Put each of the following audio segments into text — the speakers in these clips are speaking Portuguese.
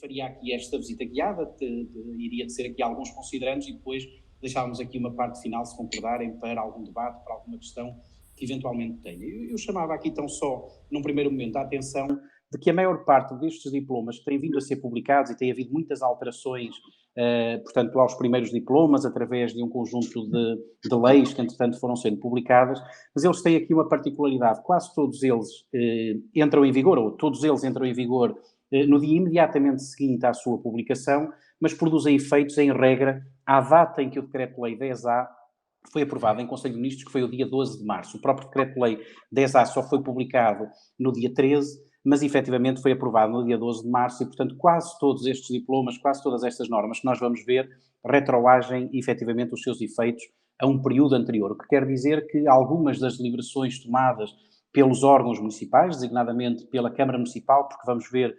faria aqui esta visita guiada, iria tecer aqui alguns considerandos e depois deixávamos aqui uma parte final, se concordarem, para algum debate, para alguma questão que eventualmente tenha. Eu chamava aqui tão só, num primeiro momento, a atenção de que a maior parte destes diplomas que têm vindo a ser publicados, e tem havido muitas alterações, portanto, aos primeiros diplomas, através de um conjunto de leis que, entretanto, foram sendo publicadas, mas eles têm aqui uma particularidade: quase todos eles entram em vigor, ou todos eles entram em vigor no dia imediatamente seguinte à sua publicação, mas produzem efeitos, em regra, à data em que o Decreto-Lei 10A foi aprovado em Conselho de Ministros, que foi o dia 12 de março. O próprio Decreto-Lei 10A só foi publicado no dia 13, mas efetivamente foi aprovado no dia 12 de março e, portanto, quase todos estes diplomas, quase todas estas normas que nós vamos ver, retroagem efetivamente os seus efeitos a um período anterior, o que quer dizer que algumas das deliberações tomadas pelos órgãos municipais, designadamente pela Câmara Municipal, porque vamos ver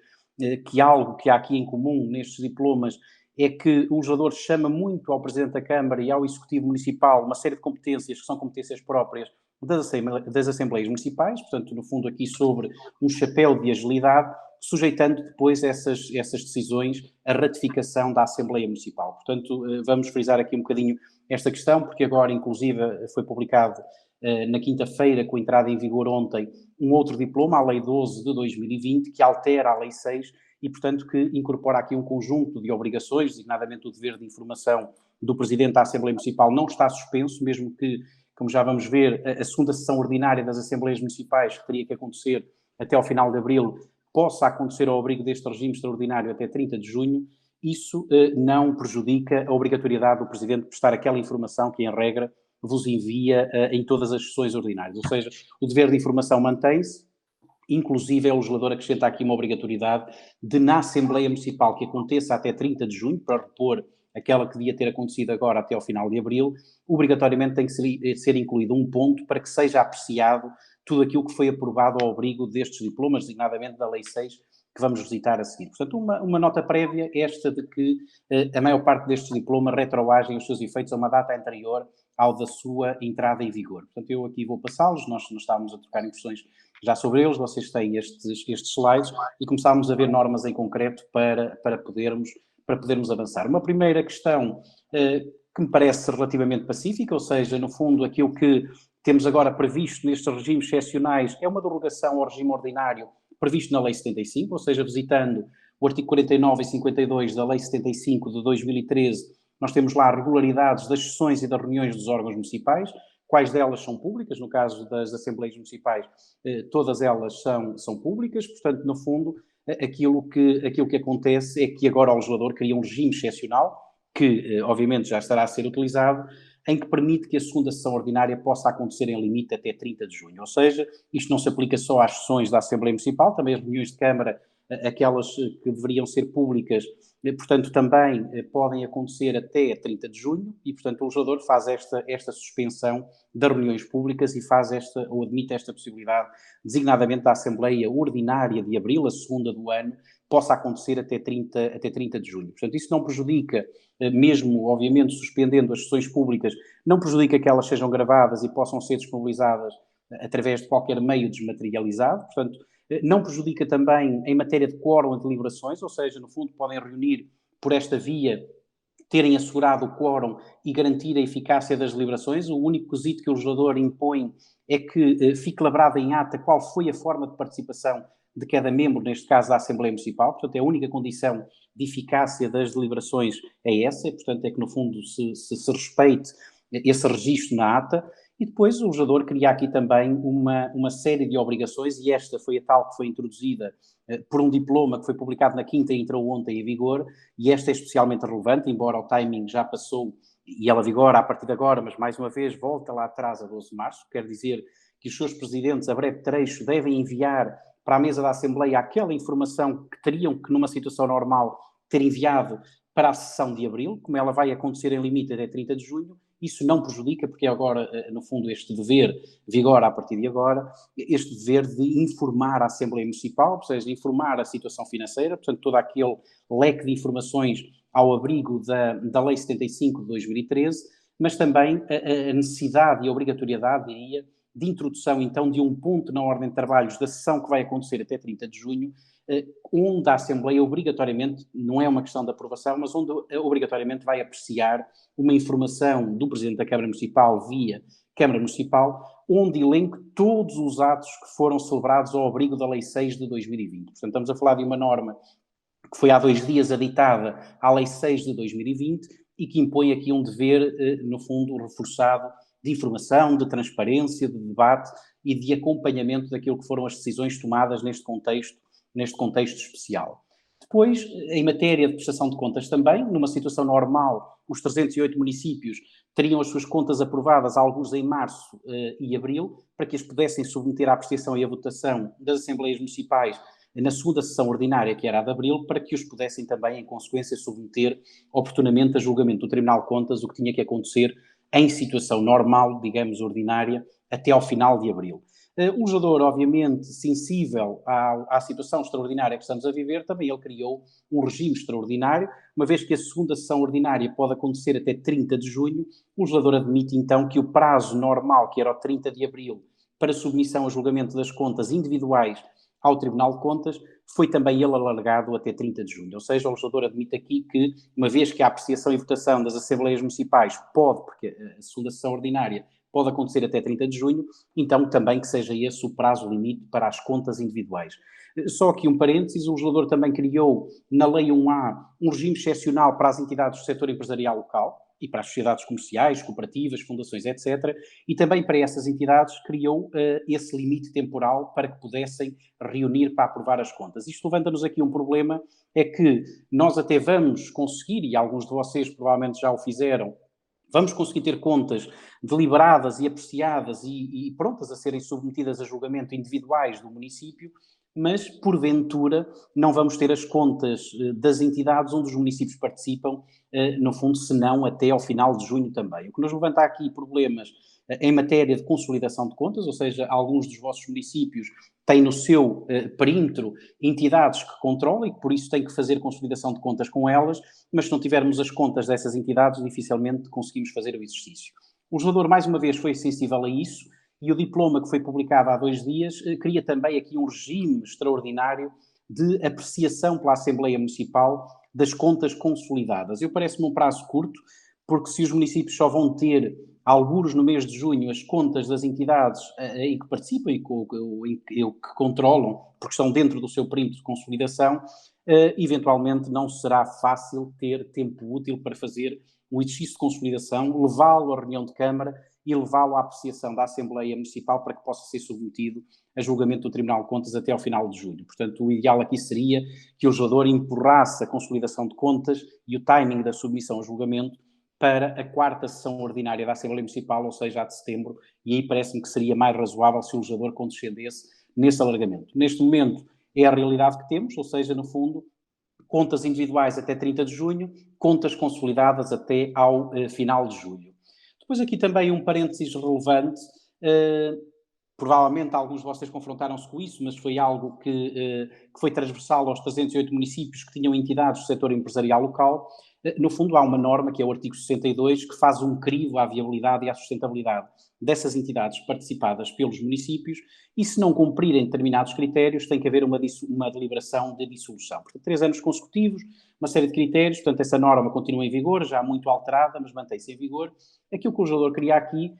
que algo que há aqui em comum nestes diplomas é que o legislador chama muito ao Presidente da Câmara e ao Executivo Municipal uma série de competências que são competências próprias das Assembleias Municipais, portanto, no fundo aqui sobre um chapéu de agilidade, sujeitando depois essas decisões à ratificação da Assembleia Municipal. Portanto, vamos frisar aqui um bocadinho esta questão, porque agora, inclusive, foi publicado na quinta-feira, com entrada em vigor ontem, um outro diploma, a Lei 12 de 2020, que altera a Lei 6 e, portanto, que incorpora aqui um conjunto de obrigações, designadamente o dever de informação do Presidente da Assembleia Municipal não está suspenso, mesmo que, como já vamos ver, a segunda sessão ordinária das Assembleias Municipais, que teria que acontecer até ao final de abril, possa acontecer ao abrigo deste regime extraordinário até 30 de junho, isso não prejudica a obrigatoriedade do Presidente de prestar aquela informação que, em regra, vos envia em todas as sessões ordinárias. Ou seja, o dever de informação mantém-se, inclusive o legislador acrescenta aqui uma obrigatoriedade de, na Assembleia Municipal, que aconteça até 30 de junho, para repor aquela que devia ter acontecido agora até ao final de abril, obrigatoriamente tem que ser incluído um ponto para que seja apreciado tudo aquilo que foi aprovado ao abrigo destes diplomas, designadamente da Lei 6, que vamos visitar a seguir. Portanto, uma nota prévia, esta de que a maior parte destes diplomas retroagem os seus efeitos a uma data anterior ao da sua entrada em vigor. Portanto, eu aqui vou passá-los, nós estávamos a trocar impressões já sobre eles, vocês têm estes slides e começámos a ver normas em concreto para podermos avançar. Uma primeira questão que me parece relativamente pacífica, ou seja, no fundo, aquilo que temos agora previsto nestes regimes excepcionais é uma derrogação ao regime ordinário previsto na Lei 75, ou seja, visitando o artigo 49 e 52 da Lei 75 de 2013, nós temos lá regularidades das sessões e das reuniões dos órgãos municipais. Quais delas são públicas? No caso das Assembleias Municipais, todas elas são públicas, portanto, no fundo, aquilo que acontece é que agora o legislador cria um regime excepcional, que obviamente já estará a ser utilizado, em que permite que a segunda sessão ordinária possa acontecer em limite até 30 de junho. Ou seja, isto não se aplica só às sessões da Assembleia Municipal, também as reuniões de Câmara, aquelas que deveriam ser públicas, portanto, também podem acontecer até 30 de junho e, portanto, o legislador faz esta suspensão das reuniões públicas e faz ou admite esta possibilidade, designadamente da Assembleia Ordinária de Abril, a segunda do ano, possa acontecer até 30 de junho. Portanto, isso não prejudica, mesmo, obviamente, suspendendo as sessões públicas, não prejudica que elas sejam gravadas e possam ser disponibilizadas através de qualquer meio desmaterializado, portanto, não prejudica também em matéria de quórum de deliberações, ou seja, no fundo podem reunir por esta via, terem assegurado o quórum e garantir a eficácia das deliberações. O único quesito que o legislador impõe é que fique labrado em ata qual foi a forma de participação de cada membro, neste caso da Assembleia Municipal, portanto é a única condição de eficácia das deliberações é essa, portanto é que no fundo se respeite esse registro na ata. E depois o legislador cria aqui também uma série de obrigações, e esta foi a tal que foi introduzida por um diploma que foi publicado na quinta e entrou ontem em vigor, e esta é especialmente relevante, embora o timing já passou e ela vigora a partir de agora, mas mais uma vez volta lá atrás a 12 de março, quer dizer que os seus presidentes, a breve trecho, devem enviar para a mesa da Assembleia aquela informação que teriam que, numa situação normal, ter enviado para a sessão de abril, como ela vai acontecer em limite até 30 de junho. Isso não prejudica, porque agora, no fundo, este dever vigora a partir de agora, este dever de informar a Assembleia Municipal, ou seja, de informar a situação financeira, portanto, todo aquele leque de informações ao abrigo da Lei 75 de 2013, mas também a necessidade e a obrigatoriedade, diria, de introdução, então, de um ponto na ordem de trabalhos da sessão que vai acontecer até 30 de junho, onde a Assembleia obrigatoriamente, não é uma questão de aprovação, mas onde obrigatoriamente vai apreciar uma informação do Presidente da Câmara Municipal via Câmara Municipal, onde elenque todos os atos que foram celebrados ao abrigo da Lei 6 de 2020. Portanto, estamos a falar de uma norma que foi há 2 dias aditada à Lei 6 de 2020 e que impõe aqui um dever, no fundo, reforçado de informação, de transparência, de debate e de acompanhamento daquilo que foram as decisões tomadas neste contexto especial. Depois, em matéria de prestação de contas também, numa situação normal, os 308 municípios teriam as suas contas aprovadas, alguns em março e abril, para que as pudessem submeter à apreciação e à votação das Assembleias Municipais na segunda sessão ordinária, que era a de abril, para que os pudessem também, em consequência, submeter oportunamente a julgamento do Tribunal de Contas, o que tinha que acontecer em situação normal, digamos, ordinária, até ao final de abril. O legislador, obviamente, sensível à situação extraordinária que estamos a viver, também ele criou um regime extraordinário, uma vez que a segunda sessão ordinária pode acontecer até 30 de junho, o legislador admite então que o prazo normal, que era o 30 de abril, para submissão a julgamento das contas individuais ao Tribunal de Contas, foi também ele alargado até 30 de junho. Ou seja, o legislador admite aqui que, uma vez que a apreciação e votação das Assembleias Municipais pode, porque a segunda sessão ordinária pode acontecer até 30 de junho, então também que seja esse o prazo limite para as contas individuais. Só aqui um parênteses, o legislador também criou na Lei 1A um regime excepcional para as entidades do setor empresarial local, e para as sociedades comerciais, cooperativas, fundações, etc. E também para essas entidades criou esse limite temporal para que pudessem reunir para aprovar as contas. Isto levanta-nos aqui um problema, é que nós até vamos conseguir, e alguns de vocês provavelmente já o fizeram, vamos conseguir ter contas deliberadas e apreciadas e prontas a serem submetidas a julgamento individuais do município, mas, porventura, não vamos ter as contas das entidades onde os municípios participam, no fundo, senão até ao final de junho também. O que nos levanta aqui problemas em matéria de consolidação de contas, ou seja, alguns dos vossos municípios têm no seu perímetro entidades que controlam e que por isso têm que fazer consolidação de contas com elas, mas se não tivermos as contas dessas entidades, dificilmente conseguimos fazer o exercício. O legislador, mais uma vez, foi sensível a isso, e o diploma que foi publicado há 2 dias cria também aqui um regime extraordinário de apreciação pela Assembleia Municipal das contas consolidadas. Eu parece-me um prazo curto, porque se os municípios só vão ter, algures no mês de junho, as contas das entidades em que participam e que controlam, porque estão dentro do seu perímetro de consolidação, eventualmente não será fácil ter tempo útil para fazer o exercício de consolidação, levá-lo à reunião de Câmara e levá-lo à apreciação da Assembleia Municipal para que possa ser submetido a julgamento do Tribunal de Contas até ao final de julho. Portanto, o ideal aqui seria que o legislador empurrasse a consolidação de contas e o timing da submissão a julgamento para a 4ª sessão ordinária da Assembleia Municipal, ou seja, a de setembro, e aí parece-me que seria mais razoável se o legislador condescendesse nesse alargamento. Neste momento é a realidade que temos, ou seja, no fundo, contas individuais até 30 de junho, contas consolidadas até ao final de julho. Depois aqui também um parênteses relevante, provavelmente alguns de vocês confrontaram-se com isso, mas foi algo que foi transversal aos 308 municípios que tinham entidades do setor empresarial local. No fundo, há uma norma, que é o artigo 62, que faz um crivo à viabilidade e à sustentabilidade dessas entidades participadas pelos municípios, e se não cumprirem determinados critérios, tem que haver uma deliberação de dissolução. Portanto, 3 anos consecutivos, uma série de critérios, portanto, essa norma continua em vigor, já muito alterada, mas mantém-se em vigor. Aquilo que o legislador cria aqui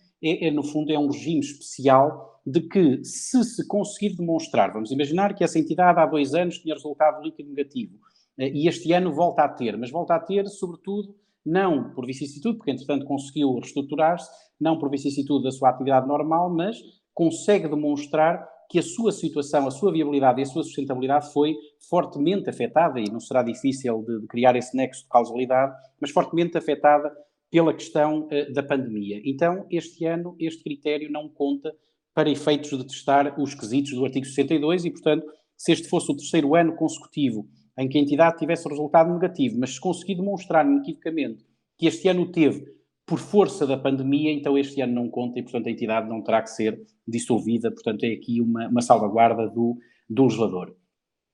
no fundo, é um regime especial de que, se conseguir demonstrar, vamos imaginar que essa entidade há 2 anos tinha resultado líquido negativo, e este ano volta a ter, mas volta a ter, sobretudo, não por vicissitude, porque entretanto conseguiu reestruturar-se, não por vicissitude da sua atividade normal, mas consegue demonstrar que a sua situação, a sua viabilidade e a sua sustentabilidade foi fortemente afetada, e não será difícil de criar esse nexo de causalidade, mas fortemente afetada pela questão da pandemia. Então, este ano, este critério não conta para efeitos de testar os quesitos do artigo 62 e, portanto, se este fosse o 3º ano consecutivo em que a entidade tivesse resultado negativo, mas se conseguir demonstrar inequivocamente que este ano teve por força da pandemia, então este ano não conta e, portanto, a entidade não terá que ser dissolvida. Portanto, é aqui uma salvaguarda do legislador.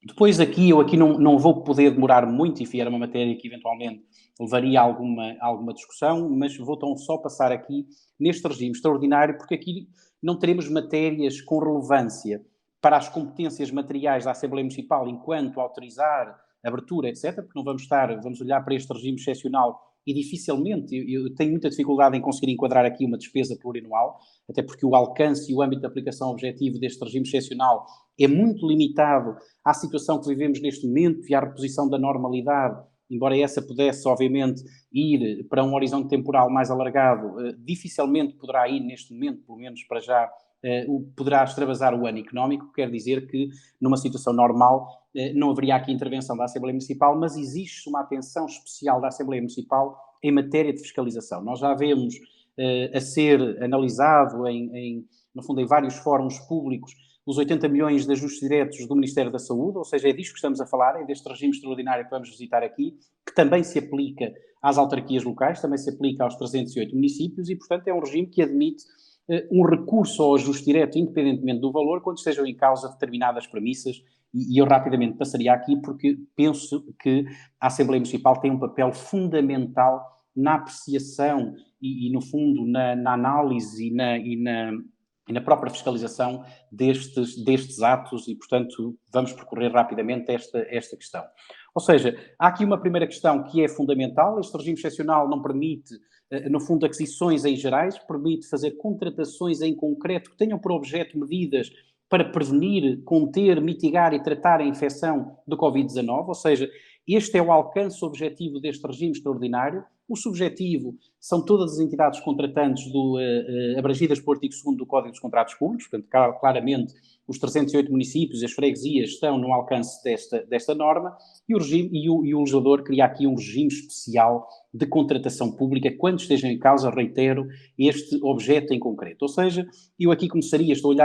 Depois aqui, eu aqui não vou poder demorar muito, e era uma matéria que eventualmente levaria alguma discussão, mas vou tão só passar aqui neste regime extraordinário, porque aqui não teremos matérias com relevância para as competências materiais da Assembleia Municipal enquanto autorizar abertura, etc., porque não vamos olhar para este regime excepcional e dificilmente, eu tenho muita dificuldade em conseguir enquadrar aqui uma despesa plurianual, até porque o alcance e o âmbito de aplicação objetivo deste regime excepcional é muito limitado à situação que vivemos neste momento e à reposição da normalidade, embora essa pudesse, obviamente, ir para um horizonte temporal mais alargado, dificilmente poderá ir neste momento, pelo menos para já, poderá extravasar o ano económico, quer dizer que numa situação normal não haveria aqui intervenção da Assembleia Municipal, mas existe uma atenção especial da Assembleia Municipal em matéria de fiscalização. Nós já vemos a ser analisado, no fundo, em vários fóruns públicos, os 80 milhões de ajustes diretos do Ministério da Saúde, ou seja, é disto que estamos a falar, é deste regime extraordinário que vamos visitar aqui, que também se aplica às autarquias locais, também se aplica aos 308 municípios e, portanto, é um regime que admite um recurso ao ajuste direto, independentemente do valor, quando estejam em causa determinadas premissas, e eu rapidamente passaria aqui porque penso que a Assembleia Municipal tem um papel fundamental na apreciação e no fundo, na análise e na própria fiscalização destes atos e, portanto, vamos percorrer rapidamente esta questão. Ou seja, há aqui uma primeira questão que é fundamental. Este regime excepcional não permite, no fundo, aquisições em gerais, permite fazer contratações em concreto que tenham por objeto medidas para prevenir, conter, mitigar e tratar a infecção do Covid-19, ou seja, este é o alcance objetivo deste regime extraordinário. O subjetivo são todas as entidades contratantes abrangidas pelo artigo 2º do Código dos Contratos Públicos, portanto, claramente os 308 municípios e as freguesias estão no alcance desta norma, e o legislador cria aqui um regime especial de contratação pública quando esteja em causa, reitero, este objeto em concreto. Ou seja, eu aqui começaria, estamos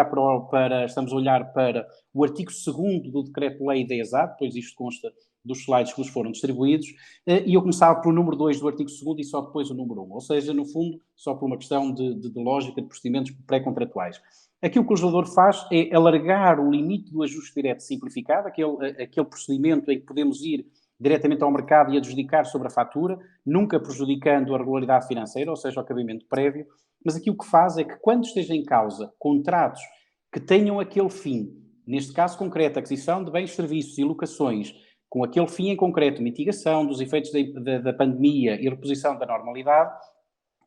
a olhar para o artigo 2º do Decreto-Lei da ESAD, depois isto consta dos slides que nos foram distribuídos, e eu começava pelo número 2 do artigo 2º e só depois o número 1, ou seja, no fundo, só por uma questão de lógica de procedimentos pré-contratuais. Aqui o que o legislador faz é alargar o limite do ajuste direto simplificado, aquele procedimento em que podemos ir diretamente ao mercado e adjudicar sobre a fatura, nunca prejudicando a regularidade financeira, ou seja, o cabimento prévio, mas aqui o que faz é que quando esteja em causa contratos que tenham aquele fim, neste caso concreto, aquisição de bens, serviços e locações, com aquele fim em concreto, mitigação dos efeitos da pandemia e reposição da normalidade,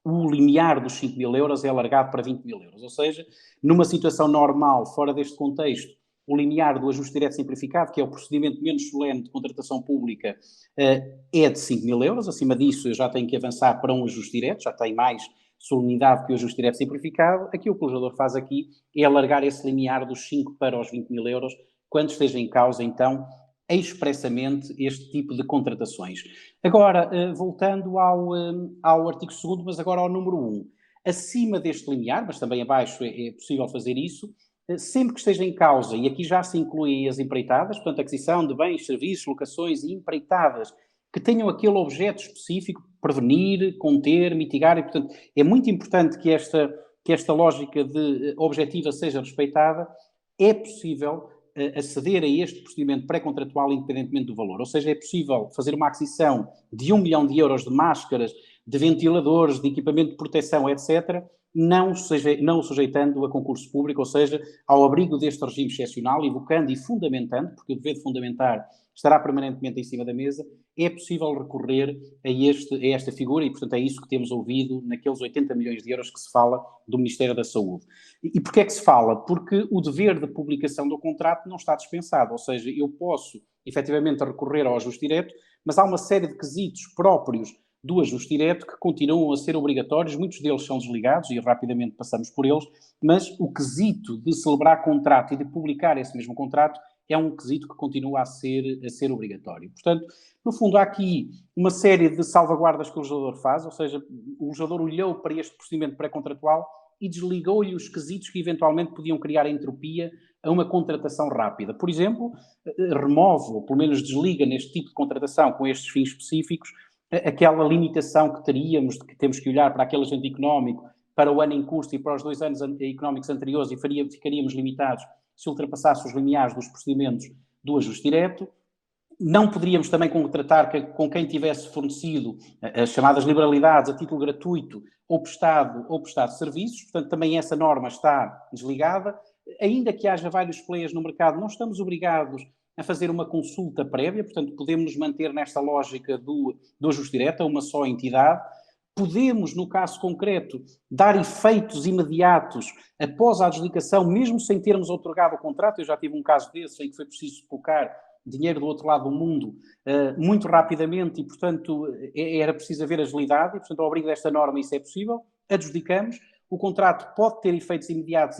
o limiar dos 5 mil euros é alargado para 20 mil euros. Ou seja, numa situação normal, fora deste contexto, o limiar do ajuste direto simplificado, que é o procedimento menos solene de contratação pública, é de 5 mil euros. Acima disso, eu já tenho que avançar para um ajuste direto, já tem mais solenidade que o ajuste direto simplificado. Aqui o que o legislador faz aqui é alargar esse limiar dos 5 para os 20 mil euros, quando esteja em causa, então, expressamente este tipo de contratações. Agora, voltando ao artigo 2º, mas agora ao número 1. Acima deste limiar, mas também abaixo é possível fazer isso, sempre que esteja em causa, e aqui já se incluem as empreitadas, portanto, aquisição de bens, serviços, locações e empreitadas, que tenham aquele objeto específico, prevenir, conter, mitigar, e, portanto, é muito importante que esta lógica objetiva seja respeitada. É possível aceder a este procedimento pré-contratual independentemente do valor. Ou seja, é possível fazer uma aquisição de 1 milhão de euros de máscaras, de ventiladores, de equipamento de proteção, etc., não sujeitando a concurso público, ou seja, ao abrigo deste regime excepcional, evocando e fundamentando, porque o dever de fundamentar estará permanentemente em cima da mesa, é possível recorrer a esta figura e, portanto, é isso que temos ouvido naqueles 80 milhões de euros que se fala do Ministério da Saúde. E porquê é que se fala? Porque o dever de publicação do contrato não está dispensado, ou seja, eu posso, efetivamente, recorrer ao ajuste direto, mas há uma série de quesitos próprios do ajuste direto que continuam a ser obrigatórios, muitos deles são desligados e rapidamente passamos por eles, mas o quesito de celebrar contrato e de publicar esse mesmo contrato é um quesito que continua a ser obrigatório. Portanto, no fundo, há aqui uma série de salvaguardas que o legislador faz, ou seja, o legislador olhou para este procedimento pré-contratual e desligou-lhe os quesitos que eventualmente podiam criar entropia a uma contratação rápida. Por exemplo, remove, ou pelo menos desliga neste tipo de contratação com estes fins específicos, aquela limitação que teríamos, de que temos que olhar para aquele agente económico para o ano em curso e para os 2 anos económicos anteriores e ficaríamos limitados se ultrapassasse os limiares dos procedimentos do ajuste direto. Não poderíamos também contratar com quem tivesse fornecido as chamadas liberalidades a título gratuito ou prestado serviços, portanto também essa norma está desligada. ainda que haja vários players no mercado, não estamos obrigados a fazer uma consulta prévia, portanto, podemos nos manter nesta lógica do ajuste direto a uma só entidade. Podemos, no caso concreto, dar efeitos imediatos após a adjudicação, mesmo sem termos outorgado o contrato. Eu já tive um caso desse em que foi preciso colocar dinheiro do outro lado do mundo muito rapidamente e, portanto, era preciso haver agilidade e, portanto, ao abrigo desta norma isso é possível. Adjudicamos. O contrato pode ter efeitos imediatos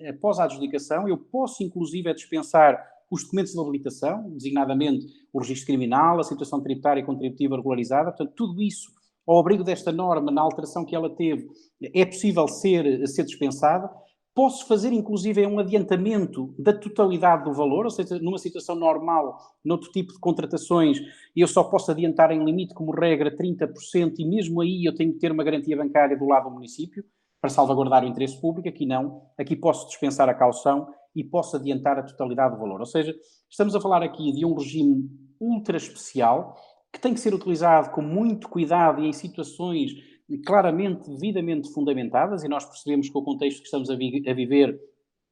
após a adjudicação. Eu posso, inclusive, dispensar os documentos de habilitação, designadamente o registro criminal, a situação tributária e contributiva regularizada. Portanto, tudo isso, ao abrigo desta norma, na alteração que ela teve, é possível ser dispensada. Posso fazer, inclusive, um adiantamento da totalidade do valor, ou seja, numa situação normal, noutro tipo de contratações, eu só posso adiantar em limite, como regra, 30%, e mesmo aí eu tenho que ter uma garantia bancária do lado do município, para salvaguardar o interesse público. Aqui não, aqui posso dispensar a caução e posso adiantar a totalidade do valor. Ou seja, estamos a falar aqui de um regime ultra especial, que tem que ser utilizado com muito cuidado e em situações claramente, devidamente fundamentadas, e nós percebemos que o contexto que estamos a viver,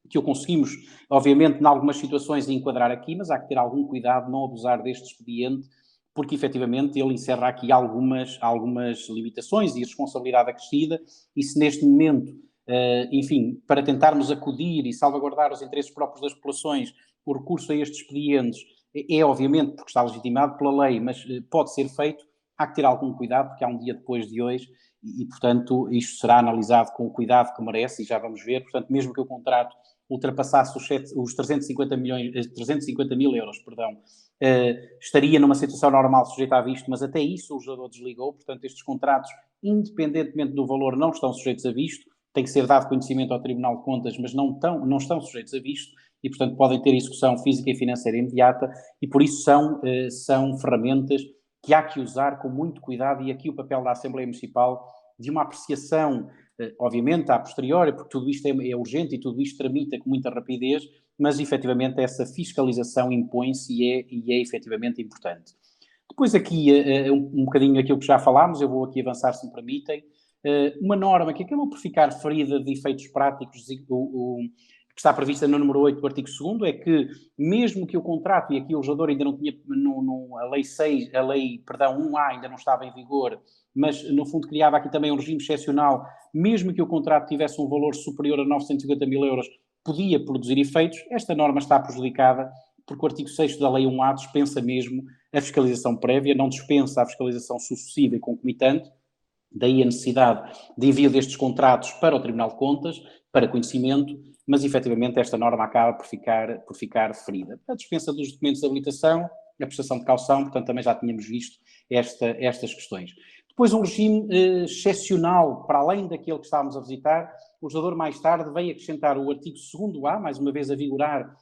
que o conseguimos, obviamente, em algumas situações enquadrar aqui, mas há que ter algum cuidado, não abusar deste expediente, porque efetivamente ele encerra aqui algumas limitações e responsabilidade acrescida, e se neste momento, enfim, para tentarmos acudir e salvaguardar os interesses próprios das populações, o recurso a estes expedientes obviamente, porque está legitimado pela lei, mas pode ser feito, há que ter algum cuidado, porque há um dia depois de hoje, portanto, isto será analisado com o cuidado que merece, e já vamos ver. Portanto, mesmo que o contrato ultrapassasse os 350 mil euros, estaria numa situação normal sujeita a visto, mas até isso o legislador desligou. Portanto, estes contratos, independentemente do valor, não estão sujeitos a visto, tem que ser dado conhecimento ao Tribunal de Contas, mas não estão sujeitos a visto, e, portanto, podem ter execução física e financeira imediata, e por isso são ferramentas que há que usar com muito cuidado, e aqui o papel da Assembleia Municipal de uma apreciação, obviamente, a posteriori, porque tudo isto é urgente e tudo isto tramita com muita rapidez, mas efetivamente essa fiscalização impõe-se e é efetivamente importante. Depois aqui, um bocadinho aquilo que já falámos, eu vou aqui avançar, se me permitem, uma norma que acabou por ficar ferida de efeitos práticos, que está prevista no número 8 do artigo 2º, é que mesmo que o contrato, e aqui o legislador ainda não tinha, a lei 1A ainda não estava em vigor, mas no fundo criava aqui também um regime excepcional, mesmo que o contrato tivesse um valor superior a 950 mil euros, podia produzir efeitos. Esta norma está prejudicada porque o artigo 6º da lei 1A dispensa mesmo a fiscalização prévia, não dispensa a fiscalização sucessiva e concomitante. Daí a necessidade de envio destes contratos para o Tribunal de Contas, para conhecimento, mas efetivamente esta norma acaba por ficar ferida. A dispensa dos documentos de habilitação, a prestação de caução, portanto também já tínhamos visto estas questões. Depois um regime excepcional, para além daquele que estávamos a visitar, o legislador mais tarde veio acrescentar o artigo 2º A, mais uma vez a vigorar,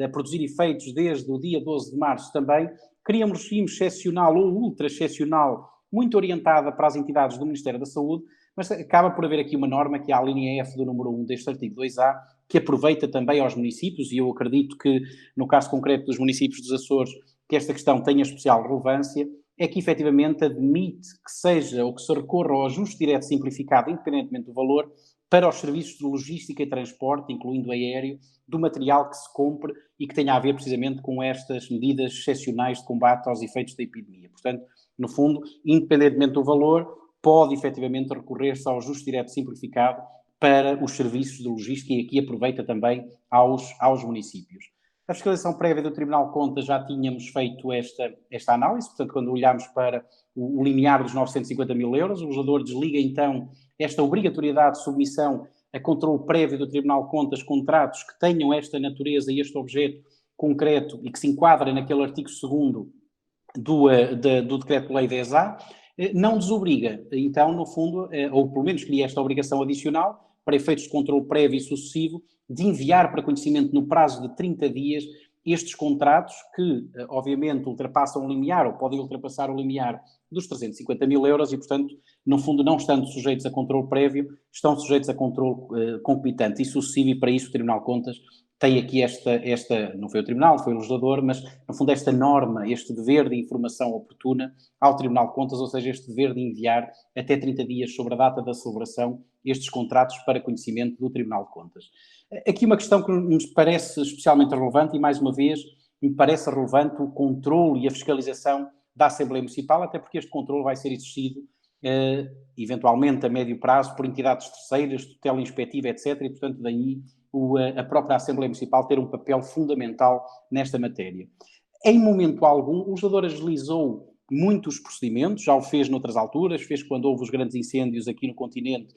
a produzir efeitos desde o dia 12 de março também, cria um regime excepcional ou ultra excepcional, muito orientada para as entidades do Ministério da Saúde, mas acaba por haver aqui uma norma, que é a linha F do número 1 deste artigo 2A, que aproveita também aos municípios, e eu acredito que, no caso concreto dos municípios dos Açores, que esta questão tenha especial relevância, é que efetivamente admite que seja ou que se recorra ao ajuste direto simplificado, independentemente do valor, para os serviços de logística e transporte, incluindo aéreo, do material que se compre e que tenha a ver precisamente com estas medidas excepcionais de combate aos efeitos da epidemia. Portanto, no fundo, independentemente do valor, pode efetivamente recorrer-se ao ajuste direto simplificado para os serviços de logística, e aqui aproveita também aos municípios. A fiscalização prévia do Tribunal de Contas, já tínhamos feito esta análise, portanto, quando olhamos para o limiar dos 950 mil euros, o legislador desliga então esta obrigatoriedade de submissão a controle prévio do Tribunal de Contas, contratos que tenham esta natureza e este objeto concreto e que se enquadrem naquele artigo 2º do Decreto-Lei 10A, não desobriga, então, no fundo, ou pelo menos cria esta obrigação adicional, para efeitos de controle prévio e sucessivo, de enviar para conhecimento no prazo de 30 dias estes contratos que, obviamente, ultrapassam o limiar, ou podem ultrapassar o limiar dos 350 mil euros e, portanto, no fundo, não estando sujeitos a controle prévio, estão sujeitos a controle concomitante e sucessivo, e para isso o Tribunal de Contas tem aqui esta, não foi o Tribunal, foi o legislador, mas, no fundo, esta norma, este dever de informação oportuna ao Tribunal de Contas, ou seja, este dever de enviar até 30 dias sobre a data da celebração estes contratos para conhecimento do Tribunal de Contas. Aqui uma questão que nos parece especialmente relevante e, mais uma vez, me parece relevante o controle e a fiscalização da Assembleia Municipal, até porque este controle vai ser exercido, eventualmente a médio prazo, por entidades terceiras, tutela inspectiva, etc. E, portanto, daí a própria Assembleia Municipal ter um papel fundamental nesta matéria. Em momento algum, o legislador agilizou muitos procedimentos, já o fez noutras alturas, fez quando houve os grandes incêndios aqui no continente,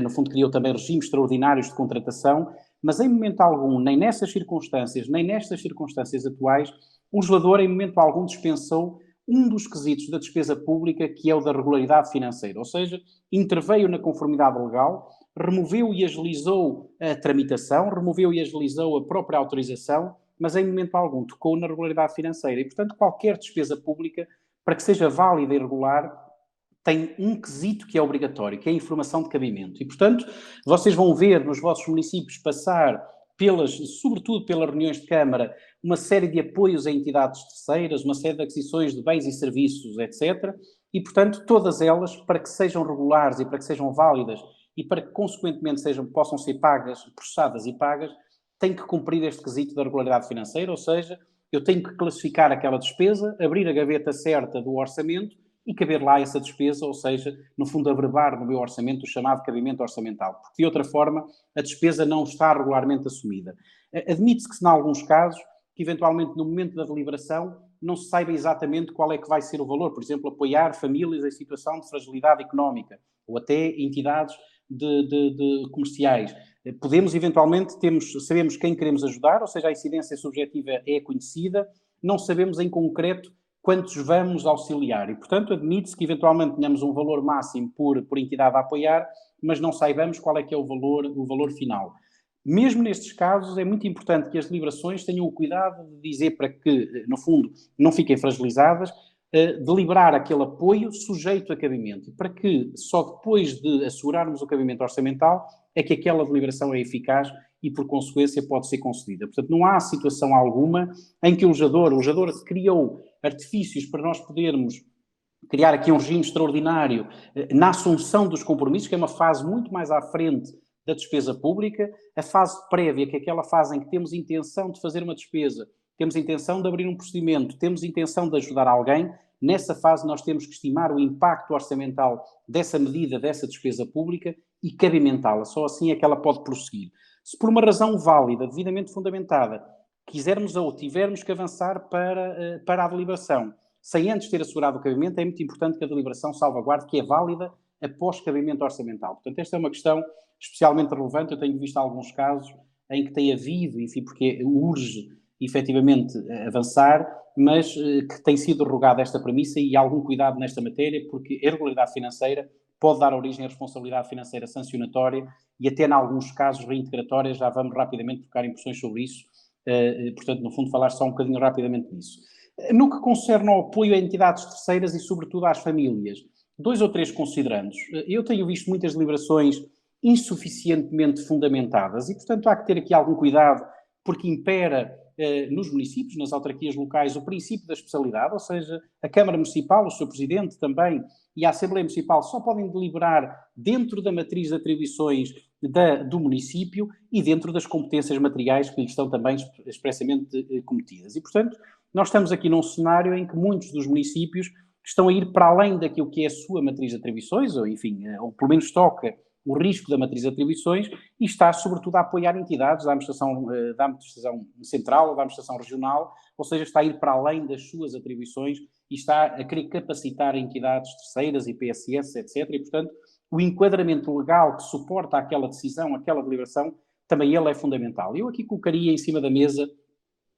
no fundo criou também regimes extraordinários de contratação, mas em momento algum, nem nessas circunstâncias, nem nestas circunstâncias atuais, o legislador em momento algum dispensou um dos quesitos da despesa pública, que é o da regularidade financeira, ou seja, interveio na conformidade legal, removeu e agilizou a tramitação, removeu e agilizou a própria autorização, mas em momento algum tocou na regularidade financeira. E, portanto, qualquer despesa pública, para que seja válida e regular, tem um quesito que é obrigatório, que é a informação de cabimento. E, portanto, vocês vão ver nos vossos municípios passar, sobretudo pelas reuniões de Câmara, uma série de apoios a entidades terceiras, uma série de aquisições de bens e serviços, etc. E, portanto, todas elas, para que sejam regulares e para que sejam válidas e para que, consequentemente, possam ser pagas, processadas e pagas, têm que cumprir este quesito da regularidade financeira, ou seja, eu tenho que classificar aquela despesa, abrir a gaveta certa do orçamento e caber lá essa despesa, ou seja, no fundo, averbar no meu orçamento o chamado cabimento orçamental, porque de outra forma a despesa não está regularmente assumida. Admite-se que, em alguns casos, que eventualmente no momento da deliberação não se saiba exatamente qual é que vai ser o valor, por exemplo, apoiar famílias em situação de fragilidade económica, ou até entidades de comerciais. Podemos, eventualmente, sabemos quem queremos ajudar, ou seja, a incidência subjetiva é conhecida, não sabemos em concreto quantos vamos auxiliar. E, portanto, admite-se que, eventualmente, tenhamos um valor máximo por entidade a apoiar, mas não saibamos qual é que é o valor final. Mesmo nestes casos, é muito importante que as deliberações tenham o cuidado de dizer para que, no fundo, não fiquem fragilizadas, deliberar aquele apoio sujeito a cabimento, para que só depois de assegurarmos o cabimento orçamental é que aquela deliberação é eficaz e, por consequência, pode ser concedida. Portanto, não há situação alguma em que o legislador criou artifícios para nós podermos criar aqui um regime extraordinário na assunção dos compromissos, que é uma fase muito mais à frente da despesa pública, a fase prévia, que é aquela fase em que temos intenção de fazer uma despesa, temos intenção de abrir um procedimento, temos intenção de ajudar alguém, nessa fase nós temos que estimar o impacto orçamental dessa medida, dessa despesa pública e cabimentá-la. Só assim é que ela pode prosseguir. Se por uma razão válida, devidamente fundamentada, quisermos ou tivermos que avançar para a deliberação, sem antes ter assegurado o cabimento, é muito importante que a deliberação salvaguarde que é válida após cabimento orçamental. Portanto, esta é uma questão especialmente relevante. Eu tenho visto alguns casos em que tem havido, enfim, porque urge efetivamente avançar, mas que tem sido derrogada esta premissa e algum cuidado nesta matéria, porque a irregularidade financeira pode dar origem à responsabilidade financeira sancionatória e até, em alguns casos, reintegratória. Já vamos rapidamente trocar impressões sobre isso. Portanto, no fundo, falar só um bocadinho rapidamente disso. No que concerne ao apoio a entidades terceiras e, sobretudo, às famílias, 2 ou 3 considerandos. Eu tenho visto muitas deliberações insuficientemente fundamentadas e, portanto, há que ter aqui algum cuidado, porque impera nos municípios, nas autarquias locais, o princípio da especialidade, ou seja, a Câmara Municipal, o seu Presidente também, e a Assembleia Municipal só podem deliberar dentro da matriz de atribuições do município e dentro das competências materiais que lhes estão também expressamente cometidas. E, portanto, nós estamos aqui num cenário em que muitos dos municípios estão a ir para além daquilo que é a sua matriz de atribuições, ou enfim, ou pelo menos toca o risco da matriz de atribuições e está, sobretudo, a apoiar entidades da administração central ou da administração regional, ou seja, está a ir para além das suas atribuições e está a querer capacitar entidades terceiras e PSS, etc. E, portanto, o enquadramento legal que suporta aquela decisão, aquela deliberação, também ele é fundamental. Eu aqui colocaria em cima da mesa,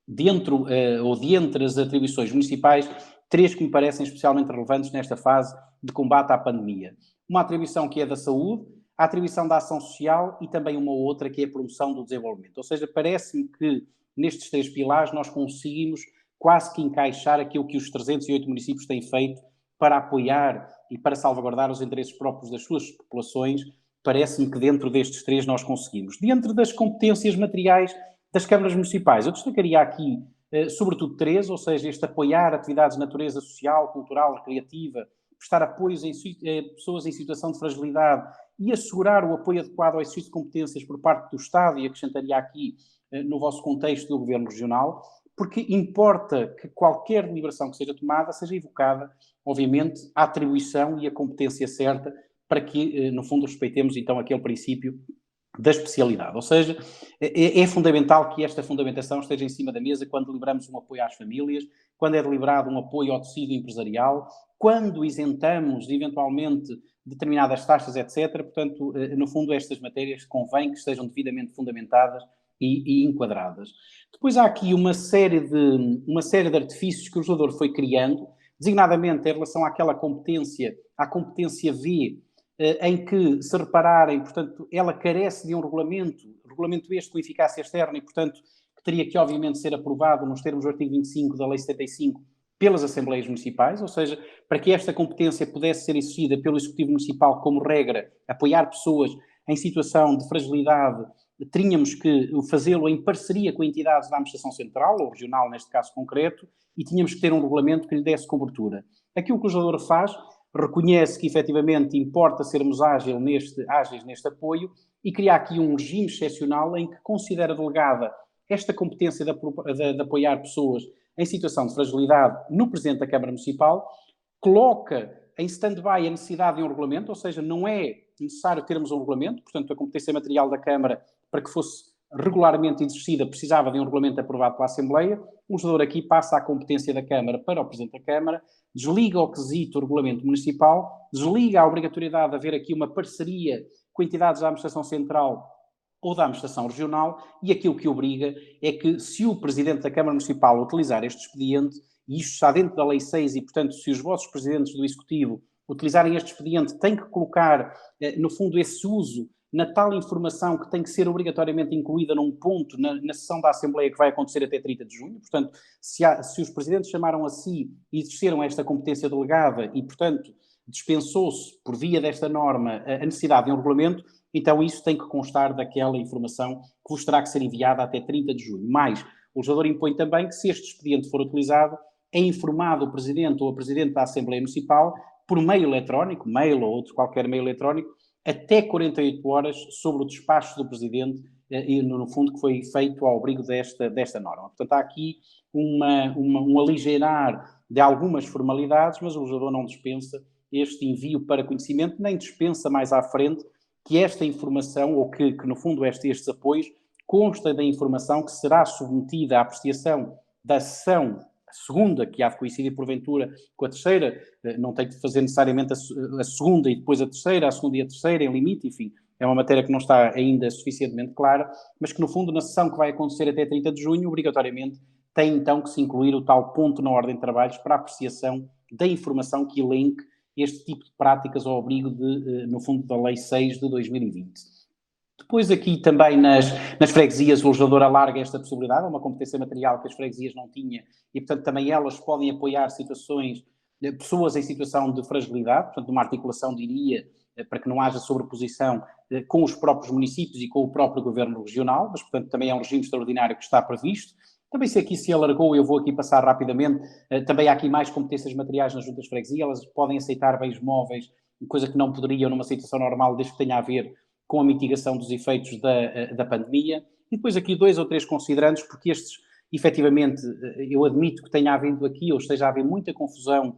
dentro ou de entre as atribuições municipais, 3 que me parecem especialmente relevantes nesta fase de combate à pandemia. Uma atribuição que é da saúde, a atribuição da ação social e também uma outra que é a promoção do desenvolvimento. Ou seja, parece-me que nestes 3 pilares nós conseguimos quase que encaixar aquilo que os 308 municípios têm feito para apoiar e para salvaguardar os interesses próprios das suas populações. Parece-me que dentro destes 3 nós conseguimos. Dentro das competências materiais das câmaras municipais, eu destacaria aqui sobretudo 3, ou seja, este apoiar atividades de natureza social, cultural, recreativa, prestar apoios a pessoas em situação de fragilidade e assegurar o apoio adequado ao exercício de competências por parte do Estado, e acrescentaria aqui, no vosso contexto do Governo Regional, porque importa que qualquer deliberação que seja tomada seja evocada, obviamente, a atribuição e a competência certa para que, no fundo, respeitemos então aquele princípio da especialidade. Ou seja, é fundamental que esta fundamentação esteja em cima da mesa quando deliberamos um apoio às famílias, quando é deliberado um apoio ao tecido empresarial, quando isentamos, eventualmente, determinadas taxas, etc. Portanto, no fundo, estas matérias convém que estejam devidamente fundamentadas e enquadradas. Depois há aqui uma série de artifícios que o legislador foi criando, designadamente em relação à competência V, em que, se repararem, portanto, ela carece de um regulamento este com eficácia externa e, portanto, que teria que, obviamente, ser aprovado nos termos do artigo 25 da Lei 75 pelas Assembleias Municipais, ou seja, para que esta competência pudesse ser exercida pelo Executivo Municipal, como regra, apoiar pessoas em situação de fragilidade, tínhamos que fazê-lo em parceria com entidades da administração central, ou regional, neste caso concreto, e tínhamos que ter um regulamento que lhe desse cobertura. Aquilo que o legislador faz, reconhece que efetivamente importa sermos ágeis neste apoio e cria aqui um regime excepcional em que considera delegada esta competência de apoiar pessoas em situação de fragilidade no Presidente da Câmara Municipal, coloca em stand-by a necessidade de um regulamento, ou seja, não é necessário termos um regulamento, portanto a competência material da Câmara, para que fosse regularmente exercida, precisava de um regulamento aprovado pela Assembleia. O legislador aqui passa a competência da Câmara para o Presidente da Câmara, desliga o quesito regulamento municipal, desliga a obrigatoriedade de haver aqui uma parceria com entidades da administração central ou da administração regional, e aquilo que obriga é que, se o Presidente da Câmara Municipal utilizar este expediente, e isto está dentro da Lei 6, e, portanto, se os vossos Presidentes do Executivo utilizarem este expediente, têm que colocar, no fundo, esse uso na tal informação que tem que ser obrigatoriamente incluída num ponto na sessão da Assembleia que vai acontecer até 30 de junho. Portanto, se os Presidentes chamaram a si e exerceram esta competência delegada e, portanto, dispensou-se, por via desta norma, a necessidade de um regulamento, então isso tem que constar daquela informação que vos terá que ser enviada até 30 de junho. Mas o legislador impõe também que, se este expediente for utilizado, é informado o Presidente ou a Presidente da Assembleia Municipal por meio eletrónico, mail ou outro qualquer meio eletrónico, até 48 horas sobre o despacho do Presidente e, no fundo, que foi feito ao abrigo desta norma. Portanto, há aqui um aligeirar de algumas formalidades, mas o legislador não dispensa este envio para conhecimento, nem dispensa mais à frente que esta informação, ou que no fundo, estes apoios, consta da informação que será submetida à apreciação da sessão segunda, que há de coincidir porventura com a terceira, não tem de fazer necessariamente a segunda e depois a segunda e a terceira, em limite, enfim, é uma matéria que não está ainda suficientemente clara, mas que no fundo na sessão que vai acontecer até 30 de junho, obrigatoriamente, tem então que se incluir o tal ponto na ordem de trabalhos para a apreciação da informação que elenque este tipo de práticas ao abrigo no fundo, da Lei 6 de 2020. Depois aqui também nas freguesias o legislador alarga esta possibilidade, é uma competência material que as freguesias não tinham e, portanto, também elas podem apoiar pessoas em situação de fragilidade, portanto, uma articulação, diria, para que não haja sobreposição com os próprios municípios e com o próprio governo regional, mas, portanto, também é um regime extraordinário que está previsto. Também se aqui se alargou, eu vou aqui passar rapidamente, também há aqui mais competências materiais nas juntas de freguesia, elas podem aceitar bens móveis, coisa que não poderiam numa situação normal, desde que tenha a ver com a mitigação dos efeitos da pandemia. E depois aqui 2 ou 3 considerandos, porque estes, efetivamente, eu admito que tenha havido aqui, ou esteja a haver muita confusão,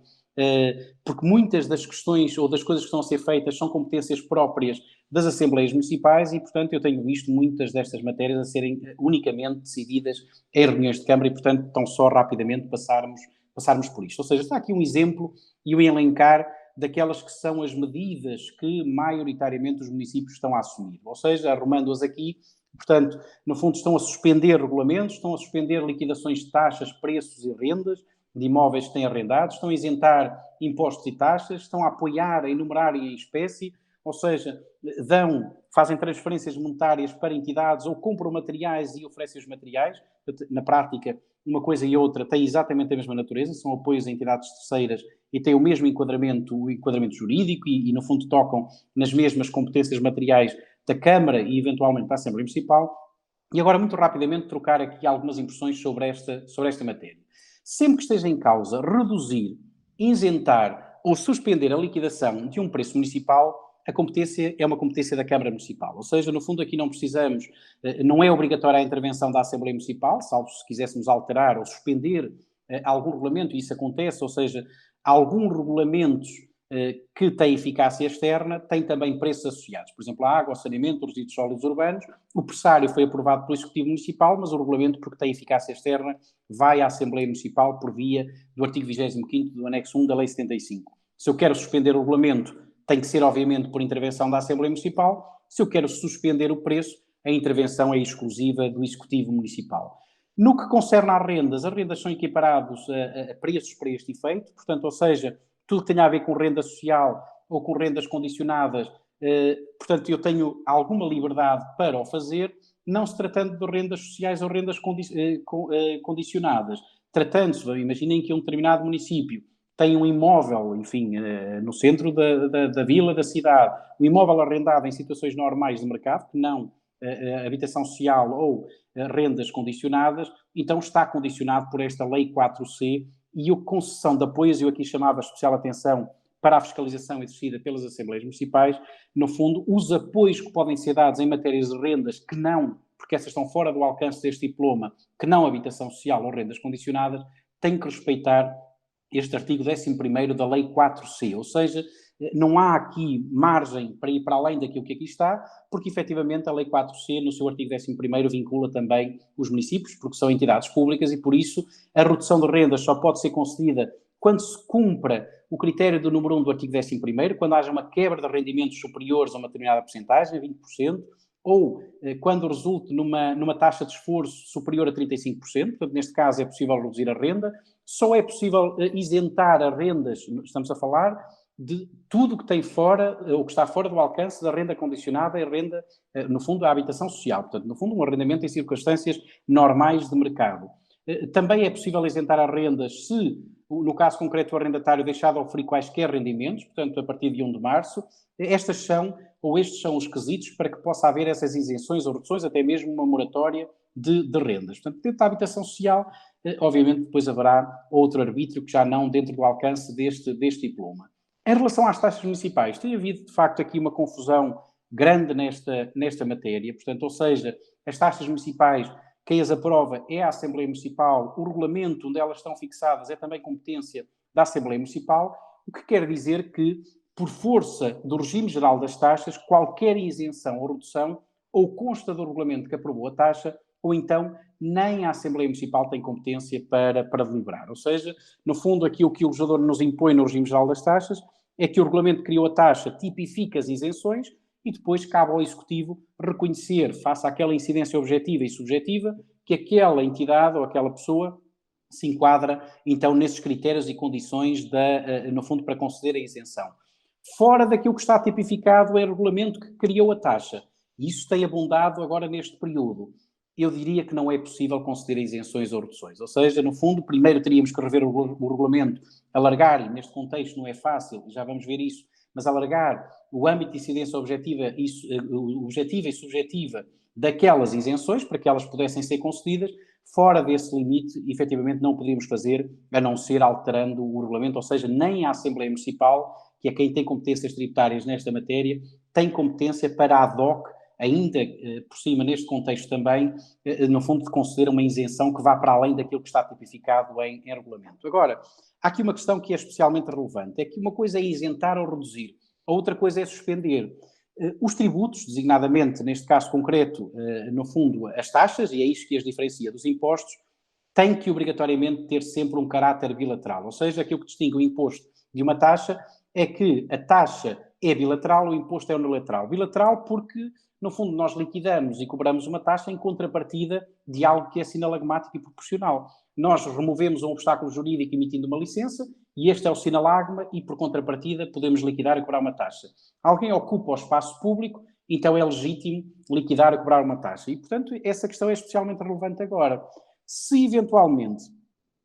porque muitas das questões ou das coisas que estão a ser feitas são competências próprias das Assembleias Municipais e, portanto, eu tenho visto muitas destas matérias a serem unicamente decididas em reuniões de Câmara e, portanto, tão só rapidamente passarmos por isto. Ou seja, está aqui um exemplo e um elencar daquelas que são as medidas que maioritariamente os municípios estão a assumir. Ou seja, arrumando-as aqui, portanto, no fundo estão a suspender regulamentos, estão a suspender liquidações de taxas, preços e rendas de imóveis que têm arrendados, estão a isentar impostos e taxas, estão a apoiar a enumerária em espécie, ou seja, fazem transferências monetárias para entidades ou compram materiais e oferecem os materiais. Na prática, uma coisa e outra têm exatamente a mesma natureza, são apoios a entidades terceiras e têm o mesmo enquadramento jurídico e, no fundo, tocam nas mesmas competências materiais da Câmara e, eventualmente, da Assembleia Municipal. E agora, muito rapidamente, trocar aqui algumas impressões sobre esta matéria. Sempre que esteja em causa reduzir, isentar ou suspender a liquidação de um preço municipal, a competência é uma competência da Câmara Municipal. Ou seja, no fundo aqui não precisamos, não é obrigatória a intervenção da Assembleia Municipal, salvo se quiséssemos alterar ou suspender algum regulamento, e isso acontece, ou seja, alguns regulamentos que têm eficácia externa têm também preços associados. Por exemplo, a água, o saneamento, os resíduos sólidos urbanos, o pressário foi aprovado pelo Executivo Municipal, mas o regulamento, porque tem eficácia externa, vai à Assembleia Municipal por via do artigo 25º do anexo 1 da Lei 75. Se eu quero suspender o regulamento, tem que ser, obviamente, por intervenção da Assembleia Municipal. Se eu quero suspender o preço, a intervenção é exclusiva do Executivo Municipal. No que concerne às rendas são equiparados a preços para este efeito, portanto, ou seja, tudo que tenha a ver com renda social ou com rendas condicionadas, portanto, eu tenho alguma liberdade para o fazer, não se tratando de rendas sociais ou rendas condicionadas. Tratando-se, imaginem que um determinado município tem um imóvel, enfim, no centro da vila, da cidade, um imóvel arrendado em situações normais de mercado, que não habitação social ou rendas condicionadas, então está condicionado por esta Lei 4C e a concessão de apoios, eu aqui chamava especial atenção para a fiscalização exercida pelas Assembleias Municipais, no fundo, os apoios que podem ser dados em matérias de rendas que não, porque essas estão fora do alcance deste diploma, que não habitação social ou rendas condicionadas, têm que respeitar este artigo 11º da Lei 4C, ou seja, não há aqui margem para ir para além daquilo que aqui está, porque efetivamente a Lei 4C, no seu artigo 11º, vincula também os municípios, porque são entidades públicas e por isso a redução de rendas só pode ser concedida quando se cumpra o critério do número 1 do artigo 11º, quando haja uma quebra de rendimentos superiores a uma determinada porcentagem, 20%, ou quando resulte numa taxa de esforço superior a 35%, portanto, neste caso é possível reduzir a renda, só é possível isentar as rendas, estamos a falar de tudo que tem fora, ou que está fora do alcance da renda condicionada e renda, no fundo, a habitação social, portanto, no fundo, um arrendamento em circunstâncias normais de mercado. Também é possível isentar as rendas se, no caso concreto, o arrendatário deixar de oferir quaisquer rendimentos, portanto, a partir de 1 de março, estes são os quesitos para que possa haver essas isenções ou reduções, até mesmo uma moratória de rendas. Portanto, dentro da habitação social, obviamente depois haverá outro arbítrio que já não dentro do alcance deste diploma. Em relação às taxas municipais, tem havido, de facto, aqui uma confusão grande nesta matéria, portanto, ou seja, as taxas municipais, quem as aprova é a Assembleia Municipal, o regulamento onde elas estão fixadas é também competência da Assembleia Municipal, o que quer dizer que, por força do regime geral das taxas, qualquer isenção ou redução ou consta do regulamento que aprovou a taxa, ou então nem a Assembleia Municipal tem competência para deliberar. Ou seja, no fundo, aqui o que o legislador nos impõe no regime geral das taxas é que o regulamento que criou a taxa tipifica as isenções e depois cabe ao Executivo reconhecer, face àquela incidência objetiva e subjetiva, que aquela entidade ou aquela pessoa se enquadra, então, nesses critérios e condições, no fundo, para conceder a isenção. Fora daquilo que está tipificado é o regulamento que criou a taxa. E isso tem abundado agora neste período. Eu diria que não é possível conceder isenções ou reduções. Ou seja, no fundo, primeiro teríamos que rever o regulamento, alargar, e neste contexto não é fácil, já vamos ver isso, mas alargar o âmbito de incidência objetiva e subjetiva daquelas isenções, para que elas pudessem ser concedidas. Fora desse limite, efetivamente não podíamos fazer, a não ser alterando o regulamento, ou seja, nem a Assembleia Municipal, que é quem tem competências tributárias nesta matéria, tem competência para ad hoc, ainda por cima neste contexto também, no fundo de conceder uma isenção que vá para além daquilo que está tipificado em regulamento. Agora, há aqui uma questão que é especialmente relevante, é que uma coisa é isentar ou reduzir, a outra coisa é suspender. Os tributos, designadamente, neste caso concreto, no fundo, as taxas, e é isso que as diferencia dos impostos, têm que obrigatoriamente ter sempre um caráter bilateral, ou seja, aquilo que distingue o imposto de uma taxa é que a taxa é bilateral, o imposto é unilateral. Bilateral porque, no fundo, nós liquidamos e cobramos uma taxa em contrapartida de algo que é sinalagmático e proporcional. Nós removemos um obstáculo jurídico emitindo uma licença e este é o sinalagma e, por contrapartida, podemos liquidar e cobrar uma taxa. Alguém ocupa o espaço público, então é legítimo liquidar e cobrar uma taxa. E, portanto, essa questão é especialmente relevante agora. Se, eventualmente,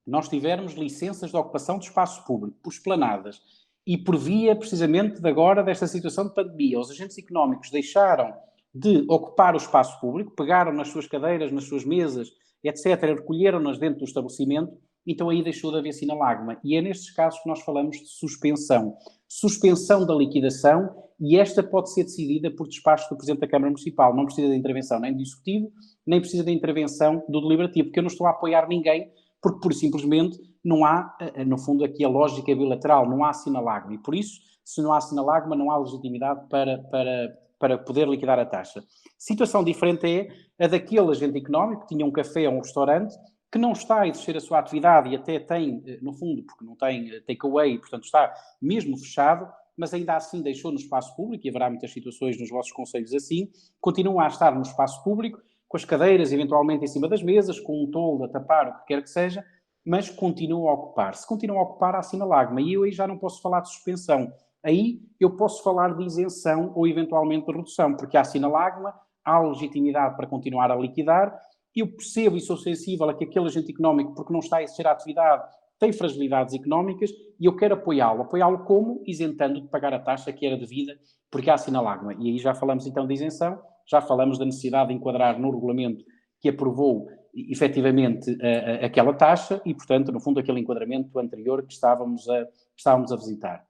nós tivermos licenças de ocupação de espaço público por esplanadas e por via, precisamente, desta situação de pandemia, os agentes económicos deixaram de ocupar o espaço público, pegaram nas suas cadeiras, nas suas mesas, etc., recolheram-nas dentro do estabelecimento, então aí deixou de haver sinalagma. E é nestes casos que nós falamos de suspensão. Suspensão da liquidação e esta pode ser decidida por despacho do Presidente da Câmara Municipal. Não precisa de intervenção nem do Executivo, nem precisa de intervenção do Deliberativo, porque eu não estou a apoiar ninguém, porque, pura e simplesmente, não há, no fundo, aqui a lógica bilateral, não há assinalagma. E, por isso, se não há assinalagma, não há legitimidade para poder liquidar a taxa. Situação diferente é a daquele agente económico que tinha um café ou um restaurante, que não está a exercer a sua atividade e até tem, no fundo, porque não tem takeaway, portanto está mesmo fechado, mas ainda assim deixou no espaço público, e haverá muitas situações nos vossos conselhos assim, continua a estar no espaço público, com as cadeiras eventualmente em cima das mesas, com um toldo a tapar o que quer que seja, mas continua a ocupar. Se continua a ocupar, assina lagma. E eu aí já não posso falar de suspensão. Aí eu posso falar de isenção ou eventualmente de redução, porque há assinalagma, há legitimidade para continuar a liquidar. Eu percebo e sou sensível a que aquele agente económico, porque não está a exercer a atividade, tem fragilidades económicas e eu quero apoiá-lo. Apoiá-lo como? Isentando de pagar a taxa que era devida, porque há assinalagma. E aí já falamos então de isenção, já falamos da necessidade de enquadrar no regulamento que aprovou efetivamente aquela taxa e, portanto, no fundo, aquele enquadramento anterior que estávamos a visitar.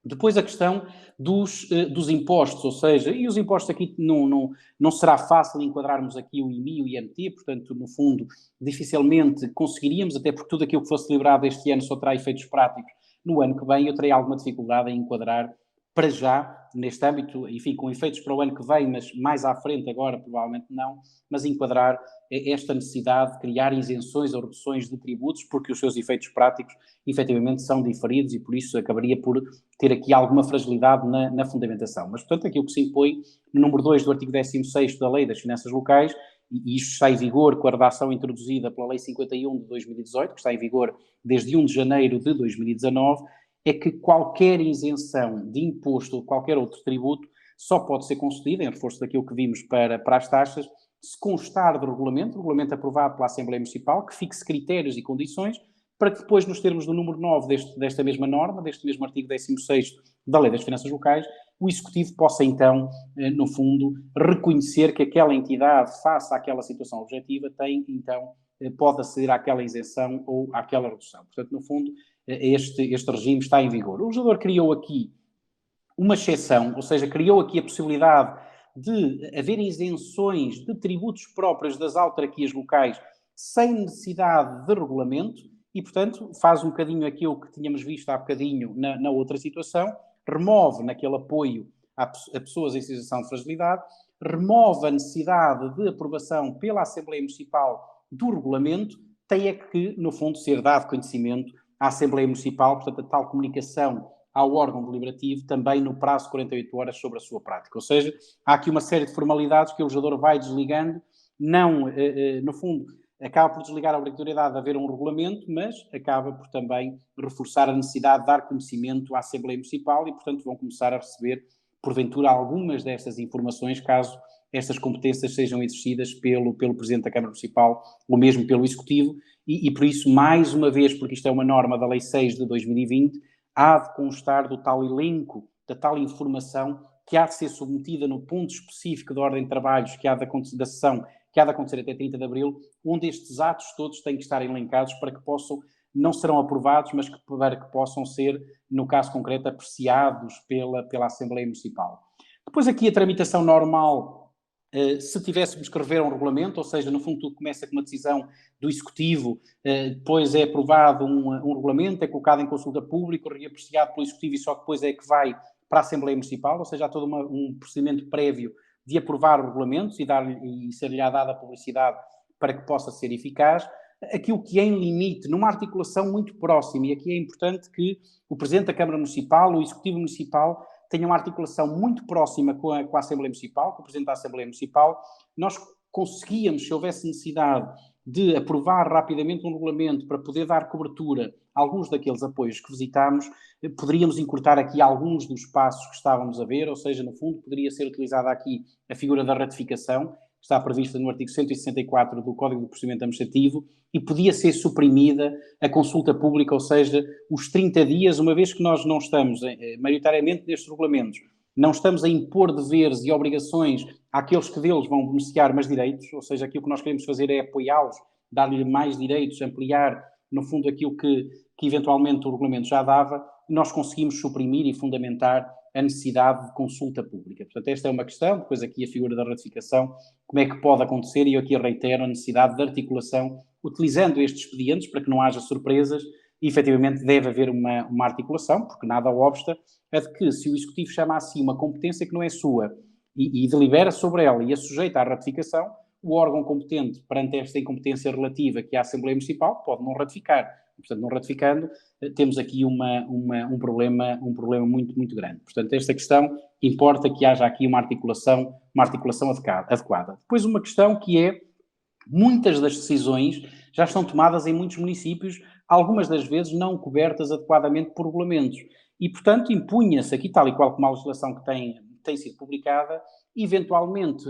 Depois a questão dos impostos, ou seja, e os impostos aqui não será fácil enquadrarmos aqui o IMI e o IMT, portanto, no fundo, dificilmente conseguiríamos, até porque tudo aquilo que fosse liberado este ano só terá efeitos práticos no ano que vem, eu terei alguma dificuldade em enquadrar para já, neste âmbito, enfim, com efeitos para o ano que vem, mas mais à frente agora provavelmente não, mas enquadrar esta necessidade de criar isenções ou reduções de tributos, porque os seus efeitos práticos efetivamente são diferidos e por isso acabaria por ter aqui alguma fragilidade na fundamentação. Mas, portanto, aquilo que se impõe no número 2 do artigo 16º da Lei das Finanças Locais, e isto está em vigor com a redação introduzida pela Lei 51 de 2018, que está em vigor desde 1 de janeiro de 2019, é que qualquer isenção de imposto ou qualquer outro tributo só pode ser concedida, em reforço daquilo que vimos para as taxas, se constar de regulamento aprovado pela Assembleia Municipal, que fixe critérios e condições, para que depois, nos termos do número 9 desta mesma norma, deste mesmo artigo 16º da Lei das Finanças Locais, o Executivo possa então, no fundo, reconhecer que aquela entidade, face àquela situação objetiva, tem então, pode aceder àquela isenção ou àquela redução. Portanto, no fundo, este regime está em vigor. O legislador criou aqui uma exceção, ou seja, criou aqui a possibilidade de haver isenções de tributos próprios das autarquias locais sem necessidade de regulamento e, portanto, faz um bocadinho aquilo que tínhamos visto há bocadinho na outra situação, remove naquele apoio a pessoas em situação de fragilidade, remove a necessidade de aprovação pela Assembleia Municipal do regulamento, tem é que, no fundo, ser dado conhecimento à Assembleia Municipal, portanto, a tal comunicação ao órgão deliberativo também no prazo de 48 horas sobre a sua prática. Ou seja, há aqui uma série de formalidades que o legislador vai desligando, não, no fundo, acaba por desligar a obrigatoriedade de haver um regulamento, mas acaba por também reforçar a necessidade de dar conhecimento à Assembleia Municipal e, portanto, vão começar a receber, porventura, algumas destas informações, caso estas competências sejam exercidas pelo Presidente da Câmara Municipal ou mesmo pelo Executivo, e por isso, mais uma vez, porque isto é uma norma da Lei 6 de 2020, há de constar do tal elenco, da tal informação que há de ser submetida no ponto específico da ordem de trabalhos que há da sessão, que há de acontecer até 30 de abril, onde estes atos todos têm que estar elencados para que possam, não serão aprovados, mas para que possam ser, no caso concreto, apreciados pela Assembleia Municipal. Depois aqui a tramitação normal, se tivéssemos que rever um regulamento, ou seja, no fundo tudo começa com uma decisão do Executivo, depois é aprovado um regulamento, é colocado em consulta pública, reapreciado pelo Executivo e só depois é que vai para a Assembleia Municipal, ou seja, há todo um procedimento prévio de aprovar regulamentos e ser-lhe dada a publicidade para que possa ser eficaz. Aquilo que é em limite, numa articulação muito próxima, e aqui é importante que o Presidente da Câmara Municipal, o Executivo Municipal, tenha uma articulação muito próxima com a Assembleia Municipal, com o Presidente da Assembleia Municipal, nós conseguíamos, se houvesse necessidade de aprovar rapidamente um regulamento para poder dar cobertura a alguns daqueles apoios que visitámos, poderíamos encurtar aqui alguns dos passos que estávamos a ver, ou seja, no fundo, poderia ser utilizada aqui a figura da ratificação, que está prevista no artigo 164 do Código de Procedimento Administrativo, e podia ser suprimida a consulta pública, ou seja, os 30 dias, uma vez que nós não estamos, maioritariamente nestes regulamentos, não estamos a impor deveres e obrigações àqueles que deles vão beneficiar mais direitos, ou seja, aquilo que nós queremos fazer é apoiá-los, dar-lhe mais direitos, ampliar, no fundo, aquilo que que eventualmente o regulamento já dava, nós conseguimos suprimir e fundamentar a necessidade de consulta pública. Portanto, esta é uma questão, depois aqui a figura da ratificação, como é que pode acontecer, e eu aqui reitero a necessidade de articulação, utilizando estes expedientes para que não haja surpresas, e efetivamente deve haver uma articulação, porque nada obsta a de que, se o Executivo chama a si uma competência que não é sua e delibera sobre ela e a sujeita à ratificação, o órgão competente perante esta incompetência relativa que é a Assembleia Municipal pode não ratificar. Portanto, não ratificando, temos aqui um problema muito, muito grande. Portanto, esta questão importa que haja aqui uma articulação adequada. Depois uma questão que é, muitas das decisões já estão tomadas em muitos municípios, algumas das vezes não cobertas adequadamente por regulamentos. E, portanto, impunha-se aqui, tal e qual como a legislação que tem sido publicada, eventualmente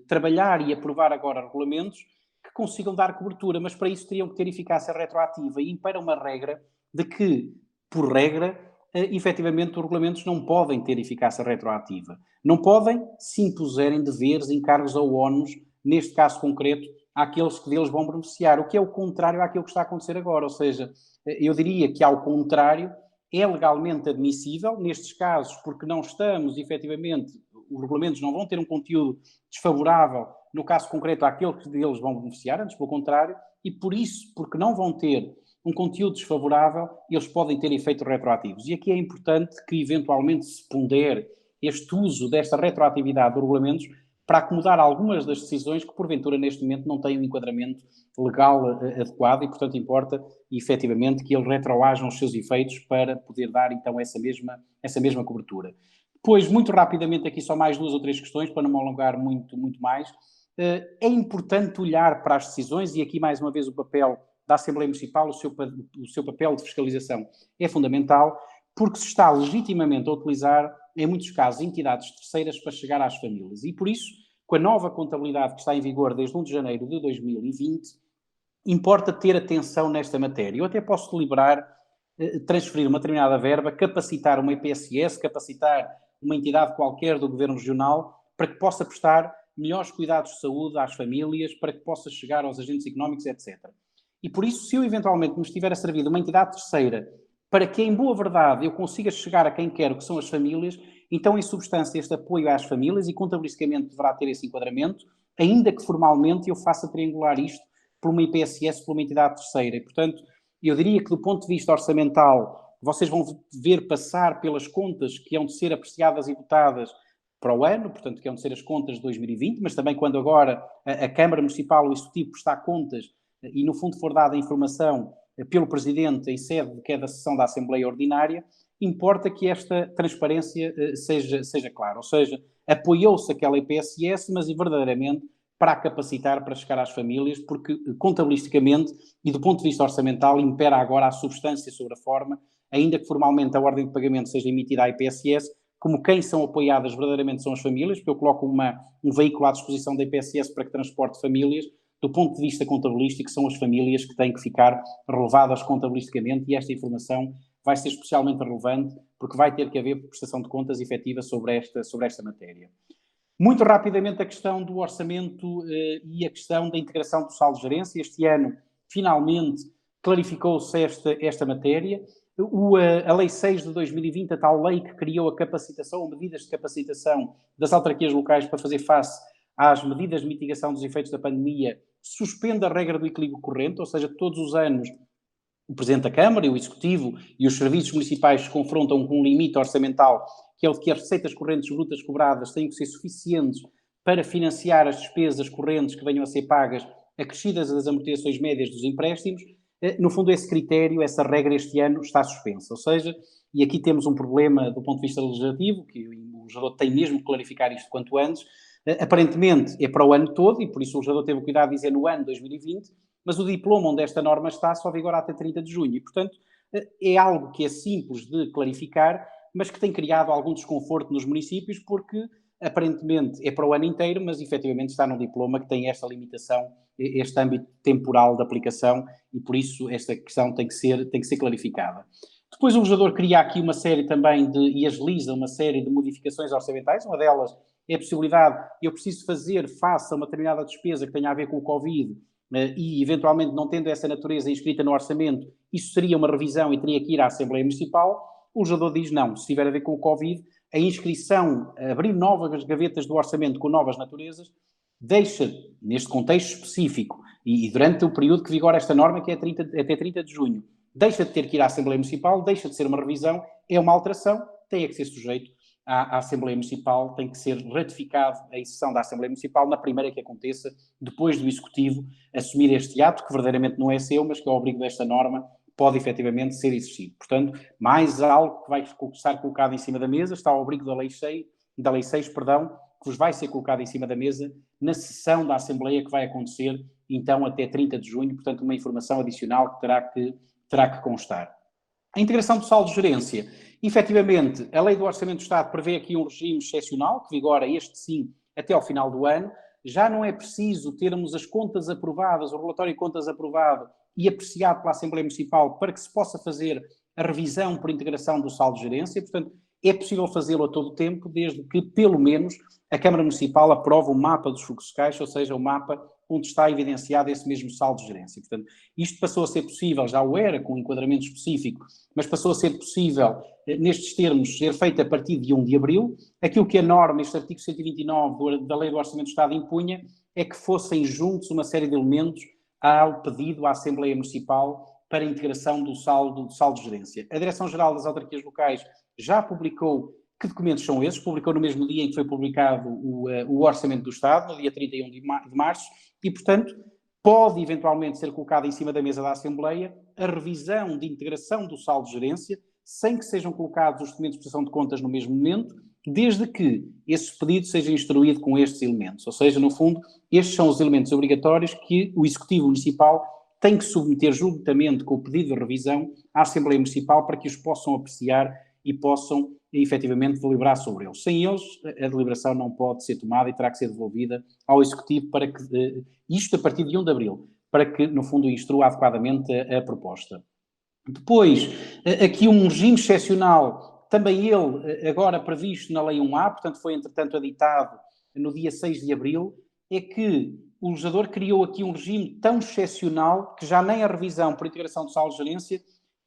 trabalhar e aprovar agora regulamentos que consigam dar cobertura, mas para isso teriam que ter eficácia retroativa e impera uma regra de que, por regra, efetivamente os regulamentos não podem ter eficácia retroativa. Não podem se impuserem deveres, encargos ou ónus, neste caso concreto, àqueles que deles vão beneficiar, o que é o contrário àquilo que está a acontecer agora. Ou seja, eu diria que, ao contrário, é legalmente admissível, nestes casos, porque não estamos, efetivamente, os regulamentos não vão ter um conteúdo desfavorável, no caso concreto, àquele que deles vão beneficiar, antes pelo contrário, e por isso, porque não vão ter um conteúdo desfavorável, eles podem ter efeitos retroativos. E aqui é importante que, eventualmente, se pondere este uso desta retroatividade dos regulamentos para acomodar algumas das decisões que, porventura, neste momento, não têm um enquadramento legal adequado e, portanto, importa, efetivamente, que eles retroajam os seus efeitos para poder dar, então, essa mesma cobertura. Depois, muito rapidamente, aqui só mais 2 ou 3 questões, para não me alongar muito, muito mais. É importante olhar para as decisões, e aqui, mais uma vez, o papel da Assembleia Municipal, o seu papel de fiscalização é fundamental, porque se está legitimamente a utilizar, em muitos casos, entidades terceiras para chegar às famílias. E, por isso, com a nova contabilidade que está em vigor desde 1 de janeiro de 2020, importa ter atenção nesta matéria. Eu até posso deliberar transferir uma determinada verba, capacitar uma IPSS, capacitar uma entidade qualquer do Governo Regional, para que possa prestar melhores cuidados de saúde às famílias, para que possa chegar aos agentes económicos, etc. E por isso, se eu eventualmente me estiver a servir de uma entidade terceira, para que, em boa verdade, eu consiga chegar a quem quero, que são as famílias, então, em substância, este apoio às famílias, e contabilisticamente deverá ter esse enquadramento, ainda que formalmente eu faça triangular isto por uma IPSS, por uma entidade terceira. E, portanto, eu diria que, do ponto de vista orçamental, vocês vão ver passar pelas contas que hão de ser apreciadas e votadas para o ano, portanto, que hão de ser as contas de 2020, mas também quando agora a Câmara Municipal, o Executivo, prestar contas e, no fundo, for dada a informação pelo Presidente em sede de cada sessão da Assembleia Ordinária, importa que esta transparência seja clara. Ou seja, apoiou-se aquela IPSS, mas verdadeiramente para a capacitar para chegar às famílias, porque contabilisticamente e do ponto de vista orçamental impera agora a substância sobre a forma, ainda que formalmente a ordem de pagamento seja emitida à IPSS, como quem são apoiadas verdadeiramente são as famílias, porque eu coloco um veículo à disposição da IPSS para que transporte famílias. Do ponto de vista contabilístico, são as famílias que têm que ficar relevadas contabilisticamente, e esta informação vai ser especialmente relevante, porque vai ter que haver prestação de contas efetiva sobre esta matéria. Muito rapidamente, a questão do orçamento e a questão da integração do saldo de gerência. Este ano, finalmente, clarificou-se esta matéria. A Lei 6 de 2020, a tal lei que criou a capacitação, ou medidas de capacitação das autarquias locais para fazer face às medidas de mitigação dos efeitos da pandemia, suspende a regra do equilíbrio corrente, ou seja, todos os anos o Presidente da Câmara e o Executivo e os serviços municipais se confrontam com um limite orçamental, que é o de que as receitas correntes brutas cobradas têm que ser suficientes para financiar as despesas correntes que venham a ser pagas, acrescidas das amortizações médias dos empréstimos. No fundo, esse critério, essa regra este ano está suspensa. Ou seja, e aqui temos um problema do ponto de vista legislativo, que o legislador tem mesmo que clarificar isto quanto antes. Aparentemente é para o ano todo, e por isso o legislador teve o cuidado de dizer no ano 2020, mas o diploma onde esta norma está só vigora até 30 de junho. E, portanto, é algo que é simples de clarificar, mas que tem criado algum desconforto nos municípios, porque aparentemente é para o ano inteiro, mas efetivamente está num diploma que tem esta limitação, este âmbito temporal de aplicação, e por isso esta questão tem que ser clarificada. Depois o legislador cria aqui uma série também e agiliza uma série de modificações orçamentais. Uma delas é a possibilidade, eu preciso fazer face a uma determinada despesa que tenha a ver com o Covid, e eventualmente não tendo essa natureza inscrita no orçamento, isso seria uma revisão e teria que ir à Assembleia Municipal. O legislador diz não, se tiver a ver com o Covid, a inscrição, abrir novas gavetas do orçamento com novas naturezas, deixa, neste contexto específico, e durante o período que vigora esta norma, que é até 30 de junho, deixa de ter que ir à Assembleia Municipal, deixa de ser uma revisão, é uma alteração, tem que ser sujeito à Assembleia Municipal, tem que ser ratificado a execução da Assembleia Municipal na primeira que aconteça, depois do Executivo assumir este ato, que verdadeiramente não é seu, mas que ao abrigo desta norma pode efetivamente ser exercido. Portanto, mais algo que vai estar colocado em cima da mesa, está ao abrigo da Lei 6, que vos vai ser colocado em cima da mesa na sessão da Assembleia que vai acontecer, então, até 30 de junho, portanto, uma informação adicional que terá que constar. A integração do saldo de gerência. Efetivamente, a Lei do Orçamento do Estado prevê aqui um regime excepcional, que vigora este sim até ao final do ano. Já não é preciso termos as contas aprovadas, o relatório de contas aprovado e apreciado pela Assembleia Municipal para que se possa fazer a revisão por integração do saldo de gerência. Portanto, é possível fazê-lo a todo o tempo, desde que, pelo menos, a Câmara Municipal aprove o mapa dos fluxos de caixa, ou seja, o mapa onde está evidenciado esse mesmo saldo de gerência. Portanto, isto passou a ser possível, já o era com um enquadramento específico, mas passou a ser possível, nestes termos, ser feito a partir de 1 de abril. Aquilo que a norma, este artigo 129 da Lei do Orçamento do Estado impunha, é que fossem juntos uma série de elementos ao pedido à Assembleia Municipal para a integração do saldo de gerência. A Direção-Geral das Autarquias Locais já publicou que documentos são esses, publicou no mesmo dia em que foi publicado o Orçamento do Estado, no dia 31 de março, e, portanto, pode eventualmente ser colocada em cima da mesa da Assembleia a revisão de integração do saldo de gerência, sem que sejam colocados os documentos de prestação de contas no mesmo momento, desde que esse pedido seja instruído com estes elementos. Ou seja, no fundo, estes são os elementos obrigatórios que o Executivo Municipal tem que submeter juntamente com o pedido de revisão à Assembleia Municipal para que os possam apreciar e possam efetivamente deliberar sobre eles. Sem eles, a deliberação não pode ser tomada e terá que ser devolvida ao Executivo para que, isto a partir de 1 de abril, para que, no fundo, instrua adequadamente a proposta. Depois, aqui um regime excepcional, também ele agora previsto na Lei 1A, portanto foi entretanto editado no dia 6 de abril, é que o legislador criou aqui um regime tão excepcional que já nem a revisão por integração do saldo de gerência,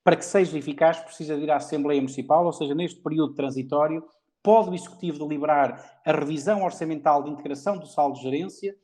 para que seja eficaz, precisa de ir à Assembleia Municipal, ou seja, neste período transitório, pode o Executivo deliberar a revisão orçamental de integração do saldo de gerência,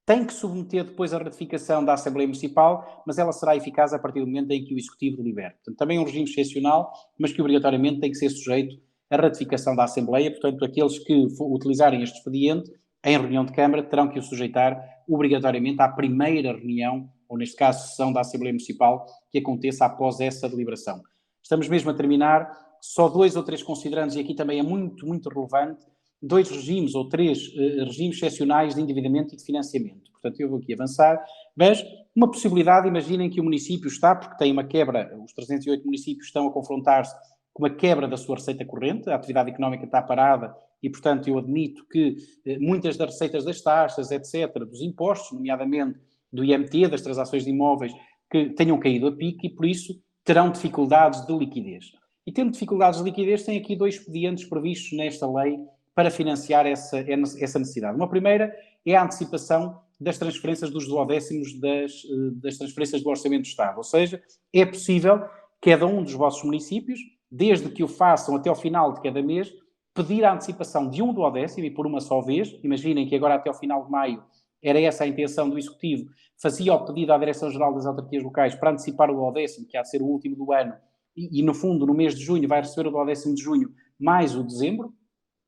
tem que submeter depois a ratificação da Assembleia Municipal, mas ela será eficaz a partir do momento em que o Executivo delibere. Portanto, também um regime excepcional, mas que obrigatoriamente tem que ser sujeito à ratificação da Assembleia. Portanto, aqueles que utilizarem este expediente em reunião de Câmara terão que o sujeitar obrigatoriamente à primeira reunião, ou neste caso, sessão da Assembleia Municipal, que aconteça após essa deliberação. Estamos mesmo a terminar, só 2 ou 3 considerandos, e aqui também é muito, muito relevante, 2 regimes ou 3 regimes excepcionais de endividamento e de financiamento. Portanto, eu vou aqui avançar, mas uma possibilidade, imaginem que o município está, porque tem uma quebra, os 308 municípios estão a confrontar-se com uma quebra da sua receita corrente, a atividade económica está parada e, portanto, eu admito que muitas das receitas das taxas, etc., dos impostos, nomeadamente do IMT, das transações de imóveis, que tenham caído a pique e, por isso, terão dificuldades de liquidez. E tendo dificuldades de liquidez, tem aqui 2 expedientes previstos nesta lei para financiar essa necessidade. Uma primeira é a antecipação das transferências dos duodécimos das transferências do Orçamento do Estado. Ou seja, é possível cada um dos vossos municípios, desde que o façam até ao final de cada mês, pedir a antecipação de um duodécimo e por uma só vez. Imaginem que agora até ao final de maio era essa a intenção do Executivo, fazia o pedido à Direção-Geral das Autarquias Locais para antecipar o duodécimo, que há de ser o último do ano, e no fundo, no mês de junho, vai receber o duodécimo de junho mais o de dezembro.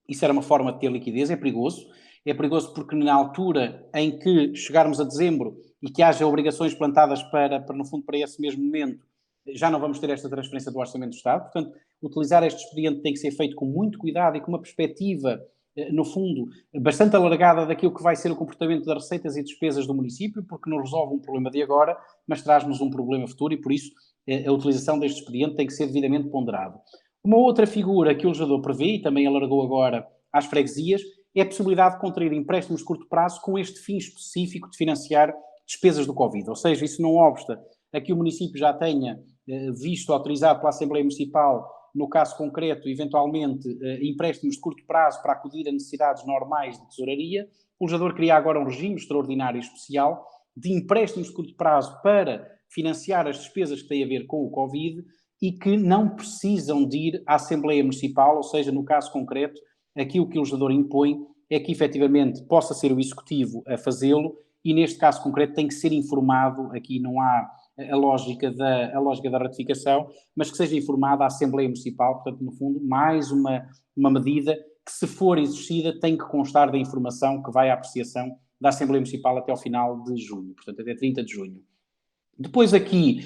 Isso era uma forma de ter liquidez, é perigoso porque na altura em que chegarmos a dezembro e que haja obrigações plantadas no fundo, para esse mesmo momento, já não vamos ter esta transferência do Orçamento do Estado. Portanto, utilizar este expediente tem que ser feito com muito cuidado e com uma perspectiva, no fundo, bastante alargada daquilo que vai ser o comportamento das receitas e despesas do município, porque não resolve um problema de agora, mas traz-nos um problema futuro e, por isso, a utilização deste expediente tem que ser devidamente ponderado. Uma outra figura que o legislador prevê, e também alargou agora às freguesias, é a possibilidade de contrair empréstimos de curto prazo com este fim específico de financiar despesas do Covid. Ou seja, isso não obsta a que o município já tenha visto autorizado pela Assembleia Municipal, no caso concreto, eventualmente, empréstimos de curto prazo para acudir a necessidades normais de tesouraria. O legislador cria agora um regime extraordinário e especial de empréstimos de curto prazo para financiar as despesas que têm a ver com o Covid e que não precisam de ir à Assembleia Municipal, ou seja, no caso concreto, aquilo que o legislador impõe é que efetivamente possa ser o Executivo a fazê-lo e neste caso concreto tem que ser informado, aqui não há a lógica da ratificação, mas que seja informada a Assembleia Municipal, portanto, no fundo, mais uma medida que, se for exercida, tem que constar da informação que vai à apreciação da Assembleia Municipal até ao final de junho, portanto, até 30 de junho. Depois aqui,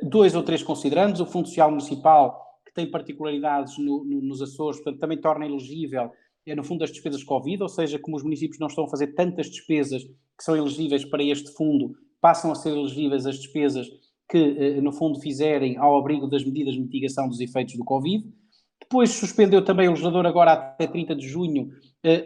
2 ou 3 considerandos, o Fundo Social Municipal, que tem particularidades nos Açores, portanto, também torna elegível, no fundo, as despesas Covid, ou seja, como os municípios não estão a fazer tantas despesas que são elegíveis para este fundo, passam a ser elegíveis as despesas que, no fundo, fizerem ao abrigo das medidas de mitigação dos efeitos do Covid. Depois suspendeu também o legislador agora até 30 de junho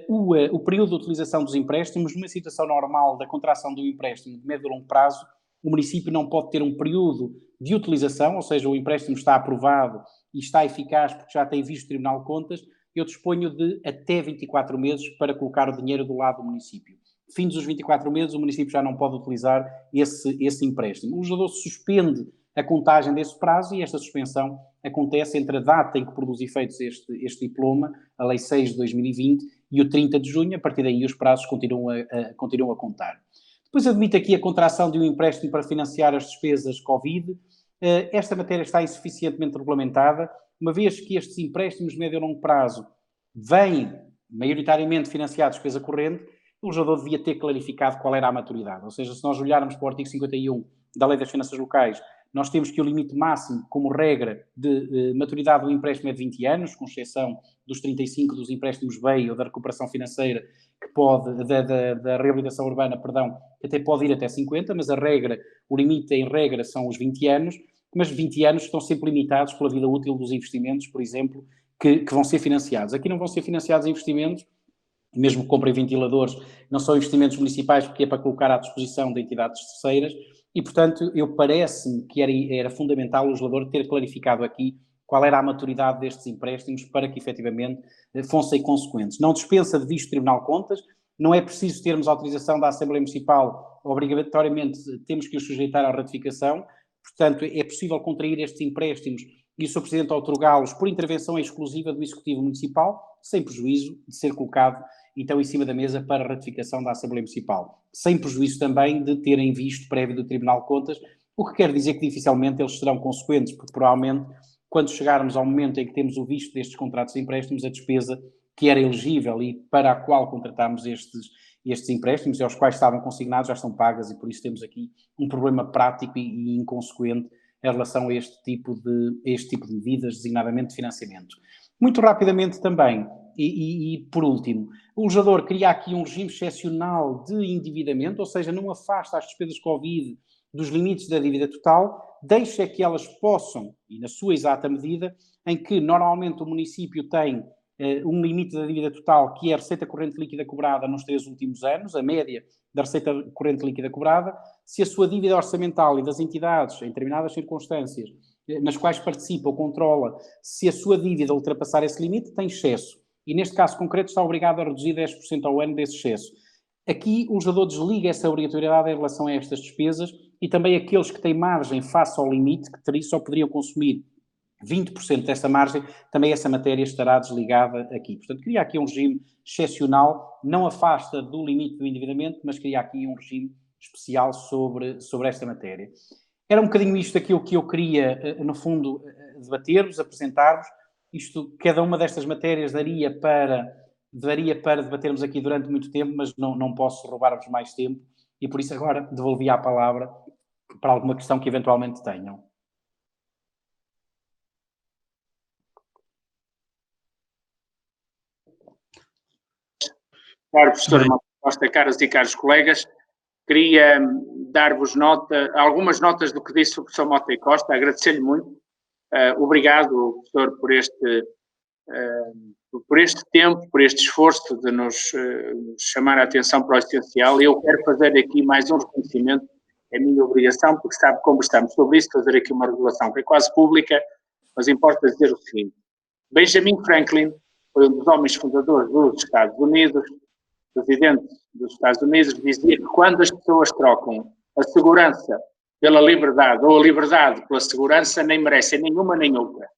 o período de utilização dos empréstimos. Numa situação normal da contração do empréstimo de médio e longo prazo, o município não pode ter um período de utilização, ou seja, o empréstimo está aprovado e está eficaz porque já tem visto o Tribunal de Contas. Eu disponho de até 24 meses para colocar o dinheiro do lado do município. Fins os 24 meses, o município já não pode utilizar esse empréstimo. O legislador suspende a contagem desse prazo e esta suspensão acontece entre a data em que produz efeitos este diploma, a Lei 6 de 2020, e o 30 de junho. A partir daí os prazos continuam a contar. Depois admite aqui a contração de um empréstimo para financiar as despesas Covid. Esta matéria está insuficientemente regulamentada, uma vez que estes empréstimos de médio e longo prazo vêm maioritariamente financiados despesa corrente, o legislador devia ter clarificado qual era a maturidade. Ou seja, se nós olharmos para o artigo 51 da Lei das Finanças Locais, nós temos que o limite máximo, como regra, de maturidade do empréstimo é de 20 anos, com exceção dos 35 dos empréstimos BEI ou da recuperação financeira, que pode, da reabilitação urbana, perdão, que até pode ir até 50, mas o limite em regra são os 20 anos, mas 20 anos estão sempre limitados pela vida útil dos investimentos, por exemplo, que vão ser financiados. Aqui não vão ser financiados investimentos, mesmo que comprem ventiladores, não são investimentos municipais, porque é para colocar à disposição de entidades terceiras, e, portanto, parece-me que era fundamental o legislador ter clarificado aqui qual era a maturidade destes empréstimos para que, efetivamente, fossem consequentes. Não dispensa de visto o Tribunal de Contas, não é preciso termos autorização da Assembleia Municipal, obrigatoriamente temos que os sujeitar à ratificação, portanto, é possível contrair estes empréstimos e o Sr. Presidente outorgá-los por intervenção exclusiva do Executivo Municipal, sem prejuízo de ser colocado, então, em cima da mesa para ratificação da Assembleia Municipal. Sem prejuízo também de terem visto prévio do Tribunal de Contas, o que quer dizer que dificilmente eles serão consequentes, porque provavelmente, quando chegarmos ao momento em que temos o visto destes contratos de empréstimos, a despesa que era elegível e para a qual contratámos estes empréstimos e aos quais estavam consignados já estão pagas, e por isso temos aqui um problema prático e inconsequente em relação a este tipo de medidas, designadamente de financiamento. Muito rapidamente também, e por último, o legislador cria aqui um regime excepcional de endividamento, ou seja, não afasta as despesas Covid dos limites da dívida total, deixa que elas possam, e na sua exata medida, em que normalmente o município tem um limite da dívida total, que é a receita corrente líquida cobrada nos 3 últimos anos, a média da receita corrente líquida cobrada. Se a sua dívida orçamental e das entidades, em determinadas circunstâncias, nas quais participa ou controla, se a sua dívida ultrapassar esse limite, tem excesso. E neste caso concreto está obrigado a reduzir 10% ao ano desse excesso. Aqui o legislador desliga essa obrigatoriedade em relação a estas despesas e também aqueles que têm margem face ao limite, que só poderiam consumir 20% dessa margem, também essa matéria estará desligada aqui. Portanto, cria aqui um regime excepcional, não afasta do limite do endividamento, mas cria aqui um regime especial sobre esta matéria. Era um bocadinho isto aquilo que eu queria, no fundo, debater-vos, apresentar-vos. Cada uma destas matérias daria para debatermos aqui durante muito tempo, mas não posso roubar-vos mais tempo e por isso agora devolvia a palavra para alguma questão que eventualmente tenham. Claro, professor Costa, caras e caros colegas, queria dar-vos algumas notas do que disse o professor Mota e Costa, agradecer-lhe muito. Obrigado, professor, por este tempo, por este esforço de nos chamar a atenção para o essencial. Eu quero fazer aqui mais um reconhecimento, é minha obrigação, porque sabe, conversamos sobre isso, fazer aqui uma regulação que é quase pública, mas importa dizer o seguinte: Benjamin Franklin foi um dos homens fundadores dos Estados Unidos, presidente dos Estados Unidos dizia que quando as pessoas trocam a segurança pela liberdade ou a liberdade pela segurança, nem merecem nenhuma nem outra.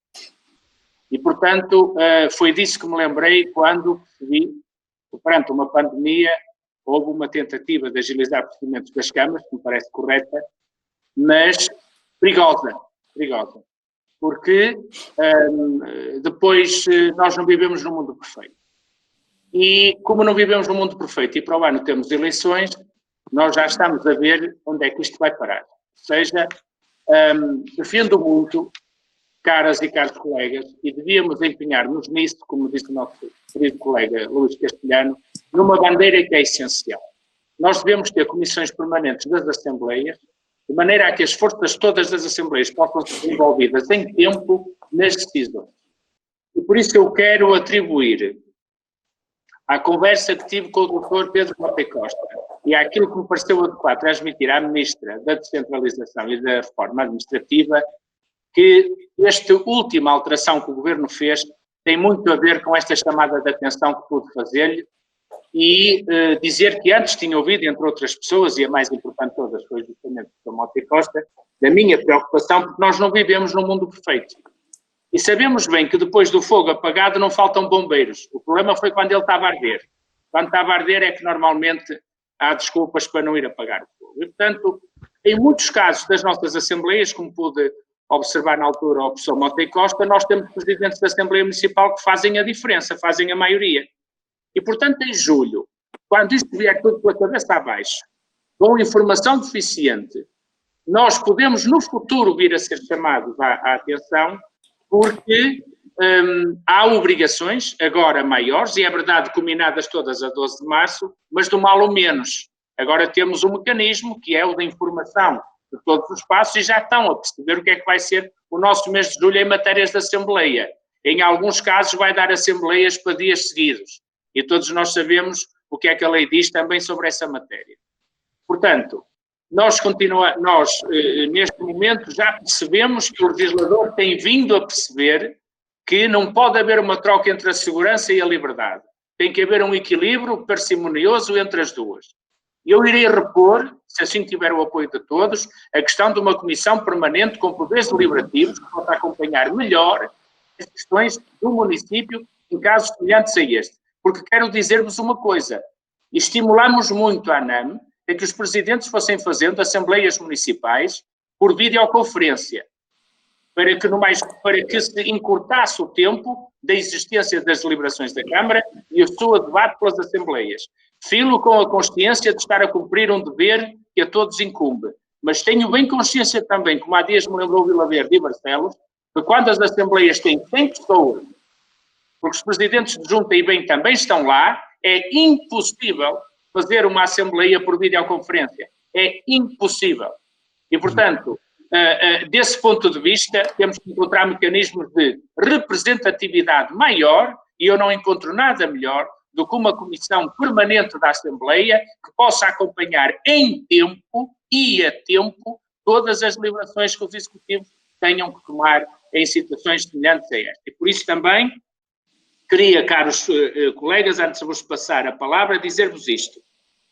E, portanto, foi disso que me lembrei quando percebi que, perante uma pandemia, houve uma tentativa de agilizar procedimentos das câmaras, que me parece correta, mas perigosa. Porque depois nós não vivemos num mundo perfeito. E como não vivemos num mundo perfeito e para o ano temos eleições, nós já estamos a ver onde é que isto vai parar. Ou seja, defendo muito, caras e caros colegas, e devíamos empenhar-nos nisso, como disse o nosso querido colega Luís Castelhano, numa bandeira que é essencial. Nós devemos ter comissões permanentes das Assembleias, de maneira a que as forças todas das Assembleias possam ser envolvidas em tempo nas decisões. E por isso eu quero atribuir à conversa que tive com o Dr. Pedro Mota Costa e àquilo que me pareceu adequado transmitir à Ministra da Descentralização e da Reforma Administrativa, que esta última alteração que o Governo fez tem muito a ver com esta chamada de atenção que pude fazer-lhe e dizer que antes tinha ouvido, entre outras pessoas, e a mais importante de todas foi justamente o Dr. Mota Costa, da minha preocupação, porque nós não vivemos num mundo perfeito. E sabemos bem que depois do fogo apagado não faltam bombeiros. O problema foi quando ele estava a arder. Quando estava a arder é que normalmente há desculpas para não ir apagar o fogo. E, portanto, em muitos casos das nossas assembleias, como pude observar na altura o professor Mota Costa, nós temos presidentes da Assembleia Municipal que fazem a diferença, fazem a maioria. E, portanto, em julho, quando isto vier tudo pela cabeça abaixo, com informação deficiente, nós podemos no futuro vir a ser chamados à atenção, porque há obrigações, agora maiores, e é verdade, combinadas todas a 12 de março, mas do mal ou menos. Agora temos um mecanismo, que é o da informação de todos os passos, e já estão a perceber o que é que vai ser o nosso mês de julho em matérias de Assembleia. Em alguns casos vai dar Assembleias para dias seguidos, e todos nós sabemos o que é que a lei diz também sobre essa matéria. Portanto, nós neste momento já percebemos que o legislador tem vindo a perceber que não pode haver uma troca entre a segurança e a liberdade. Tem que haver um equilíbrio parcimonioso entre as duas. Eu irei repor, se assim tiver o apoio de todos, a questão de uma comissão permanente com poderes deliberativos que possa acompanhar melhor as questões do município em casos semelhantes a este. Porque quero dizer-vos uma coisa, estimulamos muito a ANAM a que os presidentes fossem fazendo assembleias municipais por videoconferência, para que se encurtasse o tempo da existência das deliberações da Câmara e o seu debate pelas assembleias. Filo com a consciência de estar a cumprir um dever que a todos incumbe, mas tenho bem consciência também, como há dias me lembrou Vila Verde e Barcelos, que quando as assembleias têm 100 pessoas, porque os presidentes de junta e bem também estão lá, é impossível fazer uma assembleia por videoconferência. É impossível. E, portanto, desse ponto de vista, temos que encontrar mecanismos de representatividade maior, e eu não encontro nada melhor do que uma comissão permanente da Assembleia que possa acompanhar em tempo e a tempo todas as deliberações que os executivos tenham que tomar em situações semelhantes a esta. E por isso também queria, caros colegas, antes de vos passar a palavra, dizer-vos isto.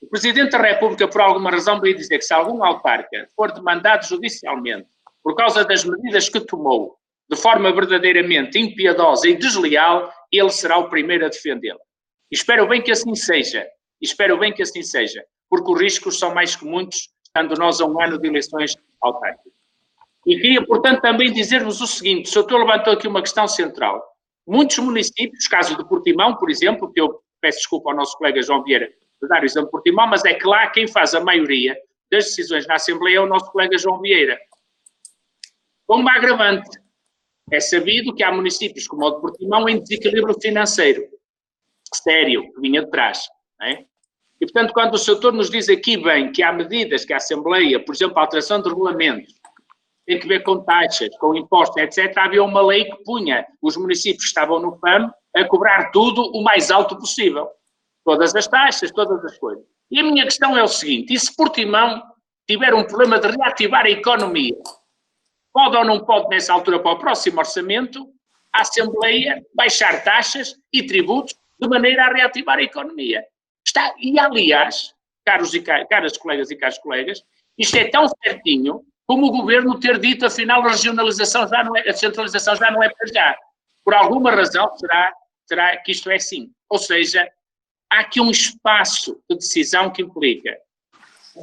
O Presidente da República, por alguma razão, veio dizer que se algum autarca for demandado judicialmente por causa das medidas que tomou de forma verdadeiramente impiedosa e desleal, ele será o primeiro a defendê-la. Espero bem que assim seja. Espero bem que assim seja, porque os riscos são mais que muitos, estando nós a um ano de eleições autárquicas. E queria, portanto, também dizer-vos o seguinte, o Sr. levantou aqui uma questão central. Muitos municípios, caso de Portimão, por exemplo, que eu peço desculpa ao nosso colega João Vieira de dar o exemplo de Portimão, mas é que lá quem faz a maioria das decisões na Assembleia é o nosso colega João Vieira. Com uma agravante, é sabido que há municípios como o de Portimão em desequilíbrio financeiro, sério, que vinha de trás, não é? E, portanto, quando o Sr. nos diz aqui bem que há medidas que a Assembleia, por exemplo, a alteração de regulamentos, tem que ver com taxas, com impostos, etc., havia uma lei que punha os municípios que estavam no PAM a cobrar tudo o mais alto possível. Todas as taxas, todas as coisas. E a minha questão é o seguinte, e se Portimão tiver um problema de reativar a economia, pode ou não pode, nessa altura, para o próximo orçamento, a Assembleia baixar taxas e tributos de maneira a reativar a economia? E, aliás, caras colegas e caros colegas, isto é tão certinho como o governo ter dito, afinal, a descentralização já não é para já. Por alguma razão, será que isto é assim. Ou seja, há aqui um espaço de decisão que implica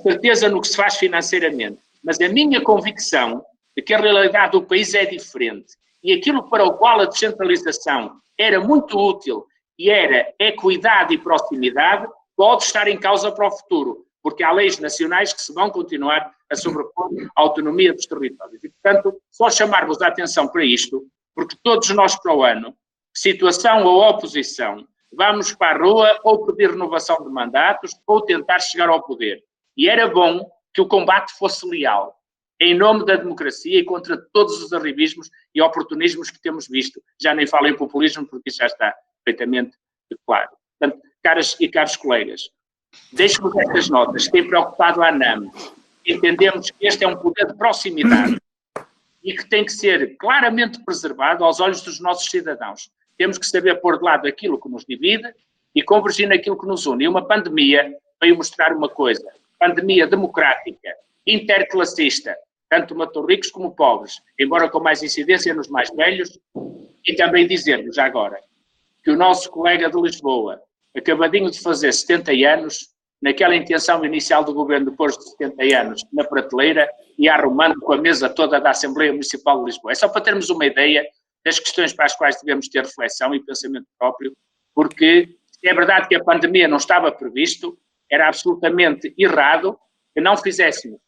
certeza no que se faz financeiramente, mas a minha convicção de que a realidade do país é diferente e aquilo para o qual a descentralização era muito útil e era equidade e proximidade, pode estar em causa para o futuro, porque há leis nacionais que se vão continuar a sobrepor à autonomia dos territórios. E, portanto, só chamar-vos a atenção para isto, porque todos nós para o ano, situação ou oposição, vamos para a rua ou pedir renovação de mandatos ou tentar chegar ao poder. E era bom que o combate fosse leal, em nome da democracia e contra todos os arribismos e oportunismos que temos visto. Já nem falo em populismo, porque isso já está perfeitamente claro. Portanto, caras e caros colegas, deixo-vos estas notas. Tem preocupado a ANAM. Entendemos que este é um poder de proximidade e que tem que ser claramente preservado aos olhos dos nossos cidadãos. Temos que saber pôr de lado aquilo que nos divide e convergir naquilo que nos une. E uma pandemia veio mostrar uma coisa. Pandemia democrática, interclassista, tanto matou ricos como pobres, embora com mais incidência nos mais velhos, e também dizer-vos já agora que o nosso colega de Lisboa, acabadinho de fazer 70 anos, naquela intenção inicial do governo de pôr os 70 anos na prateleira e arrumando com a mesa toda da Assembleia Municipal de Lisboa. É só para termos uma ideia das questões para as quais devemos ter reflexão e pensamento próprio, porque é verdade que a pandemia não estava previsto, era absolutamente errado que não fizéssemos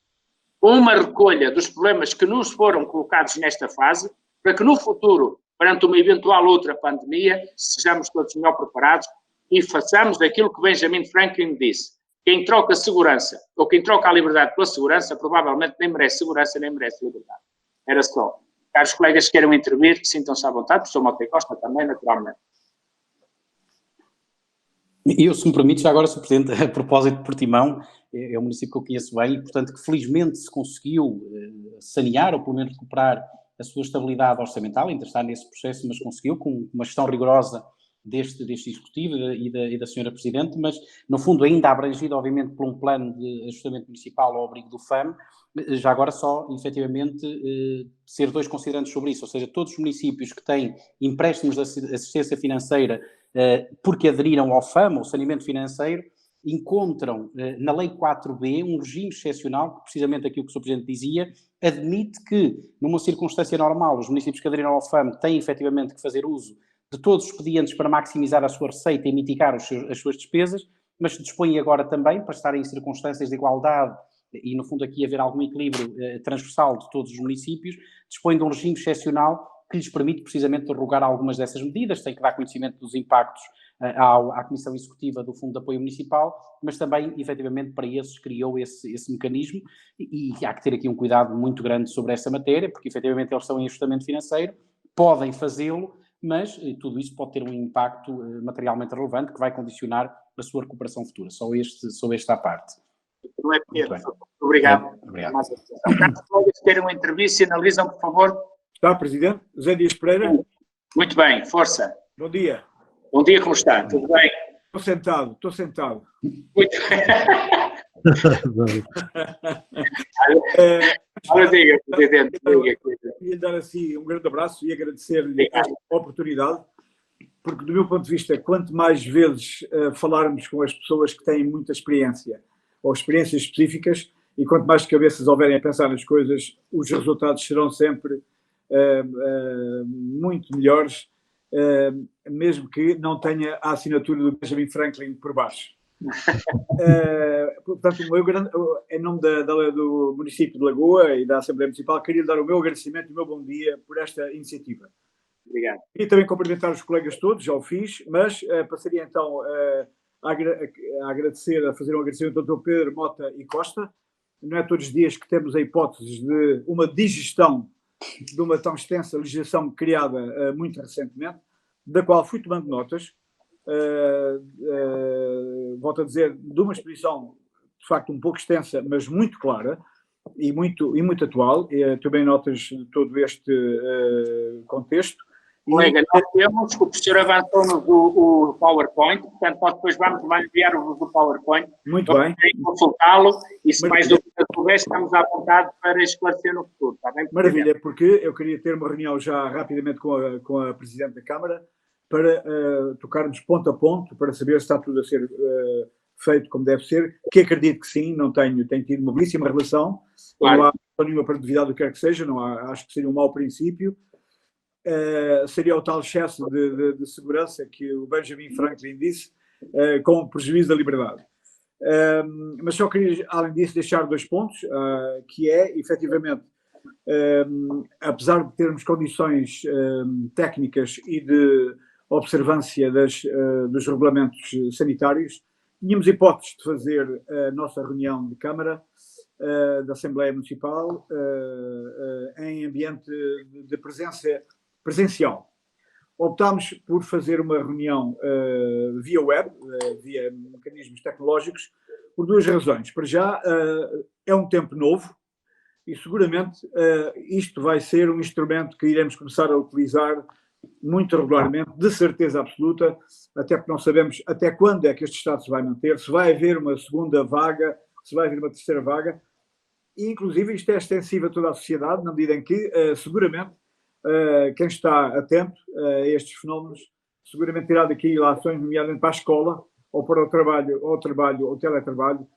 uma recolha dos problemas que nos foram colocados nesta fase, para que no futuro, perante uma eventual outra pandemia, sejamos todos melhor preparados e façamos aquilo que Benjamin Franklin disse. Quem troca segurança, ou quem troca a liberdade pela segurança, provavelmente nem merece segurança, nem merece liberdade. Era só. Caros colegas que queiram intervir, sintam-se à vontade, professor Mota Costa também, naturalmente. Eu, se me permite, já agora, Sr. Presidente, a propósito de Portimão, é um município que eu conheço bem e, portanto, que felizmente se conseguiu sanear, ou pelo menos recuperar a sua estabilidade orçamental, ainda está nesse processo, mas conseguiu, com uma gestão rigorosa deste Executivo e da Sra. Presidente, mas, no fundo, ainda abrangido, obviamente, por um plano de ajustamento municipal ao abrigo do FAM, já agora só, efetivamente, ser dois considerantes sobre isso, ou seja, todos os municípios que têm empréstimos de assistência financeira porque aderiram ao FAM, ao saneamento financeiro, encontram na Lei 4B um regime excepcional, que precisamente aquilo que o Sr. Presidente dizia, admite que, numa circunstância normal, os municípios que aderiram ao FAM têm efetivamente que fazer uso de todos os expedientes para maximizar a sua receita e mitigar as suas despesas, mas se dispõem agora também, para estarem em circunstâncias de igualdade e, no fundo, aqui haver algum equilíbrio transversal de todos os municípios, dispõem de um regime excepcional que lhes permite precisamente derrogar algumas dessas medidas, tem que dar conhecimento dos impactos à Comissão Executiva do Fundo de Apoio Municipal, mas também, efetivamente, para esses criou esse mecanismo e há que ter aqui um cuidado muito grande sobre essa matéria, porque, efetivamente, eles estão em ajustamento financeiro, podem fazê-lo, mas tudo isso pode ter um impacto materialmente relevante que vai condicionar a sua recuperação futura. Só esta parte. Não é pequeno. Obrigado. Obrigado. Caros colegas, querem uma entrevista, analisam, por favor. Está, Presidente. José Dias Pereira. Muito bem, força. Bom dia. Bom dia, como está? Tudo bem? Estou sentado. Muito bem. Olha, diga, Presidente. Queria dar assim um grande abraço e agradecer-lhe a oportunidade, porque do meu ponto de vista, quanto mais vezes falarmos com as pessoas que têm muita experiência, ou experiências específicas, e quanto mais cabeças houverem a pensar nas coisas, os resultados serão sempre muito melhores, mesmo que não tenha a assinatura do Benjamin Franklin por baixo. Portanto, em nome do município de Lagoa e da Assembleia Municipal, queria dar o meu agradecimento e o meu bom dia por esta iniciativa. Obrigado. E também cumprimentar os colegas todos, já o fiz, mas passaria então a agradecer, a fazer um agradecimento ao Dr. Pedro Mota e Costa. Não é todos os dias que temos a hipótese de uma digestão de uma tão extensa legislação criada muito recentemente, da qual fui tomando notas, volto a dizer, de uma exposição de facto um pouco extensa, mas muito clara e muito atual. Tomei notas de todo este contexto Colega, nós temos, o professor avançou-nos o PowerPoint, portanto, nós depois vamos enviar-vos o PowerPoint. Muito bem. Consultá-lo e se mais dúvidas houver, estamos à vontade para esclarecer no futuro, está bem? Maravilha, porque eu queria ter uma reunião já rapidamente com a Presidente da Câmara para tocarmos ponto a ponto, para saber se está tudo a ser feito como deve ser, que acredito que sim, tenho tido uma belíssima relação, claro. Não há nenhuma produtividade do que quer que seja, não há, acho que seria um mau princípio. Seria o tal excesso de segurança que o Benjamin Franklin disse, com prejuízo da liberdade. Mas só queria, além disso, deixar 2 pontos, que é, efetivamente, apesar de termos condições técnicas e de observância dos regulamentos sanitários, tínhamos hipótese de fazer a nossa reunião de Câmara da Assembleia Municipal em ambiente de presencial. Optámos por fazer uma reunião via web, via mecanismos tecnológicos, por 2 razões. Para já, é um tempo novo e seguramente isto vai ser um instrumento que iremos começar a utilizar muito regularmente, de certeza absoluta, até porque não sabemos até quando é que este Estado se vai manter, se vai haver uma segunda vaga, se vai haver uma terceira vaga, e inclusive isto é extensivo a toda a sociedade, na medida em que, seguramente, quem está atento a estes fenómenos, seguramente terá daqui ilações, nomeadamente para a escola, ou para o trabalho, ou teletrabalho,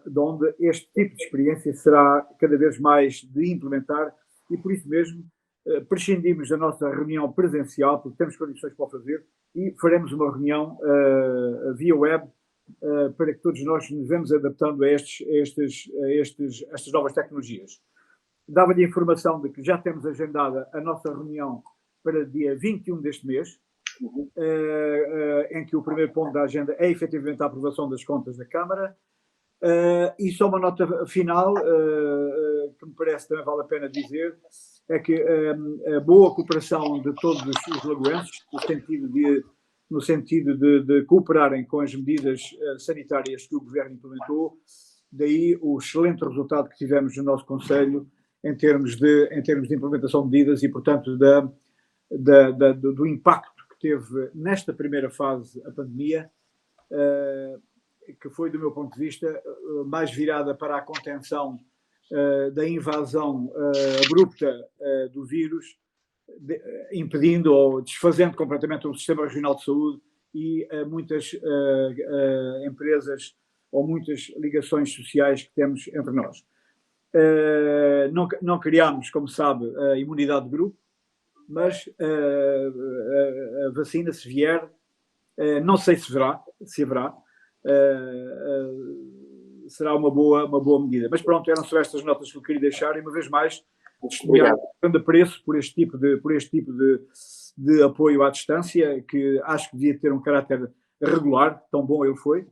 de onde este tipo de experiência será cada vez mais de implementar, e por isso mesmo prescindimos da nossa reunião presencial, porque temos condições para o fazer, e faremos uma reunião via web para que todos nós nos vamos adaptando a estas novas tecnologias. Dava-lhe a informação de que já temos agendada a nossa reunião para dia 21 deste mês, em que o primeiro ponto da agenda é efetivamente a aprovação das contas da Câmara. E só uma nota final, que me parece também vale a pena dizer, é que a boa cooperação de todos os lagoenses, no sentido de cooperarem com as medidas sanitárias que o Governo implementou, daí o excelente resultado que tivemos no nosso Conselho em termos de implementação de medidas e, portanto, do impacto que teve nesta primeira fase a pandemia, que foi, do meu ponto de vista, mais virada para a contenção da invasão abrupta do vírus, impedindo ou desfazendo completamente o sistema regional de saúde e muitas empresas ou muitas ligações sociais que temos entre nós. Não criámos, como sabe, a imunidade de grupo, mas a vacina, se vier, não sei se haverá, será uma boa medida. Mas pronto, eram só estas notas que eu queria deixar, e uma vez mais, testemunhar um grande apreço por este tipo de apoio à distância, que acho que devia ter um caráter regular, tão bom ele foi.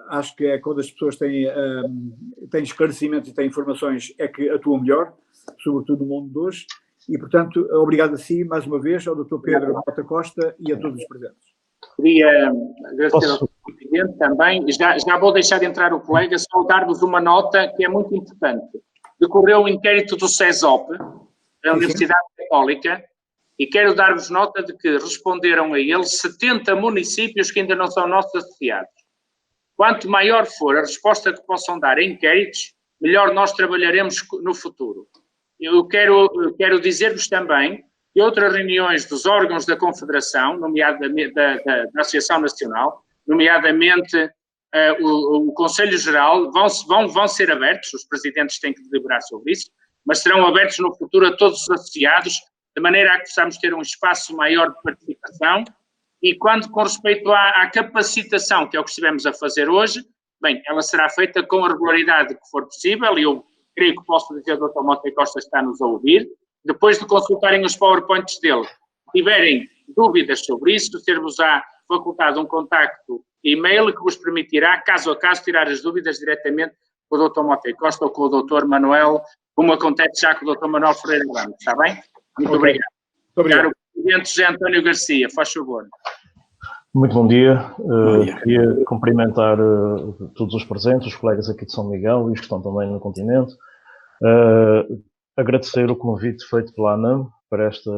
Acho que é quando as pessoas têm esclarecimentos e têm informações é que atuam melhor, sobretudo no mundo de hoje, e portanto, obrigado a si, mais uma vez, ao Dr. Pedro Mota Costa e a todos os presentes. Queria agradecer ao Presidente também, já vou deixar de entrar o colega, só dar-vos uma nota que é muito importante. Decorreu o inquérito do CESOP, da Universidade Católica, e quero dar-vos nota de que responderam a ele 70 municípios que ainda não são nossos associados. Quanto maior for a resposta que possam dar a inquéritos, melhor nós trabalharemos no futuro. Eu quero dizer-vos também que outras reuniões dos órgãos da Confederação, nomeadamente da Associação Nacional, nomeadamente o Conselho Geral, vão ser abertos, os presidentes têm que deliberar sobre isso, mas serão abertos no futuro a todos os associados, de maneira a que possamos ter um espaço maior de participação. E com respeito à capacitação, que é o que estivemos a fazer hoje, bem, ela será feita com a regularidade que for possível, e eu creio que posso dizer que o Dr. Mota Costa está-nos a ouvir, depois de consultarem os PowerPoints dele. Se tiverem dúvidas sobre isso, ter-vos-á facultado um contacto e-mail que vos permitirá, caso a caso, tirar as dúvidas diretamente com o Dr. Mota Costa ou com o Dr. Manuel, como acontece já com o Dr. Manuel Ferreira Ramos, está bem? Muito obrigado. Muito obrigado. Caro Presidente José António Garcia, faz favor. Muito bom dia. Queria cumprimentar todos os presentes, os colegas aqui de São Miguel e os que estão também no continente. Agradecer o convite feito pela ANAM para esta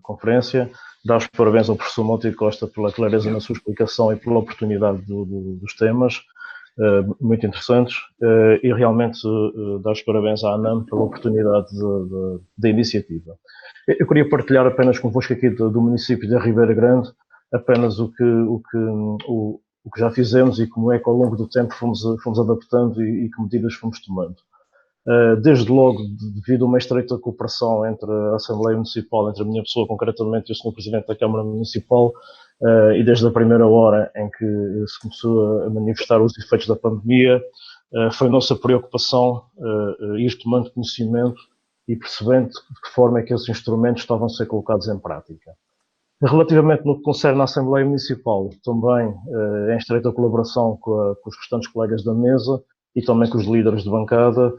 conferência, dar os parabéns ao professor Monte Costa pela clareza na sua explicação e pela oportunidade dos temas, muito interessantes, e realmente dar os parabéns à ANAM pela oportunidade da iniciativa. Eu queria partilhar apenas convosco aqui do município de Ribeira Grande, apenas o que já fizemos e como é que ao longo do tempo fomos adaptando e que medidas fomos tomando. Desde logo, devido a uma estreita cooperação entre a Assembleia Municipal, entre a minha pessoa concretamente e o Sr. Presidente da Câmara Municipal, e desde a primeira hora em que se começou a manifestar os efeitos da pandemia, foi nossa preocupação ir tomando conhecimento e percebendo de que forma é que esses instrumentos estavam a ser colocados em prática. Relativamente no que concerne à Assembleia Municipal, também em estreita colaboração com os restantes colegas da mesa e também com os líderes de bancada,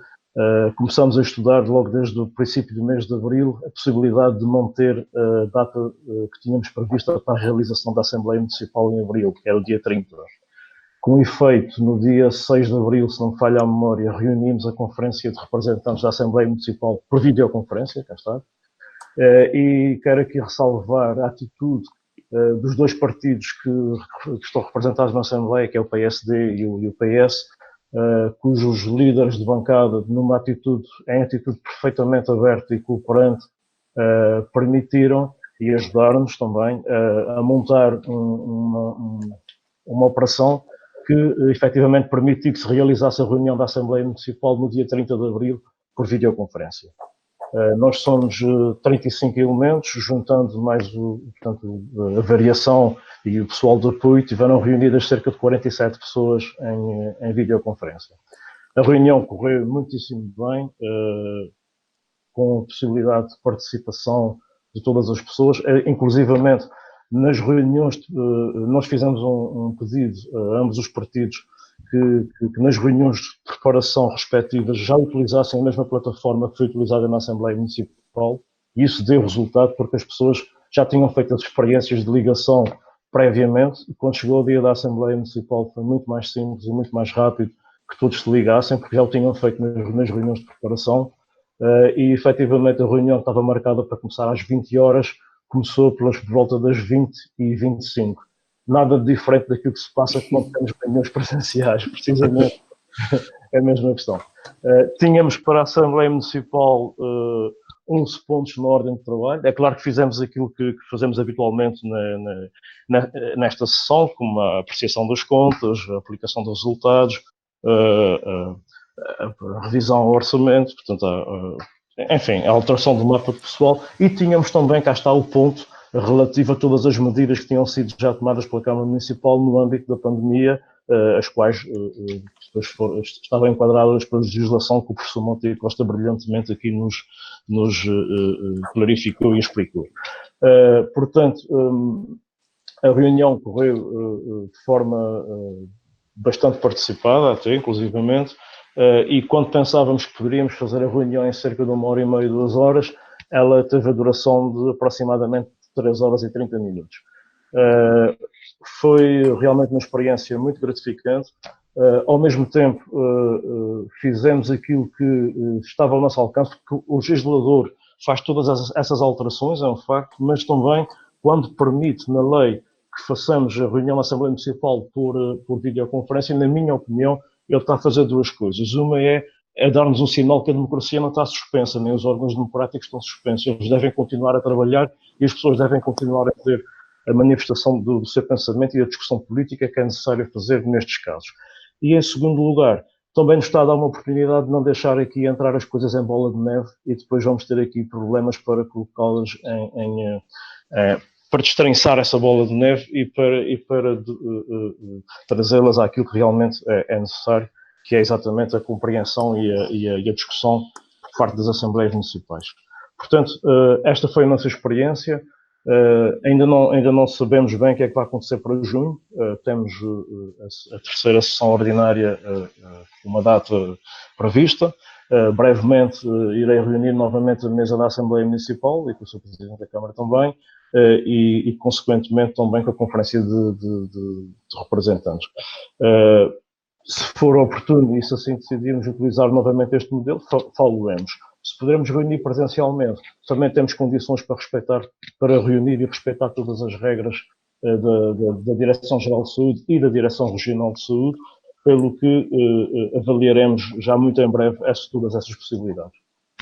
começamos a estudar logo desde o princípio do mês de abril a possibilidade de manter a data que tínhamos prevista para a realização da Assembleia Municipal em abril, que era o dia 30. Com efeito, no dia 6 de abril, se não me falha a memória, reunimos a Conferência de Representantes da Assembleia Municipal por videoconferência, cá está, e quero aqui ressalvar a atitude dos dois partidos que estão representados na Assembleia, que é o PSD e o PS, cujos líderes de bancada, em atitude perfeitamente aberta e cooperante, permitiram e ajudaram-nos também a montar uma operação que efetivamente permitiu que se realizasse a reunião da Assembleia Municipal no dia 30 de abril por videoconferência. Nós somos 35 elementos, juntando mais portanto, a variação e o pessoal de apoio, tiveram reunidas cerca de 47 pessoas em videoconferência. A reunião correu muitíssimo bem, com possibilidade de participação de todas as pessoas, inclusivamente nas reuniões, nós fizemos um pedido a ambos os partidos que nas reuniões de preparação respectivas já utilizassem a mesma plataforma que foi utilizada na Assembleia Municipal, e isso deu resultado porque as pessoas já tinham feito as experiências de ligação previamente, e quando chegou o dia da Assembleia Municipal foi muito mais simples e muito mais rápido que todos se ligassem, porque já o tinham feito nas reuniões de preparação, e efetivamente a reunião estava marcada para começar às 20 horas, começou por volta das 20h25. Nada de diferente daquilo que se passa quando temos reuniões presenciais, precisamente é a mesma questão. Tínhamos para a Assembleia Municipal 11 pontos na ordem de trabalho. É claro que fizemos aquilo que fazemos habitualmente nesta sessão, como a apreciação das contas, a aplicação dos resultados, a revisão ao orçamento, portanto, enfim, a alteração do mapa pessoal, e tínhamos também, cá está o ponto, relativo a todas as medidas que tinham sido já tomadas pela Câmara Municipal no âmbito da pandemia, as quais estavam enquadradas pela legislação que o professor Monte Costa brilhantemente aqui nos clarificou e explicou. Portanto, a reunião correu de forma bastante participada, até inclusivamente, e quando pensávamos que poderíamos fazer a reunião em cerca de 1h30, 2 horas, ela teve a duração de aproximadamente 3 horas e 30 minutos. Foi realmente uma experiência muito gratificante. Ao mesmo tempo, fizemos aquilo que estava ao nosso alcance, porque o legislador faz todas essas alterações, é um facto, mas também, quando permite na lei que façamos a reunião da Assembleia Municipal por videoconferência, na minha opinião, ele está a fazer duas coisas. Uma é dar-nos um sinal que a democracia não está suspensa, nem os órgãos democráticos estão suspensos. Eles devem continuar a trabalhar e as pessoas devem continuar a ter a manifestação do seu pensamento e a discussão política que é necessário fazer nestes casos. E, em segundo lugar, também nos está a dar uma oportunidade de não deixar aqui entrar as coisas em bola de neve e depois vamos ter aqui problemas para colocá-las para destrinçar essa bola de neve e para trazê-las àquilo que realmente é necessário, que é exatamente a compreensão e a discussão por parte das Assembleias Municipais. Portanto, esta foi a nossa experiência. Ainda não sabemos bem o que é que vai acontecer para junho. Temos a terceira sessão ordinária, uma data prevista. Brevemente irei reunir novamente a mesa da Assembleia Municipal e com o Sr. Presidente da Câmara também, e consequentemente também com a Conferência de Representantes. Se for oportuno e se assim decidirmos utilizar novamente este modelo, falo-emos. se pudermos reunir presencialmente, também temos condições para reunir e respeitar todas as regras da Direção-Geral de Saúde e da Direção Regional de Saúde, pelo que avaliaremos já muito em breve todas essas possibilidades.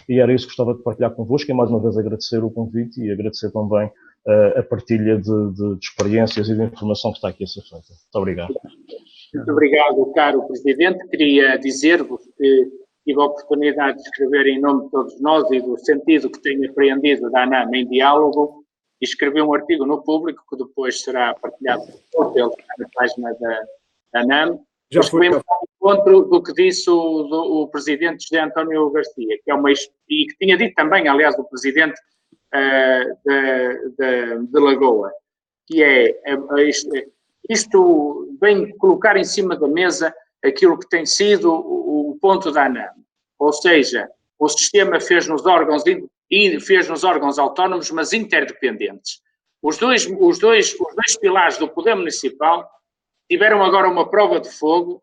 E era isso que gostava de partilhar convosco, e mais uma vez agradecer o convite e agradecer também a partilha de experiências e de informação que está aqui a ser feita. Muito obrigado. Muito obrigado, caro Presidente. Queria dizer-vos que tive a oportunidade de escrever em nome de todos nós e do sentido que tenho apreendido da ANAM em diálogo, e escrevi um artigo no Público que depois será partilhado na página da ANAM. Já foi um encontro do que disse o Presidente José António Garcia, que é e que tinha dito também, aliás, o Presidente de Lagoa, que isto vem colocar em cima da mesa aquilo que tem sido o ponto da ANAM. Ou seja, o sistema fez-nos órgãos autónomos, mas interdependentes. Os dois pilares do Poder Municipal tiveram agora uma prova de fogo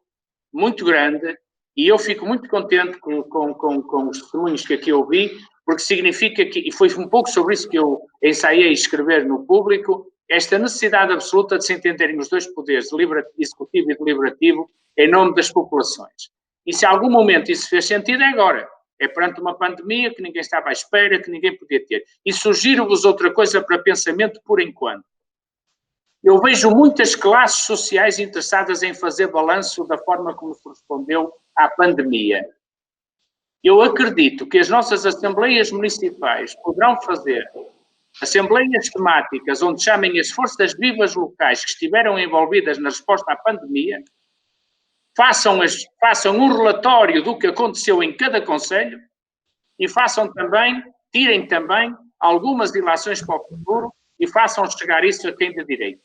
muito grande, e eu fico muito contente com os testemunhos que aqui ouvi, porque significa que, e foi um pouco sobre isso que eu ensaiei escrever no Público, esta necessidade absoluta de se entenderem os dois poderes, executivo e deliberativo, em nome das populações. E se a algum momento isso fez sentido, é agora. É perante uma pandemia que ninguém estava à espera, que ninguém podia ter. E sugiro-vos outra coisa para pensamento por enquanto. Eu vejo muitas classes sociais interessadas em fazer balanço da forma como se respondeu à pandemia. Eu acredito que as nossas assembleias municipais poderão fazer assembleias temáticas onde chamem as forças vivas locais que estiveram envolvidas na resposta à pandemia, façam um relatório do que aconteceu em cada concelho e tirem também algumas ilações para o futuro e façam chegar isso a quem de direito.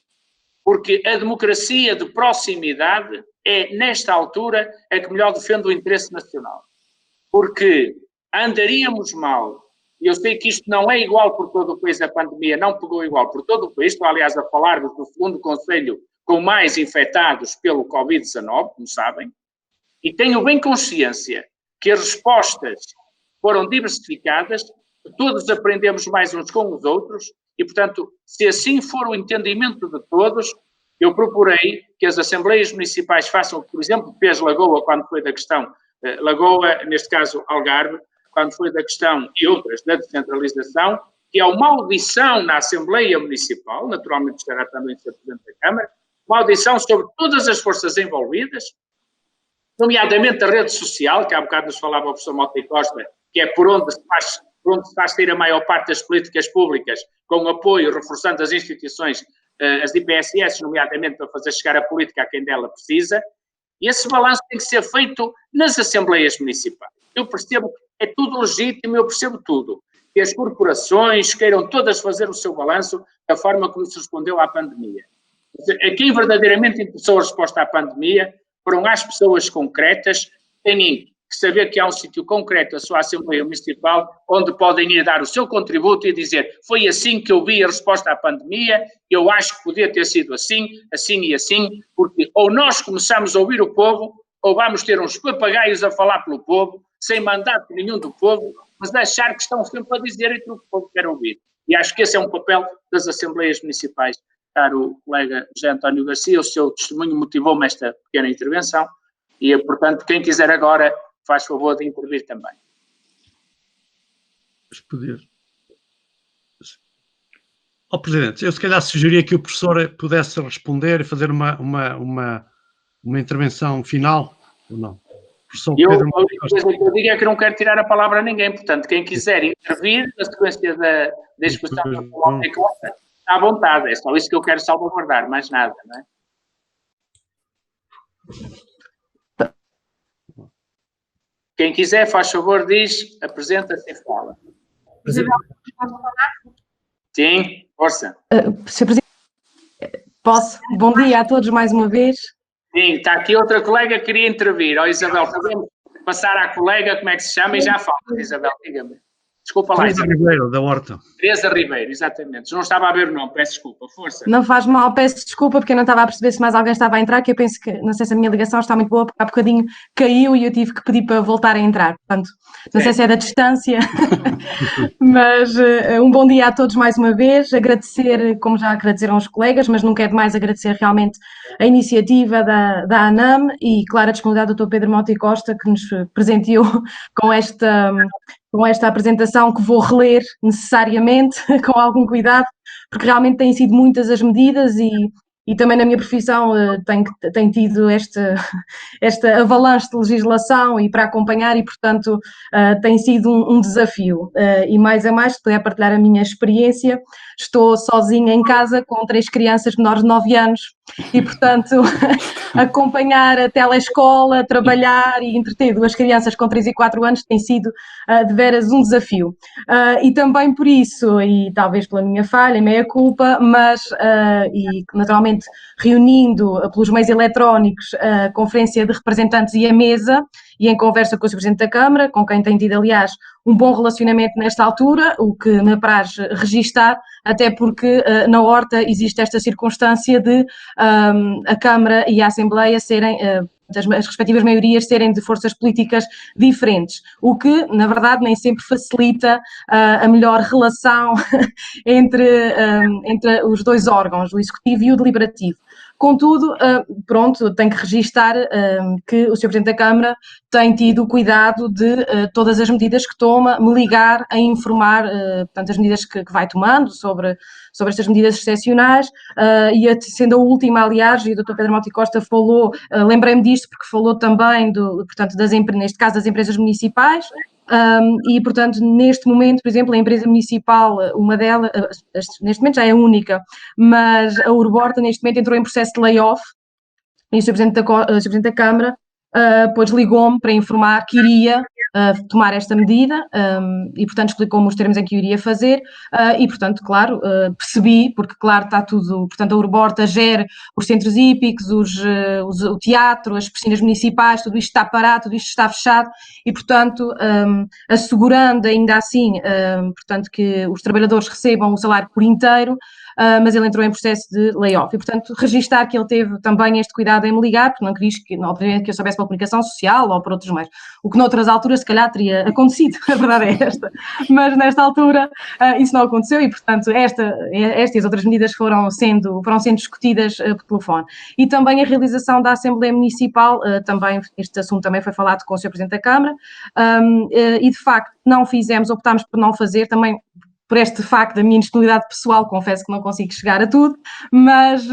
Porque a democracia de proximidade é, nesta altura, a que melhor defende o interesse nacional. Porque andaríamos mal, e eu sei que isto não é igual por todo o país, a pandemia não pegou igual por todo o país, estou aliás a falar-vos do segundo concelho com mais infectados pelo Covid-19, como sabem, e tenho bem consciência que as respostas foram diversificadas, todos aprendemos mais uns com os outros, e, portanto, se assim for o entendimento de todos, eu procurei que as assembleias municipais façam, por exemplo, fez Lagoa, quando foi da questão, Lagoa, neste caso Algarve, quando foi da questão e outras da descentralização, que é uma audição na Assembleia Municipal, naturalmente estará também o Sr. Presidente da Câmara, uma audição sobre todas as forças envolvidas, nomeadamente a rede social, que há bocado nos falava o professor Mota e Costa, que é por onde se faz sair a maior parte das políticas públicas, com apoio, reforçando as instituições, as IPSS, nomeadamente para fazer chegar a política a quem dela precisa, e esse balanço tem que ser feito nas assembleias municipais. Eu percebo que é tudo legítimo, eu percebo tudo. Que as corporações queiram todas fazer o seu balanço da forma como se respondeu à pandemia. A quem verdadeiramente interessou a resposta à pandemia foram as pessoas concretas que têm que saber que há um sítio concreto, a sua Assembleia Municipal, onde podem ir dar o seu contributo e dizer foi assim que eu vi a resposta à pandemia, eu acho que podia ter sido assim, assim e assim, porque ou nós começamos a ouvir o povo, ou vamos ter uns papagaios a falar pelo povo, sem mandato nenhum do povo, mas a achar que estão sempre a dizer aquilo que o povo quer ouvir. E acho que esse é um papel das Assembleias Municipais. Caro colega José António Garcia, o seu testemunho motivou-me esta pequena intervenção e, portanto, quem quiser agora faz favor de intervir também. Ó Presidente, eu se calhar sugeria que o professor pudesse responder e fazer uma intervenção final, ou não? A coisa que eu digo é que não quero tirar a palavra a ninguém, portanto, quem quiser intervir na sequência da discussão está à vontade, é só isso que eu quero salvaguardar, mais nada, não é? Quem quiser, faz favor, diz, apresenta-se e fala. Isabel, posso falar? Sim, força. Sr. Presidente, posso? Bom dia a todos mais uma vez. Sim, está aqui outra colega que queria intervir. Ó, Isabel, podemos passar à colega, como é que se chama, e já fala. Isabel, diga-me. Desculpa lá. Teresa Ribeiro, da Horta. Teresa Ribeiro, exatamente. Não estava a ver o nome, peço desculpa. Força. Não faz mal, peço desculpa porque eu não estava a perceber se mais alguém estava a entrar, que eu penso que, não sei se a minha ligação está muito boa, porque há bocadinho caiu e eu tive que pedir para voltar a entrar. Portanto, não sei se é da distância, mas um bom dia a todos mais uma vez. Agradecer, como já agradeceram os colegas, mas nunca é demais agradecer realmente a iniciativa da ANAM e, claro, a disponibilidade do Dr. Pedro Mota e Costa, que nos presenteou com esta apresentação, que vou reler necessariamente, com algum cuidado, porque realmente têm sido muitas as medidas e também na minha profissão tenho tido esta avalanche de legislação e para acompanhar e, portanto, tem sido um desafio. E mais a mais, se puder partilhar a minha experiência, estou sozinha em casa com 3 crianças menores de 9 anos e, portanto, acompanhar a telescola, trabalhar e entreter 2 crianças com 3 e 4 anos tem sido de veras um desafio. E também por isso, e talvez pela minha falha, meia culpa, mas, e naturalmente reunindo pelos meios eletrónicos a Conferência de Representantes e a mesa, e em conversa com o Sr. Presidente da Câmara, com quem tem tido, aliás, um bom relacionamento nesta altura, o que me apraz registar, até porque na Horta existe esta circunstância de a Câmara e a Assembleia serem, as respectivas maiorias serem de forças políticas diferentes, o que, na verdade, nem sempre facilita a melhor relação entre os 2 órgãos, o Executivo e o Deliberativo. Contudo, pronto, tenho que registar que o Sr. Presidente da Câmara tem tido o cuidado de todas as medidas que toma, me ligar a informar, portanto, as medidas que vai tomando sobre estas medidas excepcionais, e sendo a última, aliás, e o Dr. Pedro Mota e Costa falou, lembrei-me disto porque falou também, portanto, neste caso das empresas municipais, e, portanto, neste momento, por exemplo, a empresa municipal, uma delas, neste momento já é única, mas a Urborta, neste momento, entrou em processo de layoff, e o Sr. Presidente da Câmara depois ligou-me para informar que iria tomar esta medida e, portanto, explicou-me os termos em que o iria fazer e, portanto, claro, percebi, porque, claro, está tudo, portanto, a Urborta gera os centros hípicos, o teatro, as piscinas municipais, tudo isto está parado, tudo isto está fechado e, portanto, assegurando ainda assim, portanto, que os trabalhadores recebam o salário por inteiro, mas ele entrou em processo de layoff e, portanto, registar que ele teve também este cuidado em me ligar, porque não quis obviamente, que eu soubesse pela comunicação social ou por outros meios, o que noutras alturas se calhar teria acontecido, a verdade é esta, mas nesta altura isso não aconteceu e, portanto, estas e as outras medidas foram sendo discutidas por telefone. E também a realização da Assembleia Municipal, também, este assunto também foi falado com o Sr. Presidente da Câmara, e de facto não fizemos, optámos por não fazer, também por este facto da minha indisponibilidade pessoal, confesso que não consigo chegar a tudo, mas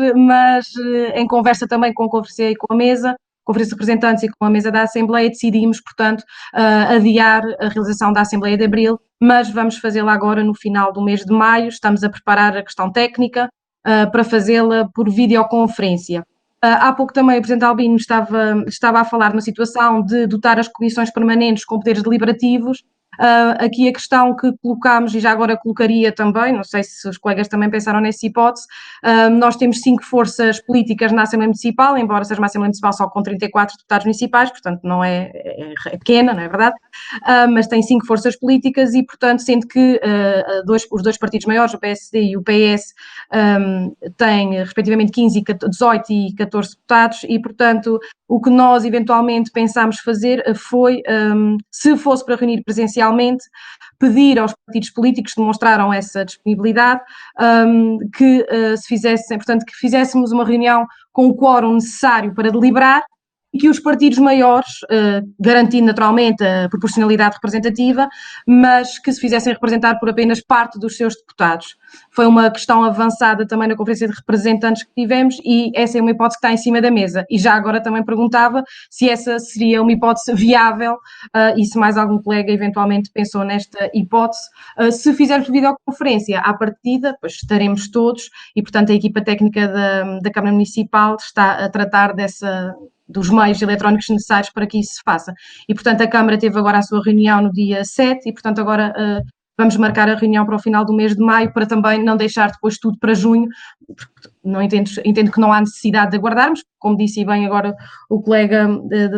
em conversa também com a Conferência e com a mesa, Conferência de Representantes e com a mesa da Assembleia, decidimos, portanto, adiar a realização da Assembleia de Abril, mas vamos fazê-la agora no final do mês de maio, estamos a preparar a questão técnica para fazê-la por videoconferência. Há pouco também o Presidente Albino estava a falar de uma situação de dotar as comissões permanentes com poderes deliberativos. Aqui a questão que colocámos, e já agora colocaria também, não sei se os colegas também pensaram nessa hipótese, nós temos 5 forças políticas na Assembleia Municipal, embora seja uma Assembleia Municipal só com 34 deputados municipais, portanto não é pequena, não é verdade? Mas tem 5 forças políticas e, portanto, sendo que os 2 partidos maiores, o PSD e o PS, têm respectivamente 18 e 14 deputados e, portanto, o que nós eventualmente pensámos fazer foi, se fosse para reunir presencialmente, pedir aos partidos políticos que demonstraram essa disponibilidade que que fizéssemos uma reunião com o quórum necessário para deliberar e que os partidos maiores, garantindo naturalmente a proporcionalidade representativa, mas que se fizessem representar por apenas parte dos seus deputados. Foi uma questão avançada também na Conferência de Representantes que tivemos e essa é uma hipótese que está em cima da mesa. E já agora também perguntava se essa seria uma hipótese viável e se mais algum colega eventualmente pensou nesta hipótese. Se fizermos videoconferência à partida, pois estaremos todos e, portanto, a equipa técnica da Câmara Municipal está a tratar dos meios eletrónicos necessários para que isso se faça. E, portanto, a Câmara teve agora a sua reunião no dia 7 e, portanto, agora vamos marcar a reunião para o final do mês de maio para também não deixar depois tudo para junho, não entendo que não há necessidade de aguardarmos, como disse bem agora o colega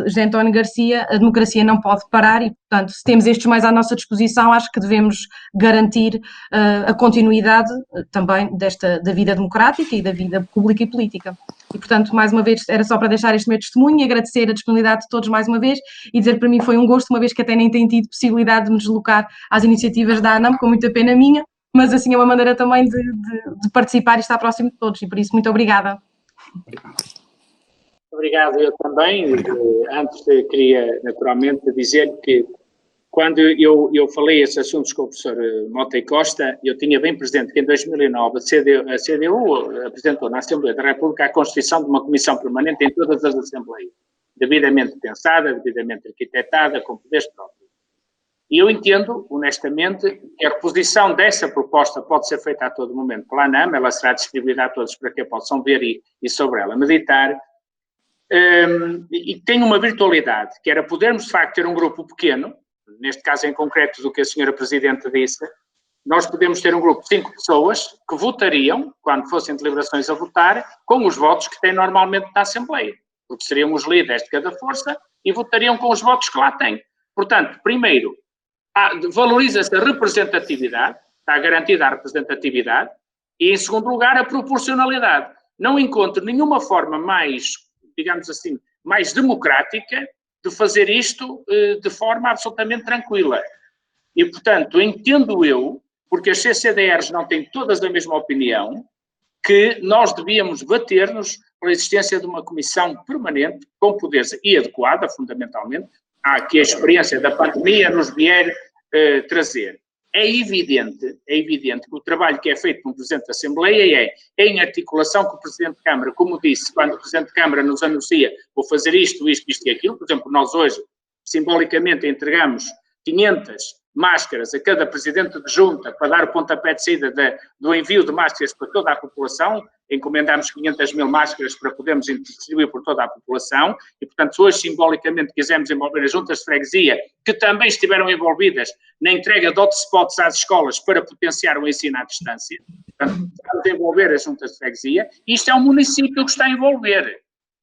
José António Garcia, a democracia não pode parar e, portanto, se temos estes mais à nossa disposição, acho que devemos garantir a continuidade também da vida democrática e da vida pública e política. E, portanto, mais uma vez, era só para deixar este meu testemunho e agradecer a disponibilidade de todos mais uma vez e dizer que para mim foi um gosto, uma vez que até nem tenho tido possibilidade de me deslocar às iniciativas da ANAM, com muita pena minha, mas assim é uma maneira também de participar e estar próximo de todos, e por isso muito obrigada. Obrigado, eu também. Antes queria naturalmente dizer que quando eu falei esses assuntos com o professor Mota e Costa, eu tinha bem presente que em 2009 a CDU apresentou na Assembleia da República a constituição de uma comissão permanente em todas as assembleias, devidamente pensada, devidamente arquitetada, com poderes próprios. E eu entendo, honestamente, que a reposição dessa proposta pode ser feita a todo momento pela ANAM, ela será distribuída a todos para que possam ver e sobre ela meditar, e tem uma virtualidade, que era podermos de facto ter um grupo pequeno, neste caso em concreto do que a senhora Presidente disse, nós podemos ter um grupo de 5 pessoas que votariam, quando fossem deliberações a votar, com os votos que têm normalmente na Assembleia, porque seriam os líderes de cada força e votariam com os votos que lá têm. Portanto, primeiro, valoriza-se a representatividade, está garantida a representatividade, e em segundo lugar a proporcionalidade. Não encontro nenhuma forma mais, digamos assim, mais democrática de fazer isto de forma absolutamente tranquila. E, portanto, entendo eu, porque as CCDRs não têm todas a mesma opinião, que nós devíamos bater-nos pela existência de uma comissão permanente, com poderes e adequada, fundamentalmente, à que a experiência da pandemia nos vier trazer. É evidente que o trabalho que é feito pelo Presidente da Assembleia é em articulação com o Presidente de Câmara, como disse, quando o Presidente de Câmara nos anuncia vou fazer isto e aquilo, por exemplo, nós hoje, simbolicamente, entregamos 500 máscaras a cada Presidente de Junta para dar o pontapé de saída do envio de máscaras para toda a população, encomendamos 500.000 máscaras para podermos distribuir por toda a população e, portanto, se hoje simbolicamente quisermos envolver as juntas de freguesia, que também estiveram envolvidas na entrega de hotspots às escolas para potenciar o ensino à distância, portanto, vamos envolver as juntas de freguesia, isto é um município que está a envolver.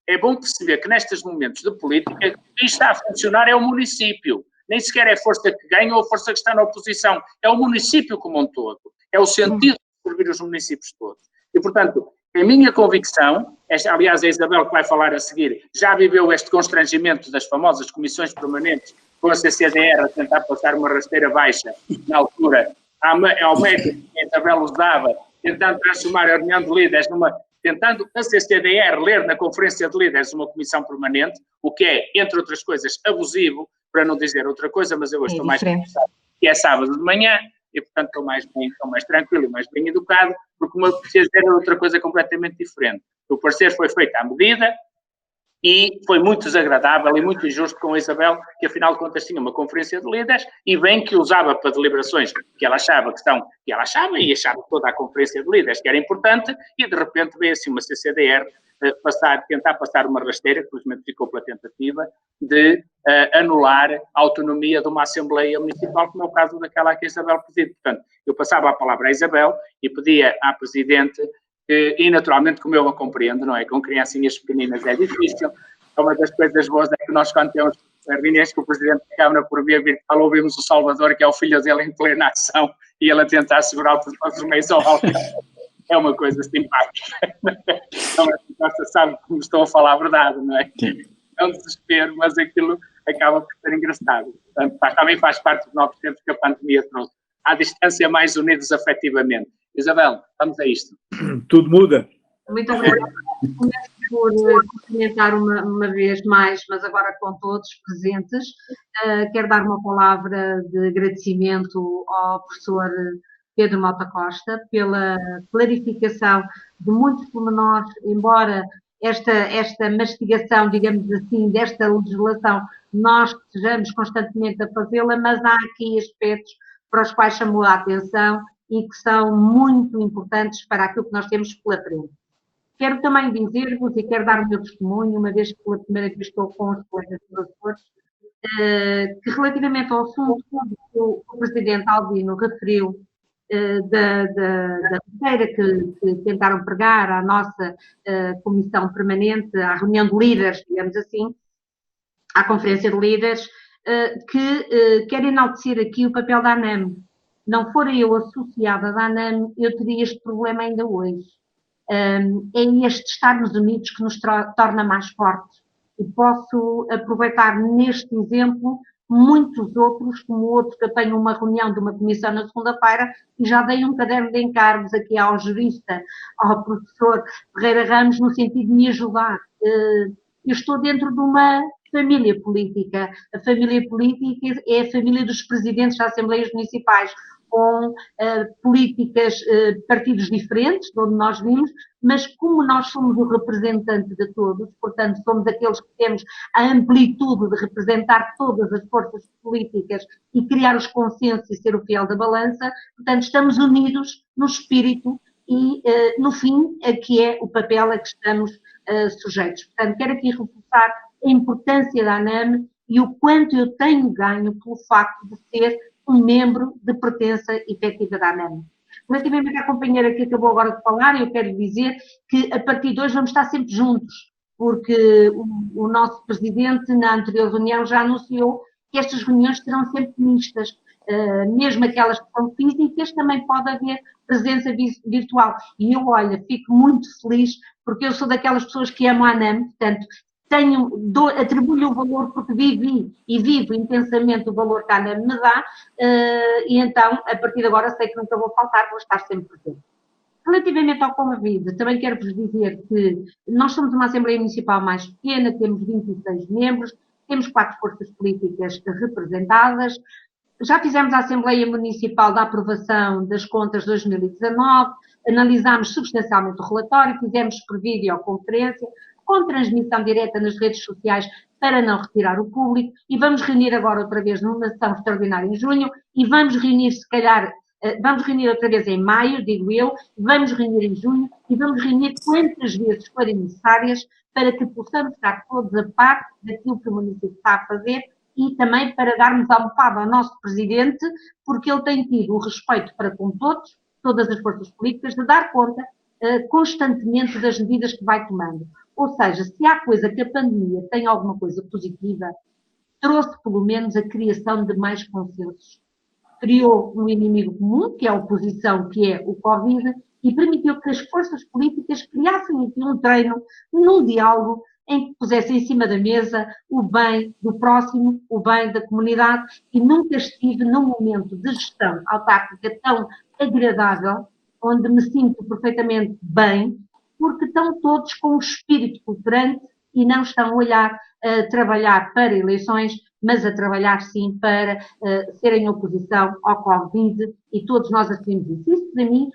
É bom perceber que nestes momentos de política, quem está a funcionar é o município. Nem sequer é a força que ganha ou a força que está na oposição. É o município como um todo. É o sentido de servir os municípios todos. E, portanto, a minha convicção, aliás, a Isabel que vai falar a seguir, já viveu este constrangimento das famosas comissões permanentes com a CCDR a tentar passar uma rasteira baixa, na altura, ao método que a Isabel usava, tentando transformar a reunião de líderes tentando a CCDR ler na conferência de líderes uma comissão permanente, o que é, entre outras coisas, abusivo, para não dizer outra coisa, mas eu hoje estou mais cansado, que é sábado de manhã, e portanto estou mais tranquilo e mais bem educado, porque o meu parecer era outra coisa completamente diferente. O parecer foi feito à medida e foi muito desagradável e muito injusto com a Isabel, que afinal de contas tinha uma conferência de líderes e bem que usava para deliberações que ela achava e achava toda a conferência de líderes que era importante e de repente veio assim uma CCDR tentar passar uma rasteira, que felizmente ficou pela tentativa, de anular a autonomia de uma Assembleia Municipal, como é o caso daquela que a Isabel preside. Portanto, eu passava a palavra à Isabel e pedia à Presidente, e naturalmente, como eu a compreendo, não é? Com criancinhas pequeninas é difícil. Uma das coisas boas é que nós, quando temos reuniões com o Presidente da Câmara por via virtual, ouvimos o Salvador, que é o filho dele em plena ação, e ele a tentar segurar os meios ao alcance. É uma coisa simpática. Então, a Costa sabe que me estou a falar a verdade, não é? É um desespero, mas aquilo acaba por ser engraçado. Portanto, também faz parte dos novos tempos que a pandemia trouxe. À distância, mais unidos afetivamente. Isabel, vamos a isto. Tudo muda. Muito obrigada. Começo por cumprimentar uma vez mais, mas agora com todos presentes. Quero dar uma palavra de agradecimento ao professor Pedro Mota Costa pela clarificação de muitos pormenores, embora esta mastigação, digamos assim, desta legislação, nós estejamos constantemente a fazê-la, mas há aqui aspectos para os quais chamou a atenção e que são muito importantes para aquilo que nós temos pela frente. Quero também dizer-vos, e quero dar o meu testemunho, uma vez que pela primeira vez estou com os colegas professores, que relativamente ao assunto que o Presidente Albino referiu, da feira que tentaram pregar à nossa comissão permanente, à reunião de líderes, digamos assim, à conferência de líderes, que quero enaltecer aqui o papel da ANAM. Não fora eu associada da ANAM, eu teria este problema ainda hoje. É este estarmos unidos que nos torna mais fortes. E posso aproveitar neste exemplo muitos outros, como outro que eu tenho uma reunião de uma comissão na segunda-feira e já dei um caderno de encargos aqui ao jurista, ao professor Ferreira Ramos, no sentido de me ajudar. Eu estou dentro de uma família política. A família política é a família dos presidentes das Assembleias Municipais, com políticas, partidos diferentes, de onde nós vimos, mas como nós somos o representante de todos, portanto somos aqueles que temos a amplitude de representar todas as forças políticas e criar os consensos e ser o fiel da balança, portanto estamos unidos no espírito e, no fim, que é o papel a que estamos sujeitos. Portanto, quero aqui reforçar a importância da ANAM e o quanto eu tenho ganho pelo facto de ser um membro de pertença efetiva da ANAM. Relativamente à companheira que acabou agora de falar, eu quero dizer que a partir de hoje vamos estar sempre juntos, porque o nosso presidente na anterior reunião já anunciou que estas reuniões serão sempre mistas, mesmo aquelas que são físicas, também pode haver presença virtual. E eu, olha, fico muito feliz, porque eu sou daquelas pessoas que amam a ANAM, portanto, atribuo-lhe o valor porque vivo intensamente o valor que a ANAM me dá, e então, a partir de agora, sei que nunca vou faltar, vou estar sempre presente. Relativamente ao Convide, também quero-vos dizer que nós somos uma Assembleia Municipal mais pequena, temos 26 membros, temos 4 forças políticas representadas, já fizemos a Assembleia Municipal da aprovação das contas de 2019, analisámos substancialmente o relatório, fizemos por videoconferência, com transmissão direta nas redes sociais para não retirar o público, e vamos reunir agora outra vez numa sessão extraordinária em junho, e vamos reunir, se calhar, vamos reunir outra vez em maio, digo eu, vamos reunir em junho, e vamos reunir quantas vezes forem necessárias para que possamos estar todos a par daquilo que o município está a fazer e também para darmos almofada ao nosso presidente, porque ele tem tido o respeito para com todos, todas as forças políticas, de dar conta constantemente das medidas que vai tomando. Ou seja, se há coisa que a pandemia tem alguma coisa positiva, trouxe pelo menos a criação de mais consensos. Criou um inimigo comum, que é a oposição, que é o Covid, e permitiu que as forças políticas criassem aqui um treino, num diálogo, em que pusessem em cima da mesa o bem do próximo, o bem da comunidade, e nunca estive num momento de gestão autárquica tão agradável, onde me sinto perfeitamente bem, porque estão todos com um espírito cooperante e não estão a olhar, a trabalhar para eleições, mas a trabalhar sim para serem oposição ao Covid, e todos nós assumimos isso. Isso, para mim,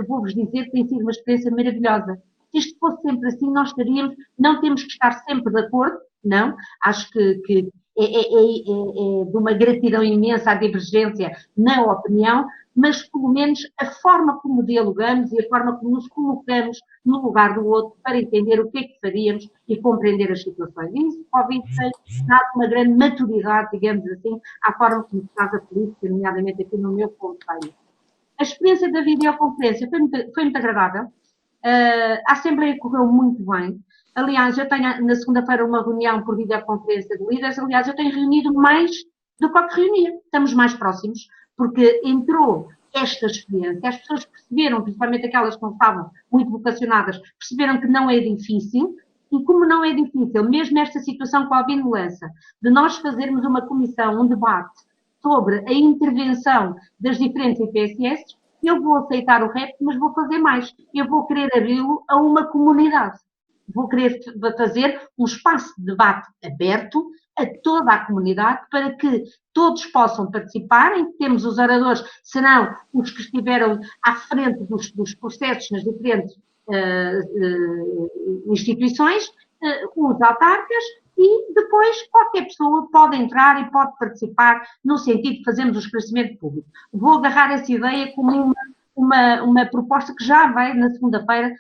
vou-vos dizer que tem sido uma experiência maravilhosa. Se isto fosse sempre assim, nós estaríamos, não temos que estar sempre de acordo, não, acho que é de uma gratidão imensa a divergência na opinião, mas pelo menos a forma como dialogamos e a forma como nos colocamos no lugar do outro para entender o que é que faríamos e compreender as situações. E isso pode ter dado uma grande maturidade, digamos assim, à forma como se faz a política, nomeadamente aqui no meu concelho. A experiência da videoconferência foi muito agradável. A Assembleia correu muito bem. Aliás, eu tenho na segunda-feira uma reunião por videoconferência de líderes. Aliás, eu tenho reunido mais do que reunia. Estamos mais próximos, porque entrou esta experiência. As pessoas perceberam, principalmente aquelas que não estavam muito vocacionadas, perceberam que não é difícil. E como não é difícil, mesmo nesta situação que o Albino lança, de nós fazermos uma comissão, um debate sobre a intervenção das diferentes IPSS, eu vou aceitar o repto, mas vou fazer mais. Eu vou querer abri-lo a uma comunidade. Vou querer fazer um espaço de debate aberto a toda a comunidade para que todos possam participar, em que temos os oradores, serão os que estiveram à frente dos processos nas diferentes instituições, os autarcas, e depois qualquer pessoa pode entrar e pode participar no sentido de fazermos o esclarecimento público. Vou agarrar essa ideia como uma proposta que já vai na segunda-feira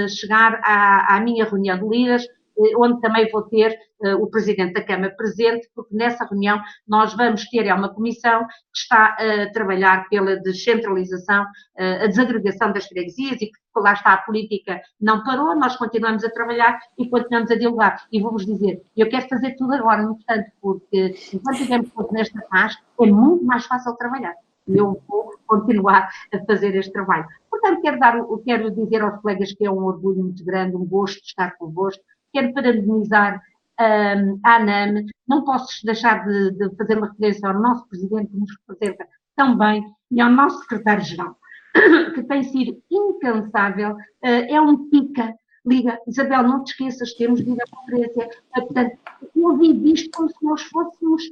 chegar à minha reunião de líderes, onde também vou ter o Presidente da Câmara presente, porque nessa reunião nós vamos ter uma comissão que está a trabalhar pela descentralização, a desagregação das freguesias, e que lá está, a política não parou, nós continuamos a trabalhar e continuamos a dialogar. E vou-vos dizer, eu quero fazer tudo agora, no entanto, porque enquanto estivermos todos nesta paz, é muito mais fácil trabalhar. E eu vou continuar a fazer este trabalho. Portanto, quero dizer aos colegas que é um orgulho muito grande, um gosto de estar convosco. Quero parabenizar a ANAM. Não posso deixar de fazer uma referência ao nosso Presidente, que nos representa tão bem, e ao nosso Secretário-Geral, que tem sido incansável. É um pica. Liga, Isabel, não te esqueças, temos videoconferência. Portanto, eu vi isto como se nós fôssemos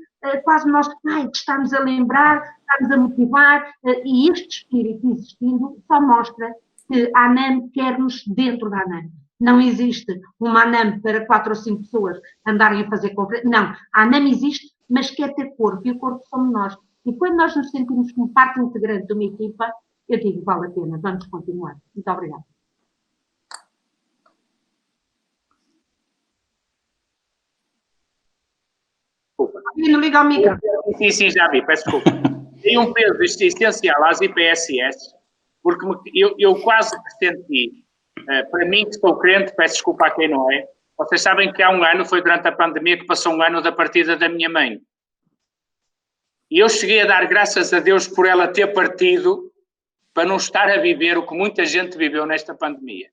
quase nós que estamos a lembrar, estamos a motivar, e este espírito existindo só mostra que a ANAM quer-nos dentro da ANAM. Não existe uma ANAM para 4 ou 5 pessoas andarem a fazer conferência. Não, a ANAM existe, mas quer ter corpo, e o corpo somos nós. E quando nós nos sentimos como parte integrante de uma equipa, eu digo, vale a pena, vamos continuar. Muito obrigada. Não liga ao micro. Sim, já vi, peço desculpa. Tem um peso essencial às IPSS, porque eu quase que senti, para mim que estou crente, peço desculpa a quem não é, vocês sabem que há um ano, foi durante a pandemia, que passou um ano da partida da minha mãe. E eu cheguei a dar graças a Deus por ela ter partido, para não estar a viver o que muita gente viveu nesta pandemia.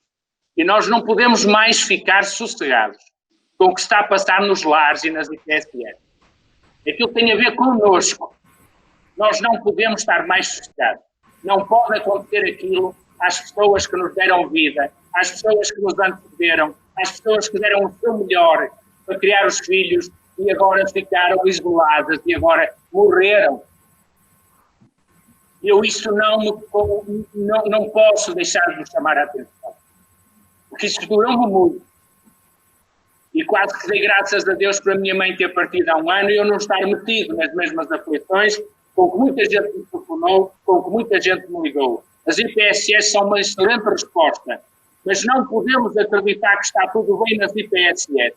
E nós não podemos mais ficar sossegados com o que está a passar nos lares e nas IPSS. Aquilo tem a ver connosco. Nós não podemos estar mais sossegados. Não pode acontecer aquilo às pessoas que nos deram vida, às pessoas que nos antecederam, às pessoas que deram o seu melhor para criar os filhos e agora ficaram isoladas e agora morreram. Eu isso não posso deixar de vos chamar a atenção. Porque isso durou-me muito. E quase que dei graças a Deus para a minha mãe ter partido há um ano e eu não estar metido nas mesmas aflições, com que muita gente me telefonou, com que muita gente me ligou. As IPSS são uma excelente resposta, mas não podemos acreditar que está tudo bem nas IPSS.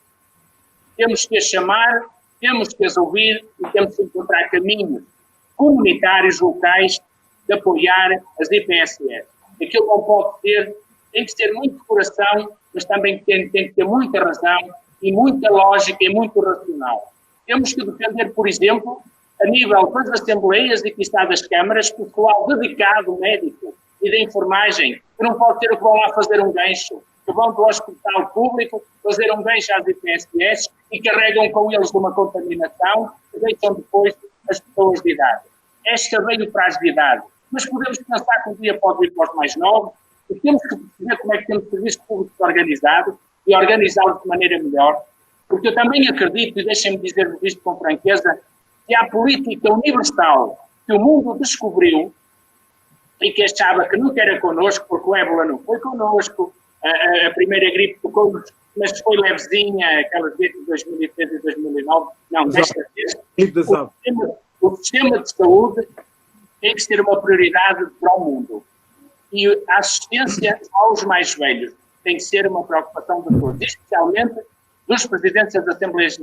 Temos que as chamar, temos que as ouvir e temos que encontrar caminhos comunitários locais de apoiar as IPSS. Aquilo não pode ser, tem que ter muito coração, mas também tem que ter muita razão e muita lógica e muito racional. Temos que defender, por exemplo, a nível das assembleias e que está das câmaras, pessoal dedicado, médico e de enfermagem, que não pode ter que vão lá fazer um gancho, que vão do hospital público fazer um gancho às IPSS e carregam com eles uma contaminação que deixam depois as pessoas de idade. Esta veio para as de idade, mas podemos pensar que um dia pode ir para os mais novos e temos que perceber como é que temos serviços públicos organizados e organizá-los de maneira melhor, porque eu também acredito, e deixem-me dizer-vos isto com franqueza, que a política universal que o mundo descobriu e que achava que nunca era connosco, porque o ébola não foi connosco, a primeira gripe tocou-nos, mas foi levezinha, aquelas gripes de 2003 e 2009, não, desta vez. O sistema de saúde tem que ser uma prioridade para o mundo. E a assistência aos mais velhos tem que ser uma preocupação de todos, especialmente dos presidentes das Assembleias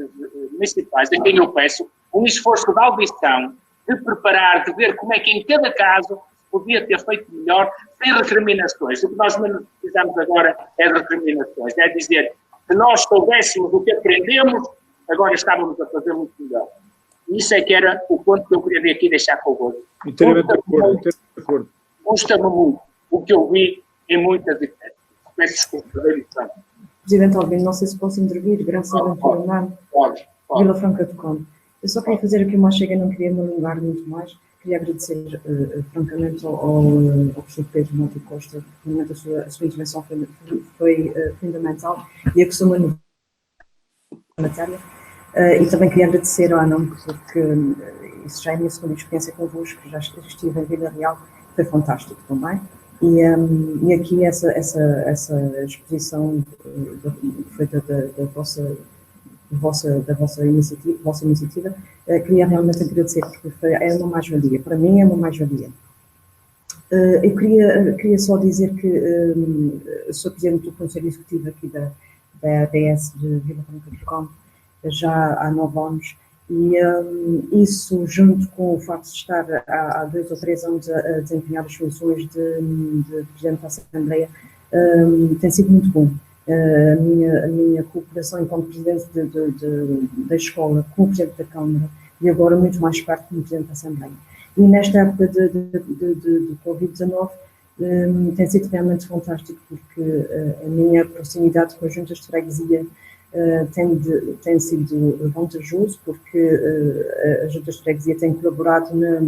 Municipais, a quem eu peço um esforço de audição, de preparar, de ver como é que em cada caso podia ter feito melhor, sem recriminações. O que nós menos precisamos agora é de recriminações. É dizer, se nós soubéssemos o que aprendemos, agora estávamos a fazer muito melhor. Isso é que era o ponto que eu queria aqui deixar convosco. Inteiramente de acordo. Custa-me muito o que eu vi em muitas diferenças. Peço desculpa da edição. Presidente Albino, não sei se posso intervir, graças a Deus, Pode. Vila Franca de Conde. Eu só queria fazer aqui uma chega, não queria me alongar muito mais. Queria agradecer francamente ao professor Pedro Monte Costa, realmente a sua intervenção foi fundamental e a questão da matéria. E também queria agradecer ao ANAM, porque isso já é a minha segunda experiência convosco, já estive em vida real, foi fantástico também. E aqui essa exposição feita da vossa iniciativa, queria realmente agradecer, porque é uma mais-valia, para mim é uma mais-valia. Eu queria só dizer que sou presidente do Conselho Executivo aqui da ABS de Vila Franca do Conde já há 9 anos. E isso, junto com o facto de estar há 2 ou 3 anos a desempenhar as funções de Presidente da Assembleia, tem sido muito bom. A minha cooperação enquanto Presidente da Escola com o Presidente da Câmara e agora muito mais perto como Presidente da Assembleia. E nesta época de Covid-19 tem sido realmente fantástico, porque a minha proximidade com as juntas de freguesia tem sido vantajoso, porque as juntas de freguesia têm colaborado na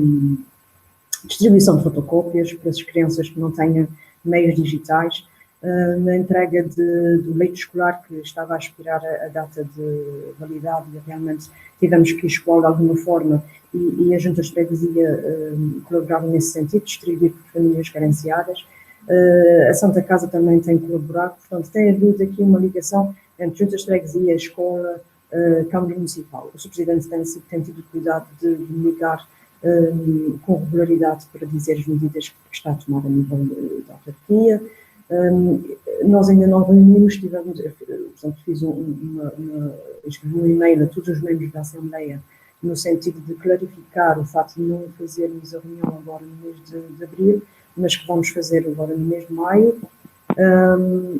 distribuição de fotocópias para as crianças que não tenham meios digitais, na entrega do leite escolar, que estava a expirar a data de validade, e realmente tivemos que escoar de alguma forma, e as juntas de freguesia colaboraram nesse sentido, distribuir por famílias carenciadas. A Santa Casa também tem colaborado, portanto tem havido aqui uma ligação entre juntas de freguesia, escola, Câmara Municipal. O Sr. Presidente tem tido cuidado de ligar com regularidade para dizer as medidas que está a tomar a nível da autarquia. Nós ainda não reunimos, portanto fiz escrevi um e-mail a todos os membros da Assembleia no sentido de clarificar o facto de não fazermos a reunião agora no mês de abril, mas que vamos fazer agora no mês de maio,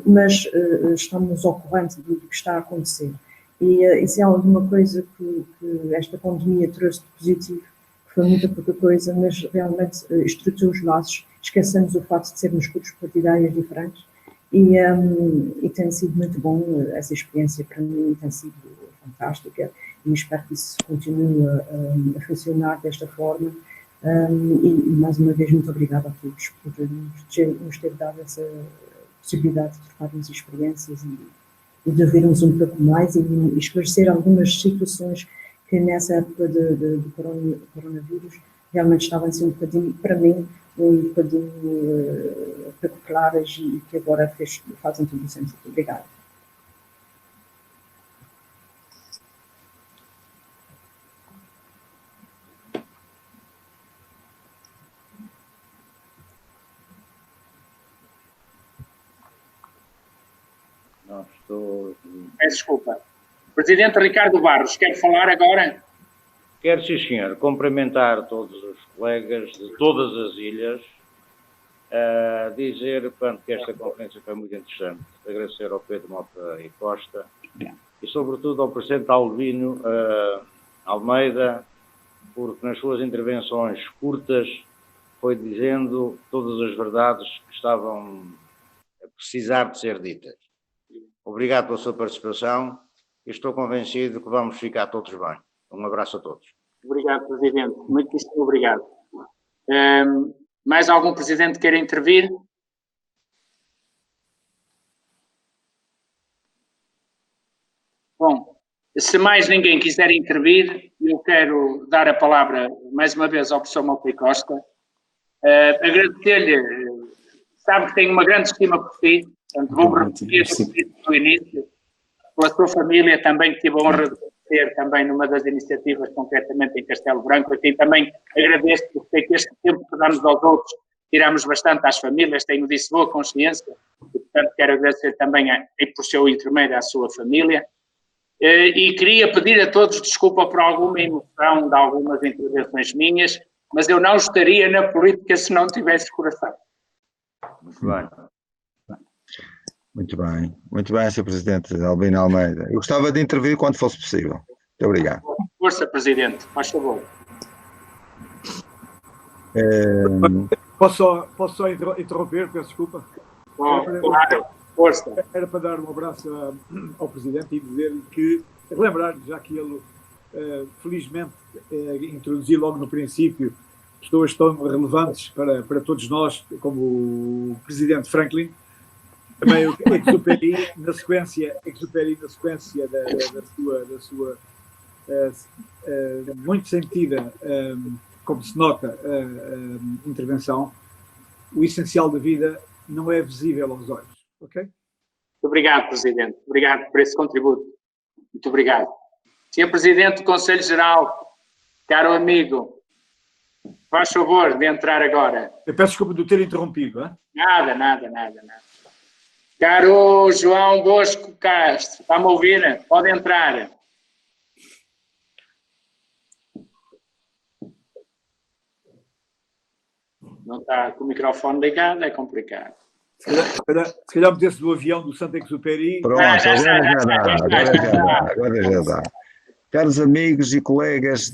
mas estamos ao corrente do que está a acontecer. E se há alguma coisa que esta pandemia trouxe de positivo, que foi muita pouca coisa, mas realmente estruturou os laços, esquecemos o facto de sermos grupos partidários diferentes, e tem sido muito bom. Essa experiência para mim tem sido fantástica, e espero que isso continue a funcionar desta forma. E mais uma vez, muito obrigada a todos por nos ter dado essa possibilidade de trocarmos experiências e de ouvirmos um pouco mais e esclarecer algumas situações que nessa época do coronavírus realmente estavam a ser um bocadinho, para mim, um bocadinho pouco claras, e que agora fazem todo o sentido. Obrigada. Não estou... Peço desculpa. Presidente Ricardo Barros, quer falar agora? Quero, sim, senhor, cumprimentar todos os colegas de todas as ilhas, dizer, portanto, que esta conferência foi muito interessante, agradecer ao Pedro Mota e Costa e, sobretudo, ao Presidente Albino Almeida, porque nas suas intervenções curtas foi dizendo todas as verdades que estavam a precisar de ser ditas. Obrigado pela sua participação e estou convencido que vamos ficar todos bem. Um abraço a todos. Obrigado, Presidente. Muitíssimo obrigado. Mais algum Presidente queira intervir? Bom, se mais ninguém quiser intervir, eu quero dar a palavra mais uma vez ao professor Mota e Costa. Agradecer-lhe, sabe que tenho uma grande estima por si, portanto vou repetir no início, pela sua família também, que tive a honra de conhecer também numa das iniciativas, concretamente em Castelo Branco, a quem também agradeço, porque que este tempo que damos aos outros, tiramos bastante às famílias, tenho disso boa consciência, e portanto quero agradecer também, por seu intermédio, à sua família. E queria pedir a todos desculpa por alguma emoção de algumas intervenções minhas, mas eu não estaria na política se não tivesse coração. Muito bem. Muito bem, Sr. Presidente Albino Almeida. Eu gostava de intervir quando fosse possível. Muito obrigado. Força, Presidente, faz favor. Posso só interromper, peço desculpa? Claro, força. Era para dar um abraço ao Presidente e dizer-lhe que, relembrar-lhe, já que ele, felizmente, introduziu logo no princípio pessoas tão relevantes para todos nós, como o Presidente Franklin, também o Exupéry, na sequência da sua muito sentida, como se nota, intervenção. O essencial da vida não é visível aos olhos, ok? Muito obrigado, Presidente. Obrigado por esse contributo. Muito obrigado. Sr. Presidente do Conselho Geral, caro amigo, faz favor de entrar agora. Eu peço desculpa de ter interrompido, hein? Nada. Caro João Bosco Castro, está-me a ouvir? Pode entrar. Não está com o microfone ligado, é complicado. Se calhar meter-se do avião do Saint-Exupéry. Pronto, agora já dá. Caros amigos e colegas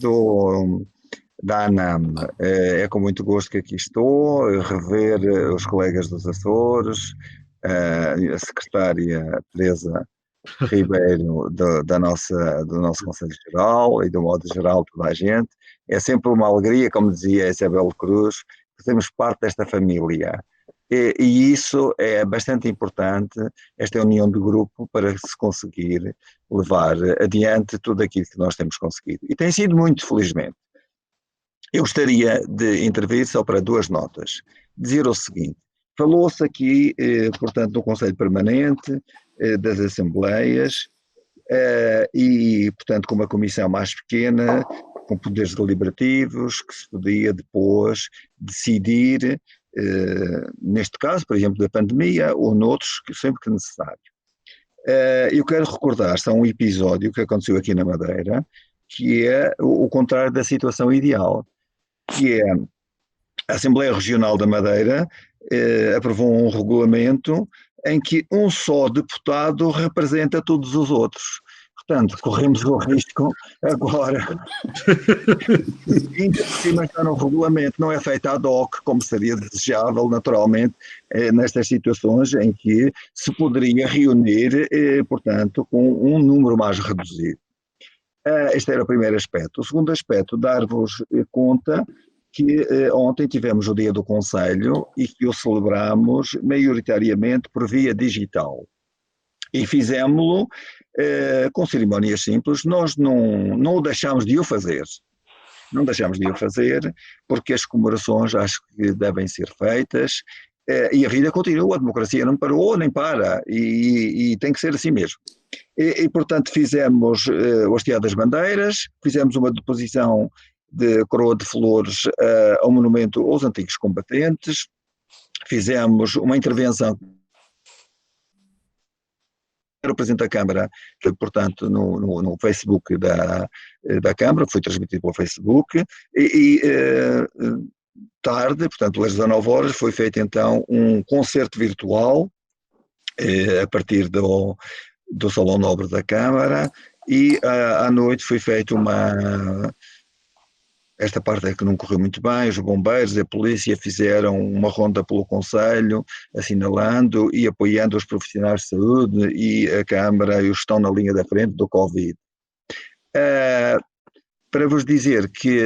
da ANAM, é com muito gosto que aqui estou, rever os colegas dos Açores, a secretária Teresa Ribeiro do nosso Conselho Geral e do modo geral toda a gente. É sempre uma alegria, como dizia Isabel Cruz, fazermos parte desta família. E isso é bastante importante, esta união de grupo, para se conseguir levar adiante tudo aquilo que nós temos conseguido. E tem sido muito, felizmente. Eu gostaria de intervir só para 2 notas. Dizer o seguinte: falou-se aqui, portanto, do Conselho Permanente, das Assembleias, e, portanto, com uma comissão mais pequena, com poderes deliberativos, que se podia depois decidir, neste caso, por exemplo, da pandemia, ou noutros, sempre que necessário. Eu quero recordar só um episódio que aconteceu aqui na Madeira, que é o contrário da situação ideal, que é a Assembleia Regional da Madeira aprovou um regulamento em que um só deputado representa todos os outros. Portanto, corremos o risco agora, ainda por cima está no regulamento, não é feito ad hoc, como seria desejável, naturalmente, nestas situações em que se poderia reunir, portanto, com um número mais reduzido. Este era o primeiro aspecto. O segundo aspecto, dar-vos conta que ontem tivemos o Dia do Conselho e que o celebramos maioritariamente por via digital. E fizemos-lo com cerimónias simples. Nós não deixámos de o fazer. Não deixámos de o fazer porque as comemorações acho que devem ser feitas e a vida continua, a democracia não parou nem para e tem que ser assim mesmo. E portanto fizemos o hasteado das bandeiras, fizemos uma deposição de coroa de flores ao monumento aos antigos combatentes, fizemos uma intervenção o Presidente da Câmara, portanto, no Facebook da Câmara, foi transmitido pelo Facebook, tarde, portanto, às 19 horas, foi feito então um concerto virtual, a partir do Salão Nobre da Câmara, e à noite foi feita esta parte é que não correu muito bem, os bombeiros e a polícia fizeram uma ronda pelo Conselho, assinalando e apoiando os profissionais de saúde e a Câmara e os que estão na linha da frente do Covid. Para vos dizer que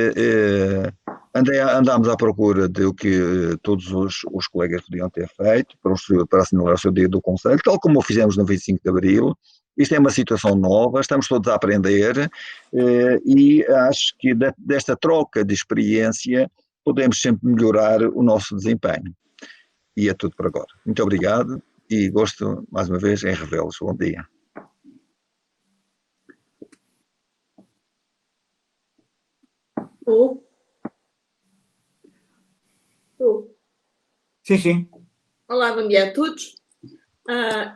andámos à procura do que todos os colegas podiam ter feito para assinalar o seu dia do Conselho, tal como o fizemos no 25 de Abril. Isto é uma situação nova, estamos todos a aprender e acho que desta troca de experiência podemos sempre melhorar o nosso desempenho. E é tudo por agora. Muito obrigado e gosto mais uma vez em revê-los. Bom dia. Sim, sim. Olá, bom dia a todos.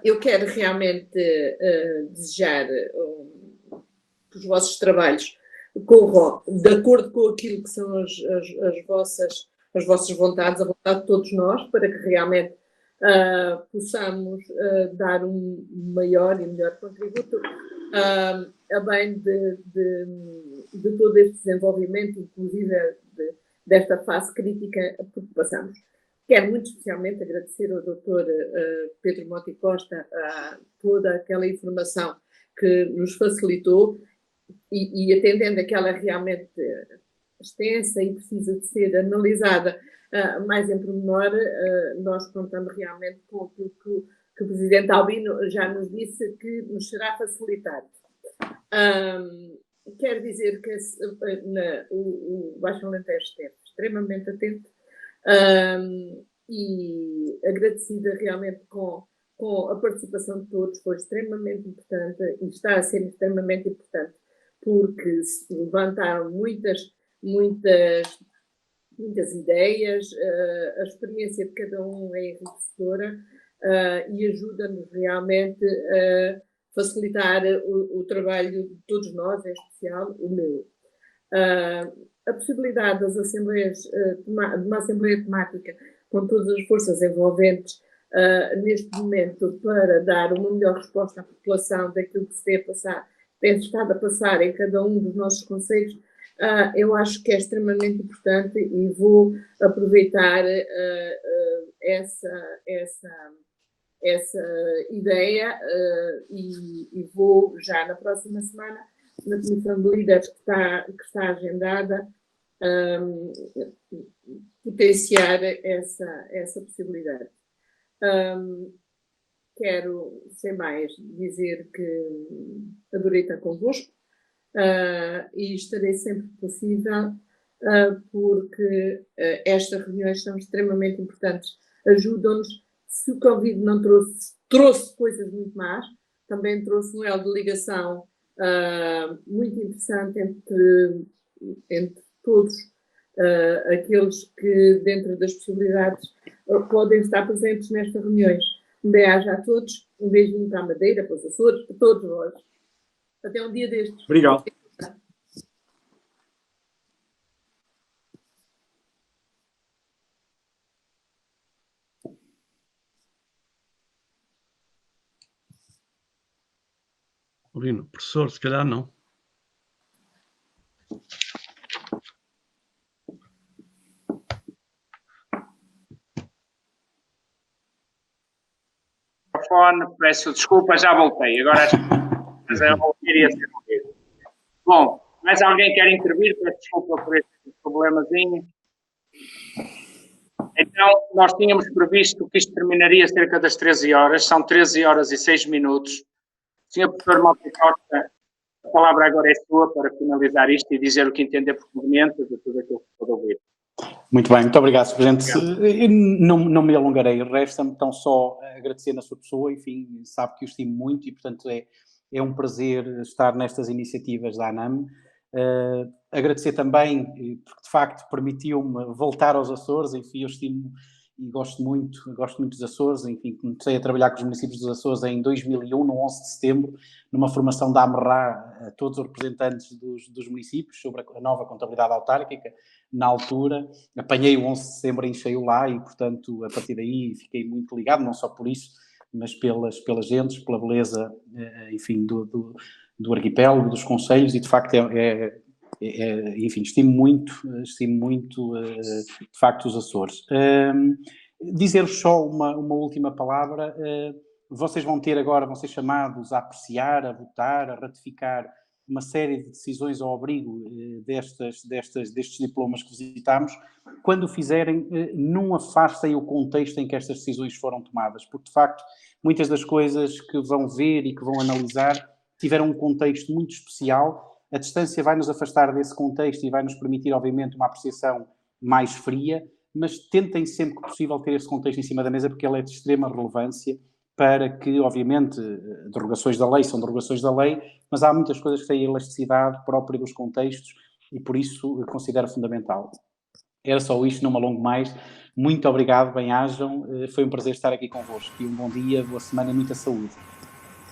Eu quero realmente desejar que os vossos trabalhos corram de acordo com aquilo que são as vossas vontades, a vontade de todos nós, para que realmente possamos dar um maior e melhor contributo a bem de todo este desenvolvimento, inclusive desta fase crítica por que passamos. Quero muito especialmente agradecer ao Dr. Pedro Mota e Costa toda aquela informação que nos facilitou e atendendo aquela realmente extensa e precisa de ser analisada mais em pormenor, nós contamos realmente com aquilo que o Presidente Albino já nos disse que nos será facilitado. Quero dizer que o Baixo Alentejo esteve extremamente atento e agradecida realmente com a participação de todos, foi extremamente importante e está a ser extremamente importante porque se levantaram muitas ideias, a experiência de cada um é enriquecedora e ajuda-nos realmente a facilitar o trabalho de todos nós, em especial o meu. A possibilidade das assembleias, de uma assembleia temática com todas as forças envolventes neste momento para dar uma melhor resposta à população daquilo que se tem estado a passar em cada um dos nossos concelhos, eu acho que é extremamente importante e vou aproveitar essa ideia e vou já na próxima semana, na comissão de líderes que está agendada, potenciar essa possibilidade. Quero, sem mais, dizer que adorei estar convosco e estarei sempre possível, porque estas reuniões são extremamente importantes, ajudam-nos. Se o Covid não trouxe coisas muito más, também trouxe um elo de ligação muito interessante entre todos aqueles que, dentro das possibilidades, podem estar presentes nestas reuniões. Um beijo a todos, um beijinho para a Madeira, para os Açores, para todos nós. Até um dia destes. Obrigado. Lino, professor, se calhar não. Peço desculpa, já voltei. Agora mas eu vou ouvir e ser ouvido. Bom, mais alguém quer intervir? Peço desculpa por este problemazinho. Então, nós tínhamos previsto que isto terminaria cerca das 13 horas. São 13 horas e 6 minutos. Senhor professor Mota Costa, a palavra agora é sua para finalizar isto e dizer o que entender por conveniente de tudo aquilo que pode ouvir. Muito bem, muito obrigado, Sr. Presidente. Não me alongarei, resta-me então só agradecer na sua pessoa, enfim, sabe que o estimo muito e, portanto, é um prazer estar nestas iniciativas da ANAM. Agradecer também, porque de facto permitiu-me voltar aos Açores, enfim, eu estimo e gosto muito dos Açores, enfim, comecei a trabalhar com os municípios dos Açores em 2001, no 11 de setembro, numa formação da AMRA a todos os representantes dos municípios sobre a nova contabilidade autárquica. Na altura, apanhei o 11 de setembro em cheio lá e, portanto, a partir daí fiquei muito ligado, não só por isso, mas pelas gentes, pela beleza, enfim, do arquipélago, dos concelhos, e de facto enfim, estimo muito, de facto, os Açores. Dizer-vos só uma última palavra. Vocês vão ser chamados a apreciar, a votar, a ratificar uma série de decisões ao abrigo destes diplomas que visitámos. Quando o fizerem, não afastem o contexto em que estas decisões foram tomadas, porque, de facto, muitas das coisas que vão ver e que vão analisar tiveram um contexto muito especial. A distância vai nos afastar desse contexto e vai nos permitir, obviamente, uma apreciação mais fria, mas tentem sempre que possível ter esse contexto em cima da mesa, porque ele é de extrema relevância para que, obviamente, derogações da lei são derogações da lei, mas há muitas coisas que têm elasticidade própria dos contextos e, por isso, considero fundamental. Era só isto, não me alongo mais. Muito obrigado, bem-ajam. Foi um prazer estar aqui convosco. E um bom dia, boa semana e muita saúde.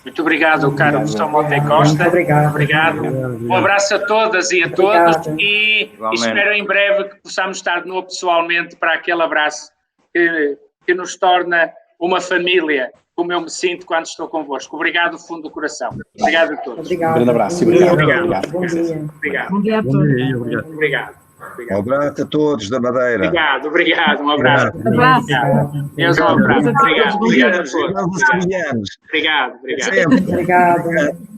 Muito obrigado, caro professor Mota Costa. Muito obrigado. Um abraço a todas e a todos e espero em breve que possamos estar de novo pessoalmente para aquele abraço que nos torna uma família, como eu me sinto quando estou convosco. Obrigado do fundo do coração. Obrigado a todos. Obrigado. Um grande abraço. Obrigado. Bom dia a todos. Obrigado. Um abraço a todos da Madeira. Obrigado. Um abraço. Um abraço. Deus, um abraço. Obrigado a todos. Obrigado. Obrigado. Sempre. Obrigado.